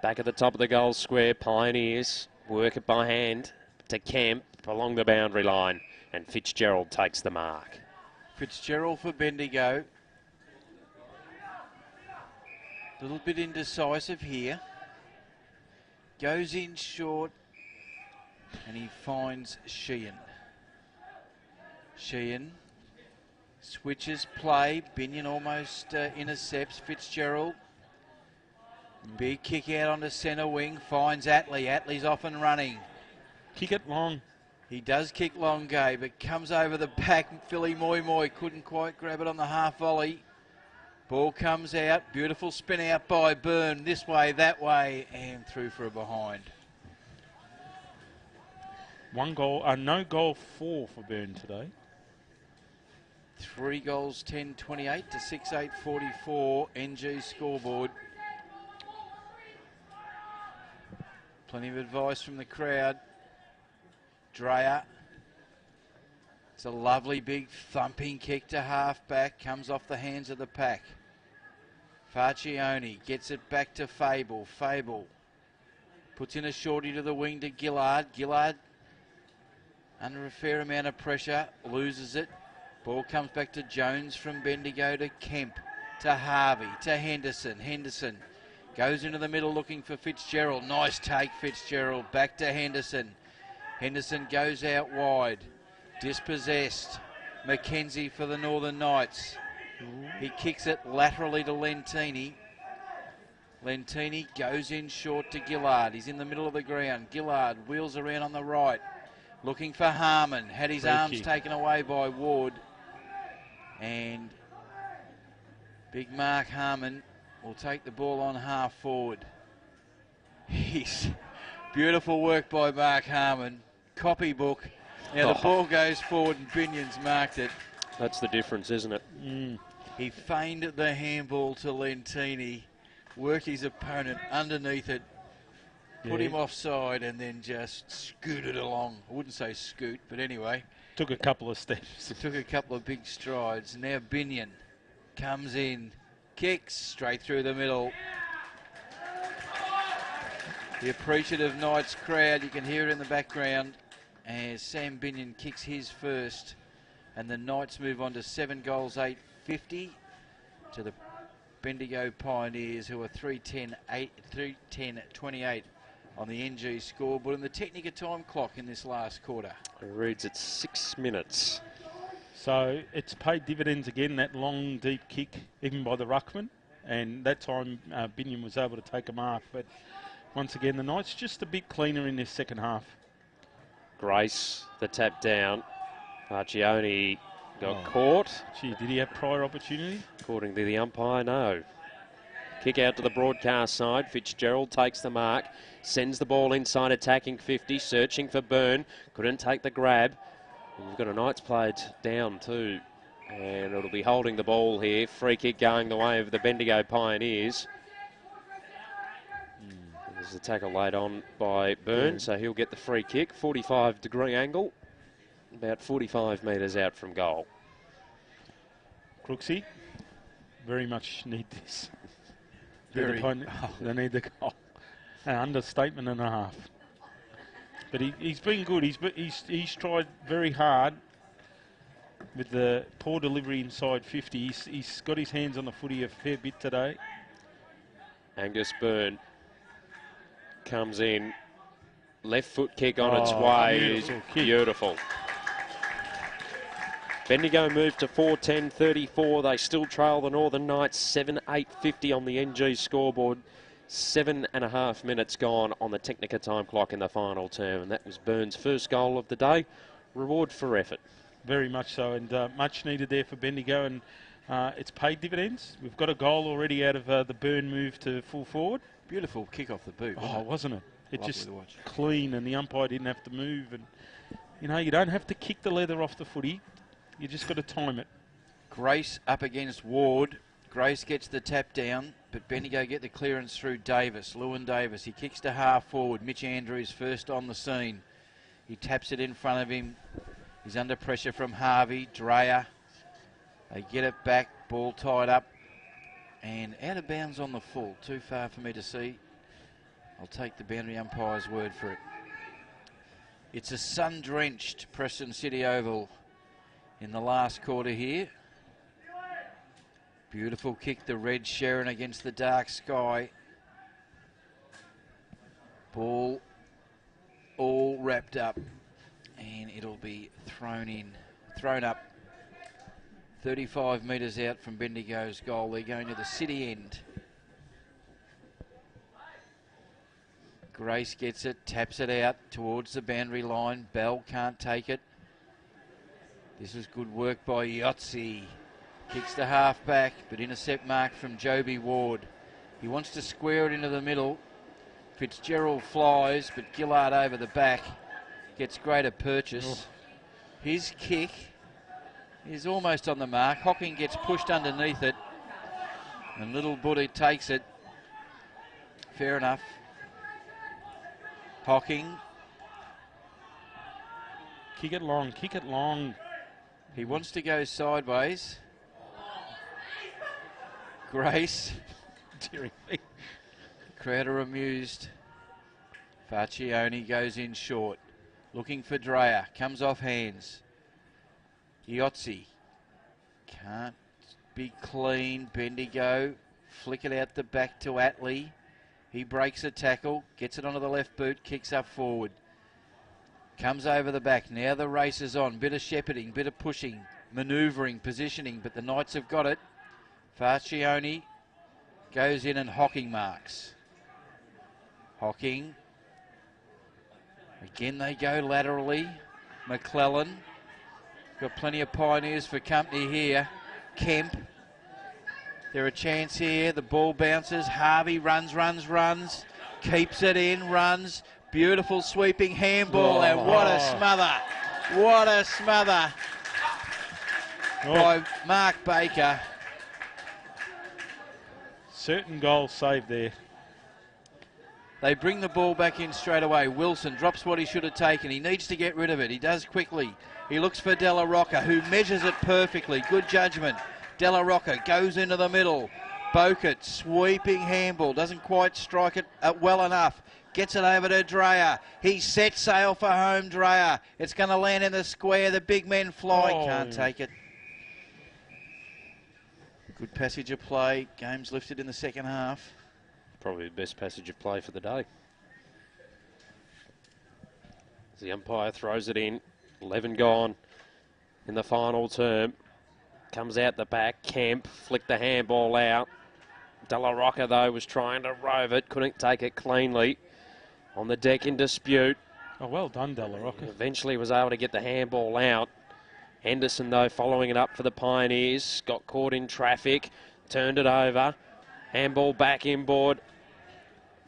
Back at the top of the goal square, Pioneers work it by hand to Kemp along the boundary line. And Fitzgerald takes the mark. Fitzgerald for Bendigo. A little bit indecisive here. Goes in short. And he finds Sheehan. Sheehan switches play. Binion almost intercepts Fitzgerald. Big kick out onto centre wing. Finds Atley. Atley's off and running. Kick it long. He does kick long, Gabe, but comes over the back. Philly Moy couldn't quite grab it on the half volley. Ball comes out. Beautiful spin out by Byrne. This way, that way, and through for a behind. 1 goal, no goal 4 for Byrne today. 3 goals, 10-28 to 6:8:44 NG scoreboard. Plenty of advice from the crowd. Dreyer. It's a lovely big thumping kick to half-back. Comes off the hands of the pack. Farcione gets it back to Fable. Fable puts in a shorty to the wing to Gillard. Gillard under a fair amount of pressure. Loses it. Ball comes back to Jones from Bendigo to Kemp. To Harvey. To Henderson. Henderson goes into the middle looking for Fitzgerald. Nice take, Fitzgerald. Back to Henderson. Henderson goes out wide. Dispossessed. Mackenzie for the Northern Knights. He kicks it laterally to Lentini. Lentini goes in short to Gillard. He's in the middle of the ground. Gillard wheels around on the right. Looking for Harmon. Had his arms taken away by Ward. And big Mark Harmon will take the ball on half forward. He's beautiful work by Mark Harmon. Copybook. Now the ball goes forward and Binion's marked it. That's the difference, isn't it? He feigned the handball to Lentini, worked his opponent underneath it, put him offside, and then just scooted along. I wouldn't say scoot, but anyway. Took a couple of steps. Took a couple of big strides. Now Binion comes in, kicks straight through the middle. The appreciative Knights crowd, you can hear it in the background as Sam Binion kicks his first. And the Knights move on to 7 goals, 8-50 to the Bendigo Pioneers, who are 3:10:28 on the NG scoreboard and the Technica time clock in this last quarter. It reads at 6 minutes. So it's paid dividends again, that long, deep kick, even by the ruckman. And that time, Binion was able to take a mark. But once again, the Knights just a bit cleaner in this second half. Grace, the tap down. Farcione got caught. Gee, did he have prior opportunity? According to the umpire, no. Kick out to the broadcast side. Fitzgerald takes the mark. Sends the ball inside attacking 50. Searching for Byrne. Couldn't take the grab. And we've got a Knights played down too. And it'll be holding the ball here. Free kick going the way of the Bendigo Pioneers. There's a tackle laid on by Byrne, so he'll get the free kick. 45-degree angle. About 45 metres out from goal. Crooksy very much need this. They need the goal. An understatement and a half. But he's been good. He's tried very hard with the poor delivery inside 50. He's got his hands on the footy a fair bit today. Angus Byrne comes in. Left foot kick on its way. Beautiful. Bendigo moved to 4:10:34. They still trail the Northern Knights 7:8:50 on the NG scoreboard. 7.5 minutes gone on the Technica time clock in the final term, and that was Byrne's first goal of the day. Reward for effort. Very much so, and much needed there for Bendigo, and it's paid dividends. We've got a goal already out of the Byrne move to full forward. Beautiful kick off the boot. Wasn't it? It Lovely just to watch. clean, and the umpire didn't have to move. And you know, you don't have to kick the leather off the footy. You just got to time it. Grace up against Ward. Grace gets the tap down, but Bendigo get the clearance through Davis. Lewin Davis. He kicks to half forward. Mitch Andrews first on the scene. He taps it in front of him. He's under pressure from Harvey. Dreyer. They get it back. Ball tied up. And out of bounds on the full. Too far for me to see. I'll take the boundary umpire's word for it. It's a sun-drenched Preston City Oval in the last quarter here. Beautiful kick, the red Sharon against the dark sky. Ball all wrapped up, and it'll be thrown up 35 metres out from Bendigo's goal. They're going to the city end. Grace gets it, taps it out towards the boundary line. Bell can't take it. This is good work by Yotzi. Kicks the half back, but intercept mark from Joby Ward. He wants to square it into the middle. Fitzgerald flies, but Gillard over the back gets greater purchase. His kick is almost on the mark. Hocking gets pushed underneath it, and Little Buddy takes it. Fair enough. Hocking. Kick it long, kick it long. He wants to go sideways. Grace. Crowd are amused. Farcione goes in short. Looking for Dreyer. Comes off hands. Yotzi. Can't be clean. Bendigo. Flick it out the back to Atley. He breaks a tackle. Gets it onto the left boot. Kicks up forward. Comes over the back. Now the race is on. Bit of shepherding. Bit of pushing. Manoeuvring. Positioning. But the Knights have got it. Farcione goes in and Hocking marks. Hocking. Again they go laterally. McClellan. Got plenty of pioneers for company here. Kemp. There a chance here. The ball bounces. Harvey runs. Keeps it in. Runs. Beautiful sweeping handball. And what a smother. What a smother by Mark Baker. Certain goal saved there. They bring the ball back in straight away. Wilson drops what he should have taken. He needs to get rid of it. He does quickly. He looks for Della Rocca, who measures it perfectly. Good judgment. Della Rocca goes into the middle. Boket, sweeping handball. Doesn't quite strike it well enough. Gets it over to Dreyer. He sets sail for home, Dreyer. It's going to land in the square. The big men fly. Can't take it. Good passage of play. Game's lifted in the second half. Probably the best passage of play for the day. As the umpire throws it in. 11 gone in the final term. Comes out the back. Kemp flicked the handball out. Della Rocca, though, was trying to rove it. Couldn't take it cleanly. On the deck in dispute. Oh, well done, Della Rocca. Eventually was able to get the handball out. Henderson, though, following it up for the Pioneers. Got caught in traffic. Turned it over. Handball back inboard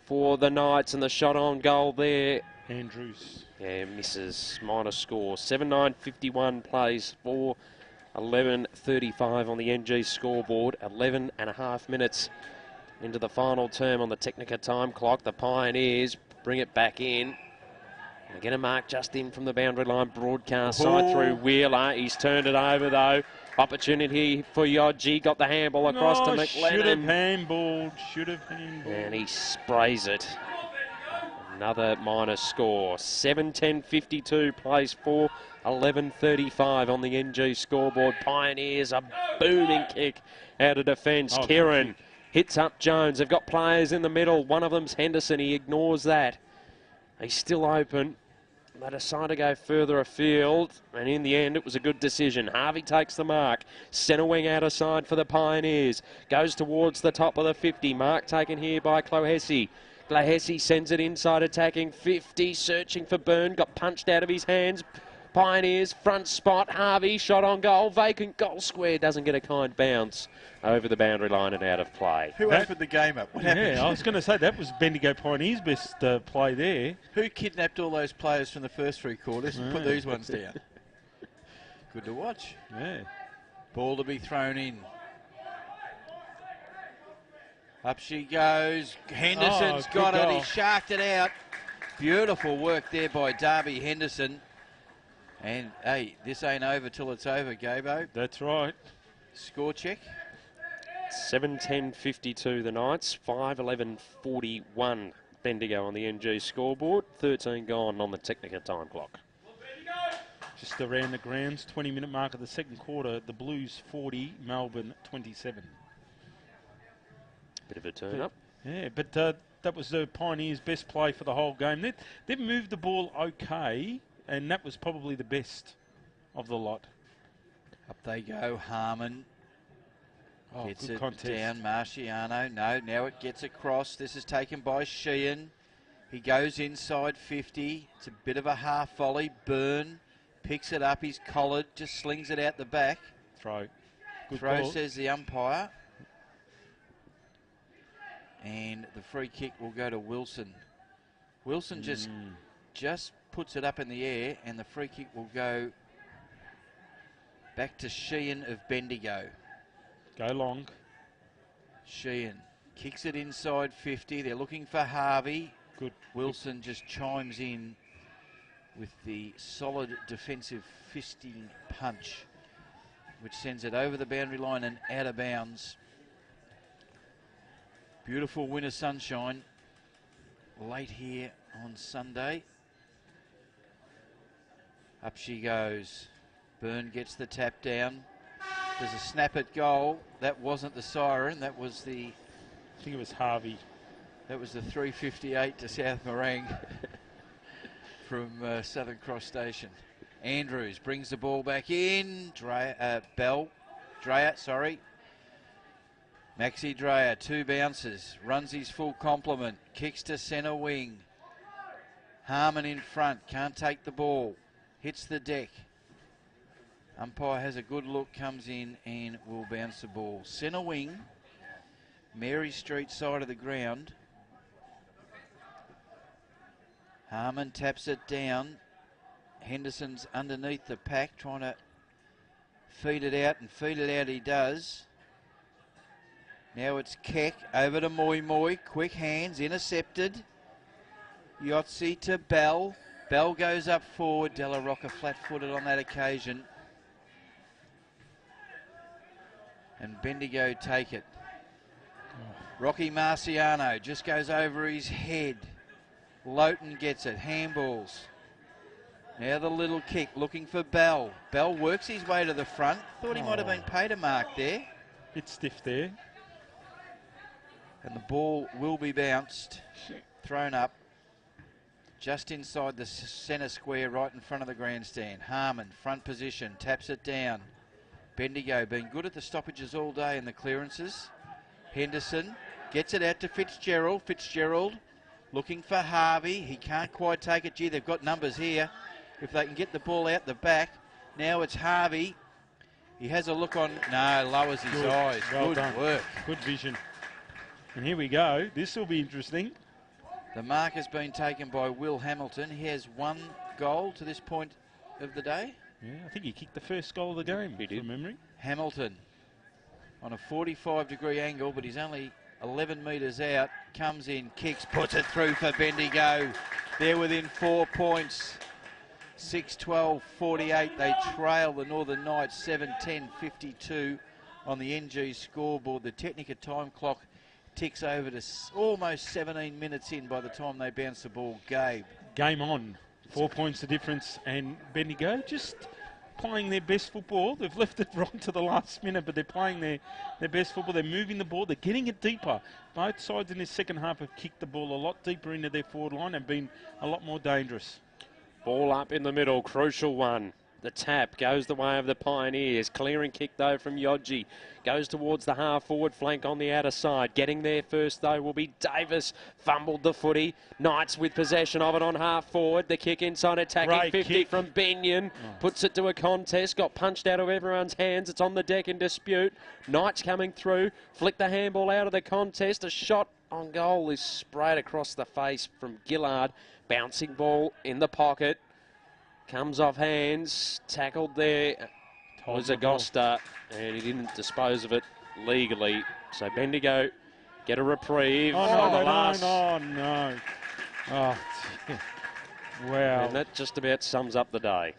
for the Knights, and the shot on goal there. Andrews. Yeah, misses. Minor score. 7:9:51 plays for 11:35 on the NG scoreboard. 11.5 minutes into the final term on the Technica time clock. The Pioneers bring it back in. They're going to mark just in from the boundary line. Broadcast side through Wheeler. He's turned it over, though. Opportunity for Yodji. Got the handball across to McLennan. Should have handballed. Should have handballed. And he sprays it. Another minor score. 7:10:52 plays for 11:35 on the NG scoreboard. Pioneers a booming kick out of defence. Kieran hits up Jones. They've got players in the middle. One of them's Henderson. He ignores that. He's still open. They decide to go further afield, and in the end, it was a good decision. Harvey takes the mark. Centre wing out of side for the Pioneers. Goes towards the top of the 50. Mark taken here by Clohessy. Clohessy sends it inside, attacking 50, searching for Byrne. Got punched out of his hands. Pioneers front spot. Harvey shot on goal. Vacant goal square. Doesn't get a kind bounce over the boundary line and out of play. Who opened the game up? What happened? Yeah, I was going to say that was Bendigo Pioneers' best play there. Who kidnapped all those players from the first 3 quarters and put these ones down? Good to watch. Yeah. Ball to be thrown in. Up she goes. Henderson's got it. He sharked it out. Beautiful work there by Darby Henderson. And, hey, this ain't over till it's over, Gabo. That's right. Score check. 7:10:52 the Knights. 5:11:41 Bendigo on the NG scoreboard. 13 gone on the Technica time clock. Just around the grounds, 20-minute mark of the second quarter. The Blues 40, Melbourne 27. Bit of a turn up. Yeah, but that was the Pioneers' best play for the whole game. They've moved the ball okay, and that was probably the best of the lot. Up they go, Harmon. Gets it contest. Down, Marciano. No, now it gets across. This is taken by Sheehan. He goes inside 50. It's a bit of a half volley. Byrne picks it up. He's collared. Just slings it out the back. Throw. Good Throw, ball. says the umpire. And the free kick will go to Wilson. Wilson just puts it up in the air, and the free kick will go back to Sheehan of Bendigo. Go long. Sheehan kicks it inside 50. They're looking for Harvey. Good. Wilson just chimes in with the solid defensive fisting punch, which sends it over the boundary line and out of bounds. Beautiful winter sunshine late here on Sunday. Up she goes. Byrne gets the tap down. There's a snap at goal. That wasn't the siren. That was the... I think it was Harvey. That was the 3:58 to South Morang from Southern Cross Station. Andrews brings the ball back in. Dreyer, sorry. Maxi Dreyer, 2 bounces. Runs his full complement. Kicks to centre wing. Harmon in front. Can't take the ball. Hits the deck. Umpire has a good look, comes in and will bounce the ball. Centre wing, Mary Street side of the ground. Harmon taps it down. Henderson's underneath the pack, trying to feed it out, and feed it out he does. Now it's Keck over to Moy. Quick hands, intercepted. Yotzi to Bell. Bell goes up forward. Della Rocca flat-footed on that occasion. And Bendigo take it. Rocky Marciano just goes over his head. Lowton gets it. Handballs. Now the little kick, looking for Bell. Bell works his way to the front. Thought he might have been paid a mark there. Bit stiff there. And the ball will be bounced. Thrown up. Just inside the centre square, right in front of the grandstand. Harmon, front position, taps it down. Bendigo been good at the stoppages all day and the clearances. Henderson gets it out to Fitzgerald. Fitzgerald looking for Harvey. He can't quite take it. Gee, they've got numbers here. If they can get the ball out the back. Now it's Harvey. He has a look on. No, lowers his eyes. Well good done. work. Good vision. And here we go. This will be interesting. The mark has been taken by Will Hamilton. He has 1 goal to this point of the day. Yeah, I think he kicked the first goal of the game, from memory. Hamilton on a 45-degree angle, but he's only 11 metres out. Comes in, kicks, puts it through for Bendigo. They're within 4 points. 6-12-48. They trail the Northern Knights 7-10-52 on the NG scoreboard. The Technica time clock ticks over to almost 17 minutes in by the time they bounce the ball. Gabe. Game on. 4 points the difference, and Bendigo just playing their best football. They've left it right to the last minute, but they're playing their best football. They're moving the ball. They're getting it deeper. Both sides in this second half have kicked the ball a lot deeper into their forward line and been a lot more dangerous. Ball up in the middle, crucial one. The tap goes the way of the Pioneers. Clearing kick, though, from Yodji. Goes towards the half-forward flank on the outer side. Getting there first, though, will be Davis. Fumbled the footy. Knights with possession of it on half-forward. The kick inside, attacking Great 50 kick. from Benyon. Puts it to a contest. Got punched out of everyone's hands. It's on the deck in dispute. Knights coming through. Flick the handball out of the contest. A shot on goal is sprayed across the face from Gillard. Bouncing ball in the pocket. Comes off hands, tackled there was Agosta, and he didn't dispose of it legally. So Bendigo get a reprieve. Oh, no. Oh, wow. And that just about sums up the day.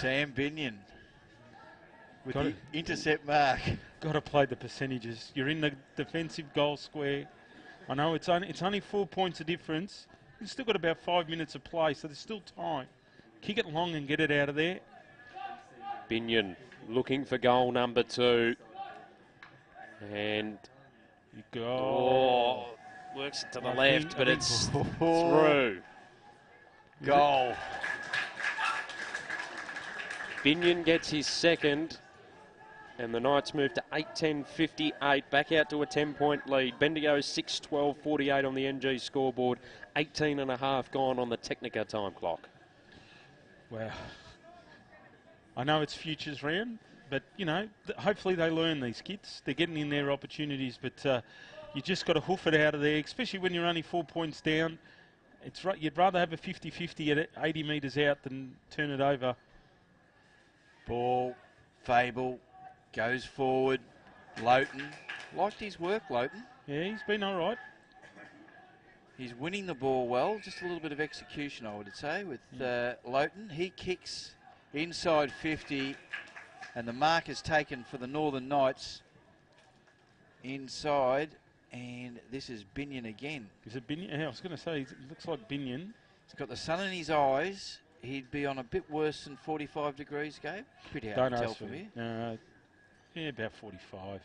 Sam Binion with the intercept mark. Got to play the percentages. You're in the defensive goal square. I know it's only 4 points of difference. You've still got about 5 minutes of play, so there's still time. Kick it long and get it out of there. Binion looking for goal number 2. And you go. Works it to the left, but it's through. Goal. Binion gets his second. And the Knights move to 8-10-58, back out to a 10-point lead. Bendigo 6-12-48 on the NG scoreboard, 18 and a half gone on the Technica time clock. Wow. I know it's futures round, but, you know, hopefully they learn, these kids. They're getting in their opportunities, but you just got to hoof it out of there, especially when you're only 4 points down. It's right. You'd rather have a 50-50 at 80 metres out than turn it over. Ball, Fable. Goes forward, Lowton. Liked his work, Lowton. Yeah, he's been all right. He's winning the ball well. Just a little bit of execution, I would say, with Lowton. He kicks inside 50, and the mark is taken for the Northern Knights inside, and this is Binion again. Is it Binion? Yeah, I was going to say, it looks like Binion. He's got the sun in his eyes. He'd be on a bit worse than 45 degrees, Gabe. Pretty hard to tell from here. Yeah, about 45,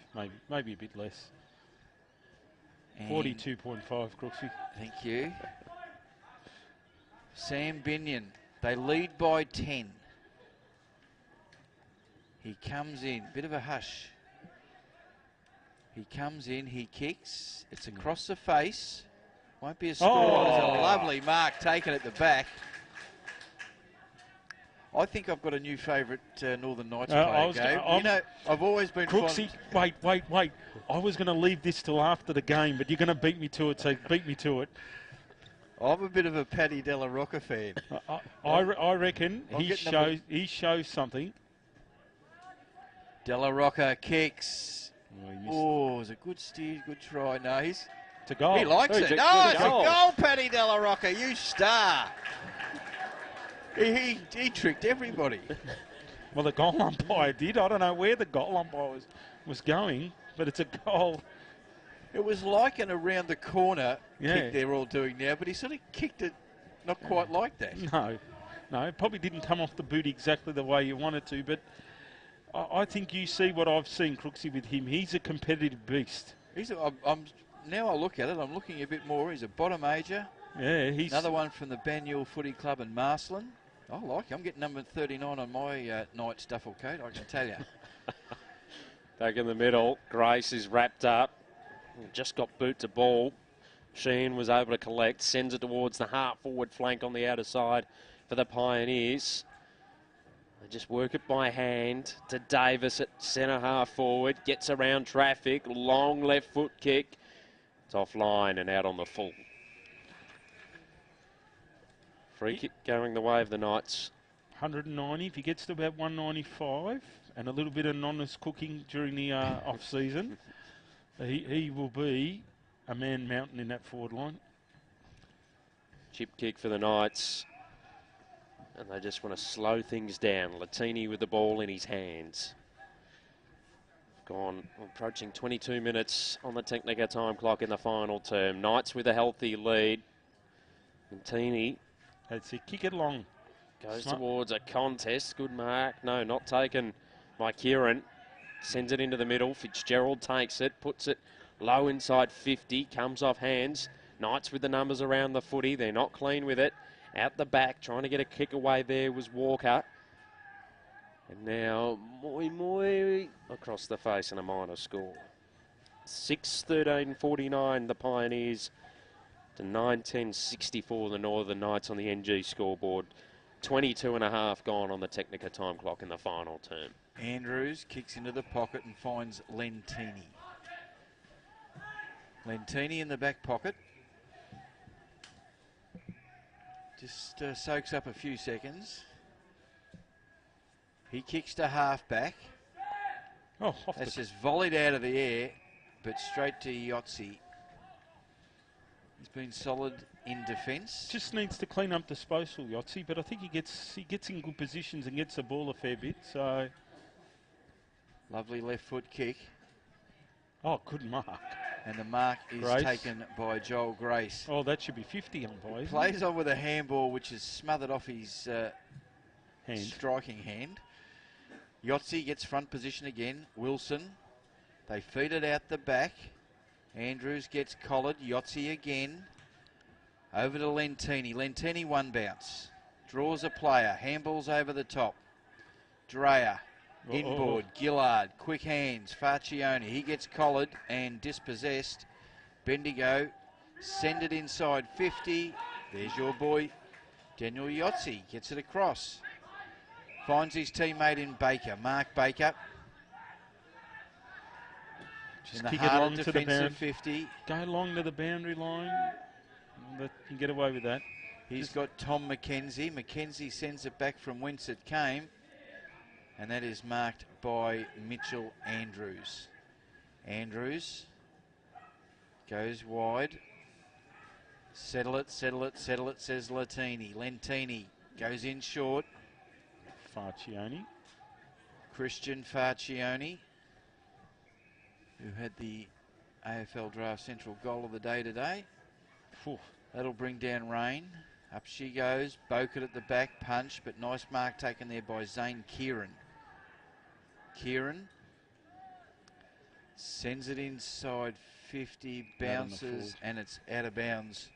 maybe a bit less. 42.5, Crooksy. Thank you. Sam Binion. They lead by 10. He comes in. Bit of a hush. He comes in. He kicks. It's across the face. Won't be a score. There's a lovely mark taken at the back. I think I've got a new favourite Northern Knights player, Gabe. You know, I've always been Crooksy, wait. I was going to leave this till after the game, but you're going to beat me to it, so beat me to it. I'm a bit of a Paddy Della Rocca fan. I reckon he shows something. Della Rocca kicks. Oh, it was a good steer, good try. No, it's a goal. He likes it. No, it's a goal, Paddy Della Rocca, you star. He tricked everybody. Well, the goal umpire did. I don't know where the goal umpire was going, but it's a goal. It was like an around the corner kick they're all doing now, but he sort of kicked it not quite like that. No, it probably didn't come off the boot exactly the way you wanted to, but I think you see what I've seen, Crooksy, with him. He's a competitive beast. Now I look at it, I'm looking a bit more. He's a bottom major. Yeah, he's... Another one from the Banyule Footy Club in Marsland. I like him. I'm getting number 39 on my Knights duffel coat, I can tell you. Back in the middle, Grace is wrapped up. Just got boot to ball. Sheen was able to collect, sends it towards the half-forward flank on the outer side for the Pioneers. They just work it by hand to Davis at centre half-forward. Gets around traffic, long left foot kick. It's offline and out on the full. Free kick going the way of the Knights. 190 if he gets to about 195 and a little bit of honest cooking during the off-season. He will be a man mountain in that forward line. Chip kick for the Knights. And they just want to slow things down. Latini with the ball in his hands. Gone, approaching 22 minutes on the Technica time clock in the final term. Knights with a healthy lead. Montini That's it. Kick it long. goes towards a contest. Good mark. No, not taken by Kieran. Sends it into the middle. Fitzgerald takes it, puts it low inside 50, comes off hands. Knights with the numbers around the footy. They're not clean with it. Out the back, trying to get a kick away there was Walker. And now Moi across the face and a minor score. 6-13-49 the Pioneers to 9-10-64 the Northern Knights on the NG scoreboard. 22 and a half gone on the Technica time clock in the final term. Andrews kicks into the pocket and finds Lentini. Lentini in the back pocket. Just soaks up a few seconds. He kicks to half-back. Oh, that's just volleyed out of the air, but straight to Yotzi. He's been solid in defence. Just needs to clean up disposal, Yotzi, but I think he gets in good positions and gets the ball a fair bit. So lovely left foot kick. Oh, good mark. And the mark is Grace. taken by Joel Grace. Oh, that should be 50 umpire. Plays on with a handball which is smothered off his striking hand. Yotzi gets front position again. Wilson. They feed it out the back. Andrews gets collared. Yotzi again. Over to Lentini. Lentini one bounce. Draws a player. Handballs over the top. Dreyer. Inboard. Gillard. Quick hands. Farcione. He gets collared and dispossessed. Bendigo. Send it inside 50. There's your boy. Daniel Yotzi gets it across. Finds his teammate in Baker. Mark Baker. Just in the kick heart it long of to the defensive boundary. 50. Go long to the boundary line. They can get away with that. He's got Tom McKenzie. McKenzie sends it back from whence it came. And that is marked by Mitchell Andrews. Andrews goes wide. Settle it, settle it, settle it, says Latini. Lentini goes in short. Farcione. Christian Farcione, who had the AFL Draft Central goal of the day today. That'll bring down Rain. Up she goes. Boket at the back, punch, but nice mark taken there by Zane Kieran. Kieran sends it inside 50, bounces, and it's out of bounds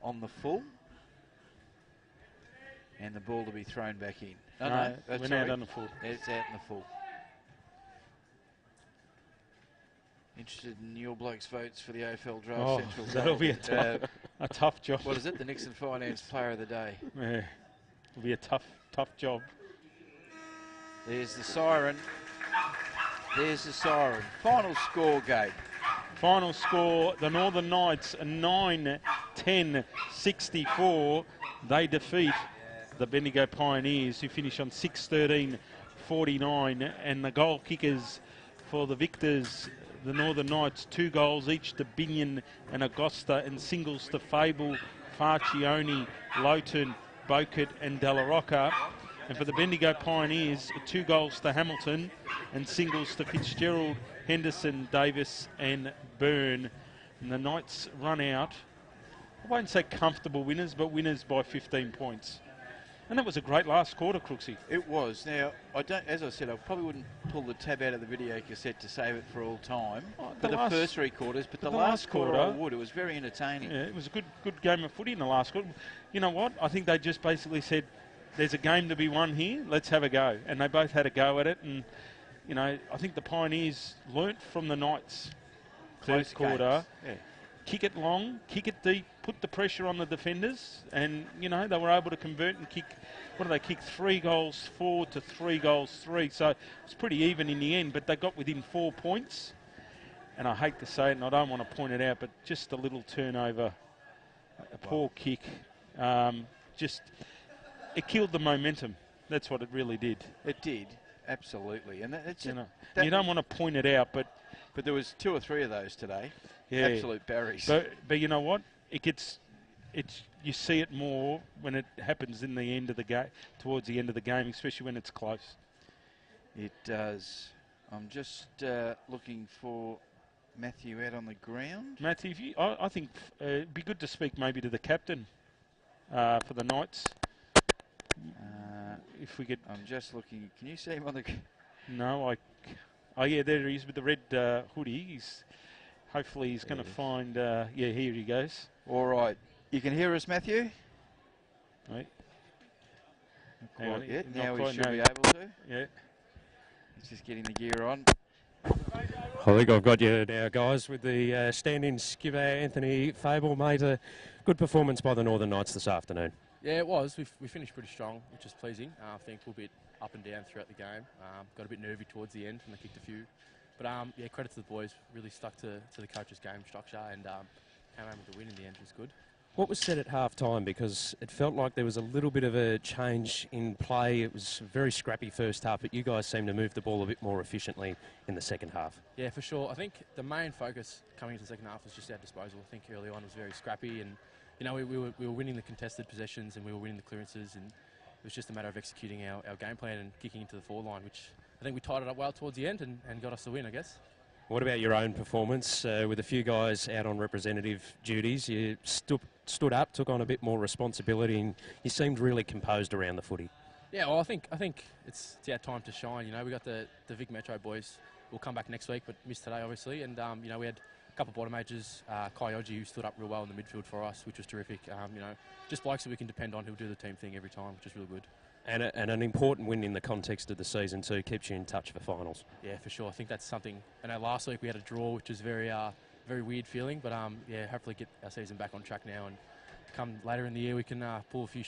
on the full. And the ball to be thrown back in. No, went out on the full. It's out in the full. Interested in your blokes' votes for the AFL Draft Central. That'll be a tough job. What is it? The Nixon Finance Player of the Day. Yeah, it'll be a tough job. There's the siren. There's the siren. Final score, Gabe. Final score, the Northern Knights 9-10-64. They defeat the Bendigo Pioneers, who finish on 6-13-49. And the goal kickers for the victors, the Northern Knights, 2 goals each to Binion and Agosta, and singles to Fable, Farcione, Lowton, Boket and Della Rocca. And for the Bendigo Pioneers, 2 goals to Hamilton and singles to Fitzgerald, Henderson, Davis and Byrne. And the Knights run out, I won't say comfortable winners, but winners by 15 points. And that was a great last quarter, Crooksy. It was. Now, as I said, I probably wouldn't pull the tab out of the video cassette to save it for all time for the first 3 quarters, but the last quarter I would. It was very entertaining. Yeah, it was a good game of footy in the last quarter. You know what? I think they just basically said, there's a game to be won here, let's have a go. And they both had a go at it. And, you know, I think the Pioneers learnt from the Knights first quarter. Yeah. Kick it long, kick it deep, put the pressure on the defenders, and, you know, they were able to convert and kick, 3 goals 4 to 3 goals 3. So it's pretty even in the end, but they got within 4 points. And I hate to say it, and I don't want to point it out, but just a little turnover, a poor kick, it killed the momentum. That's what it really did. It did, absolutely. And you don't want to point it out, but there was 2 or 3 of those today. Yeah. Absolute berries. But you know what? You see it more when it happens in the end of the game, towards the end of the game, especially when it's close. It does. I'm just looking for Matthew out on the ground. Matthew, I think it'd be good to speak maybe to the captain. for the Knights. If we could... I'm just looking. Can you see him on the... No, oh, yeah, there he is with the red hoodie. Hopefully he's going to find... yeah, here he goes. All right. You can hear us, Matthew? Right. Not quite yet. Not Now quite, we should no. be able to. Yeah. He's just getting the gear on. I think I've got you now, guys, with the stand-in skipper Anthony Fable. Mate, a good performance by the Northern Knights this afternoon. Yeah, it was. We finished pretty strong, which is pleasing. I think we're a bit up and down throughout the game. Got a bit nervy towards the end when they kicked a few. But yeah, credit to the boys. Really stuck to the coach's game structure and came home with the win in the end. It was good. What was said at half-time? Because it felt like there was a little bit of a change in play. It was a very scrappy first half, but you guys seemed to move the ball a bit more efficiently in the second half. Yeah, for sure. I think the main focus coming into the second half was just our disposal. I think early on was very scrappy, and you know we were winning the contested possessions and we were winning the clearances, and it was just a matter of executing our game plan and kicking into the forward line, which I think we tied it up well towards the end and got us the win, I guess. What about your own performance? With a few guys out on representative duties, you stood up, took on a bit more responsibility, and you seemed really composed around the footy. Yeah, well, I think it's our time to shine. You know, we got the Vic Metro boys. We'll come back next week, but missed today, obviously. And you know, we had a couple of bottom majors, Kyoji, who stood up real well in the midfield for us, which was terrific. You know, just blokes that we can depend on who'll do the team thing every time, which is really good. And an important win in the context of the season too, keeps you in touch for finals. Yeah, for sure. I think that's something. I know last week we had a draw, which was very weird feeling, but yeah, hopefully get our season back on track now, and come later in the year we can pull a few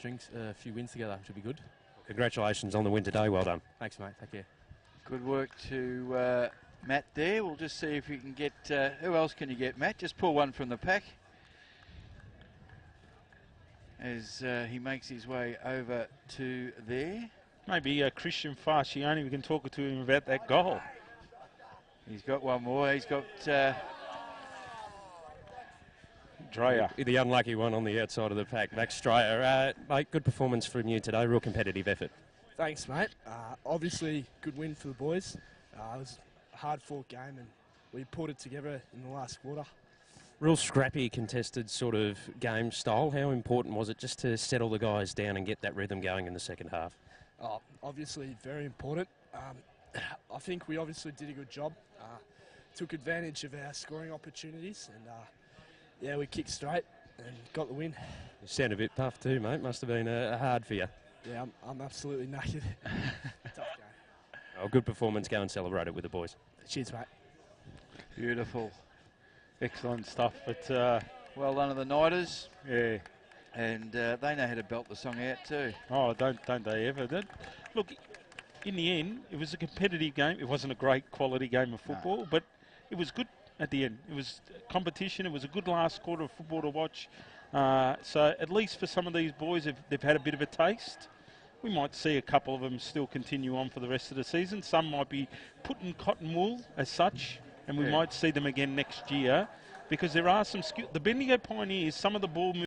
wins together, which will be good. Congratulations on the win today. Well done. Thanks, mate. Take care. Good work to Matt there. We'll just see if we can get... who else can you get, Matt? Just pull one from the pack. As he makes his way over to there. Maybe Christian Fascioni, we can talk to him about that goal. He's got one more. He's got... Dreyer. The unlucky one on the outside of the pack, Max Dreyer. Mate, good performance from you today, real competitive effort. Thanks, mate. Obviously, good win for the boys. It was a hard-fought game and we pulled it together in the last quarter. Real scrappy, contested sort of game style. How important was it just to settle the guys down and get that rhythm going in the second half? Obviously, very important. I think we obviously did a good job. Took advantage of our scoring opportunities and yeah, we kicked straight and got the win. You sound a bit puffed too, mate. Must have been hard for you. Yeah, I'm absolutely knackered. Tough game. Oh, good performance. Go and celebrate it with the boys. Cheers, mate. Beautiful. Excellent stuff. But well done to the Knighters. Yeah. And they know how to belt the song out too. Oh, don't they ever? Look, in the end, it was a competitive game. It wasn't a great quality game of football, but it was good at the end. It was competition. It was a good last quarter of football to watch. So at least for some of these boys, they've had a bit of a taste. We might see a couple of them still continue on for the rest of the season. Some might be put in cotton wool as such, and we might see them again next year because there are some skill. The Bendigo Pioneers, some of the ball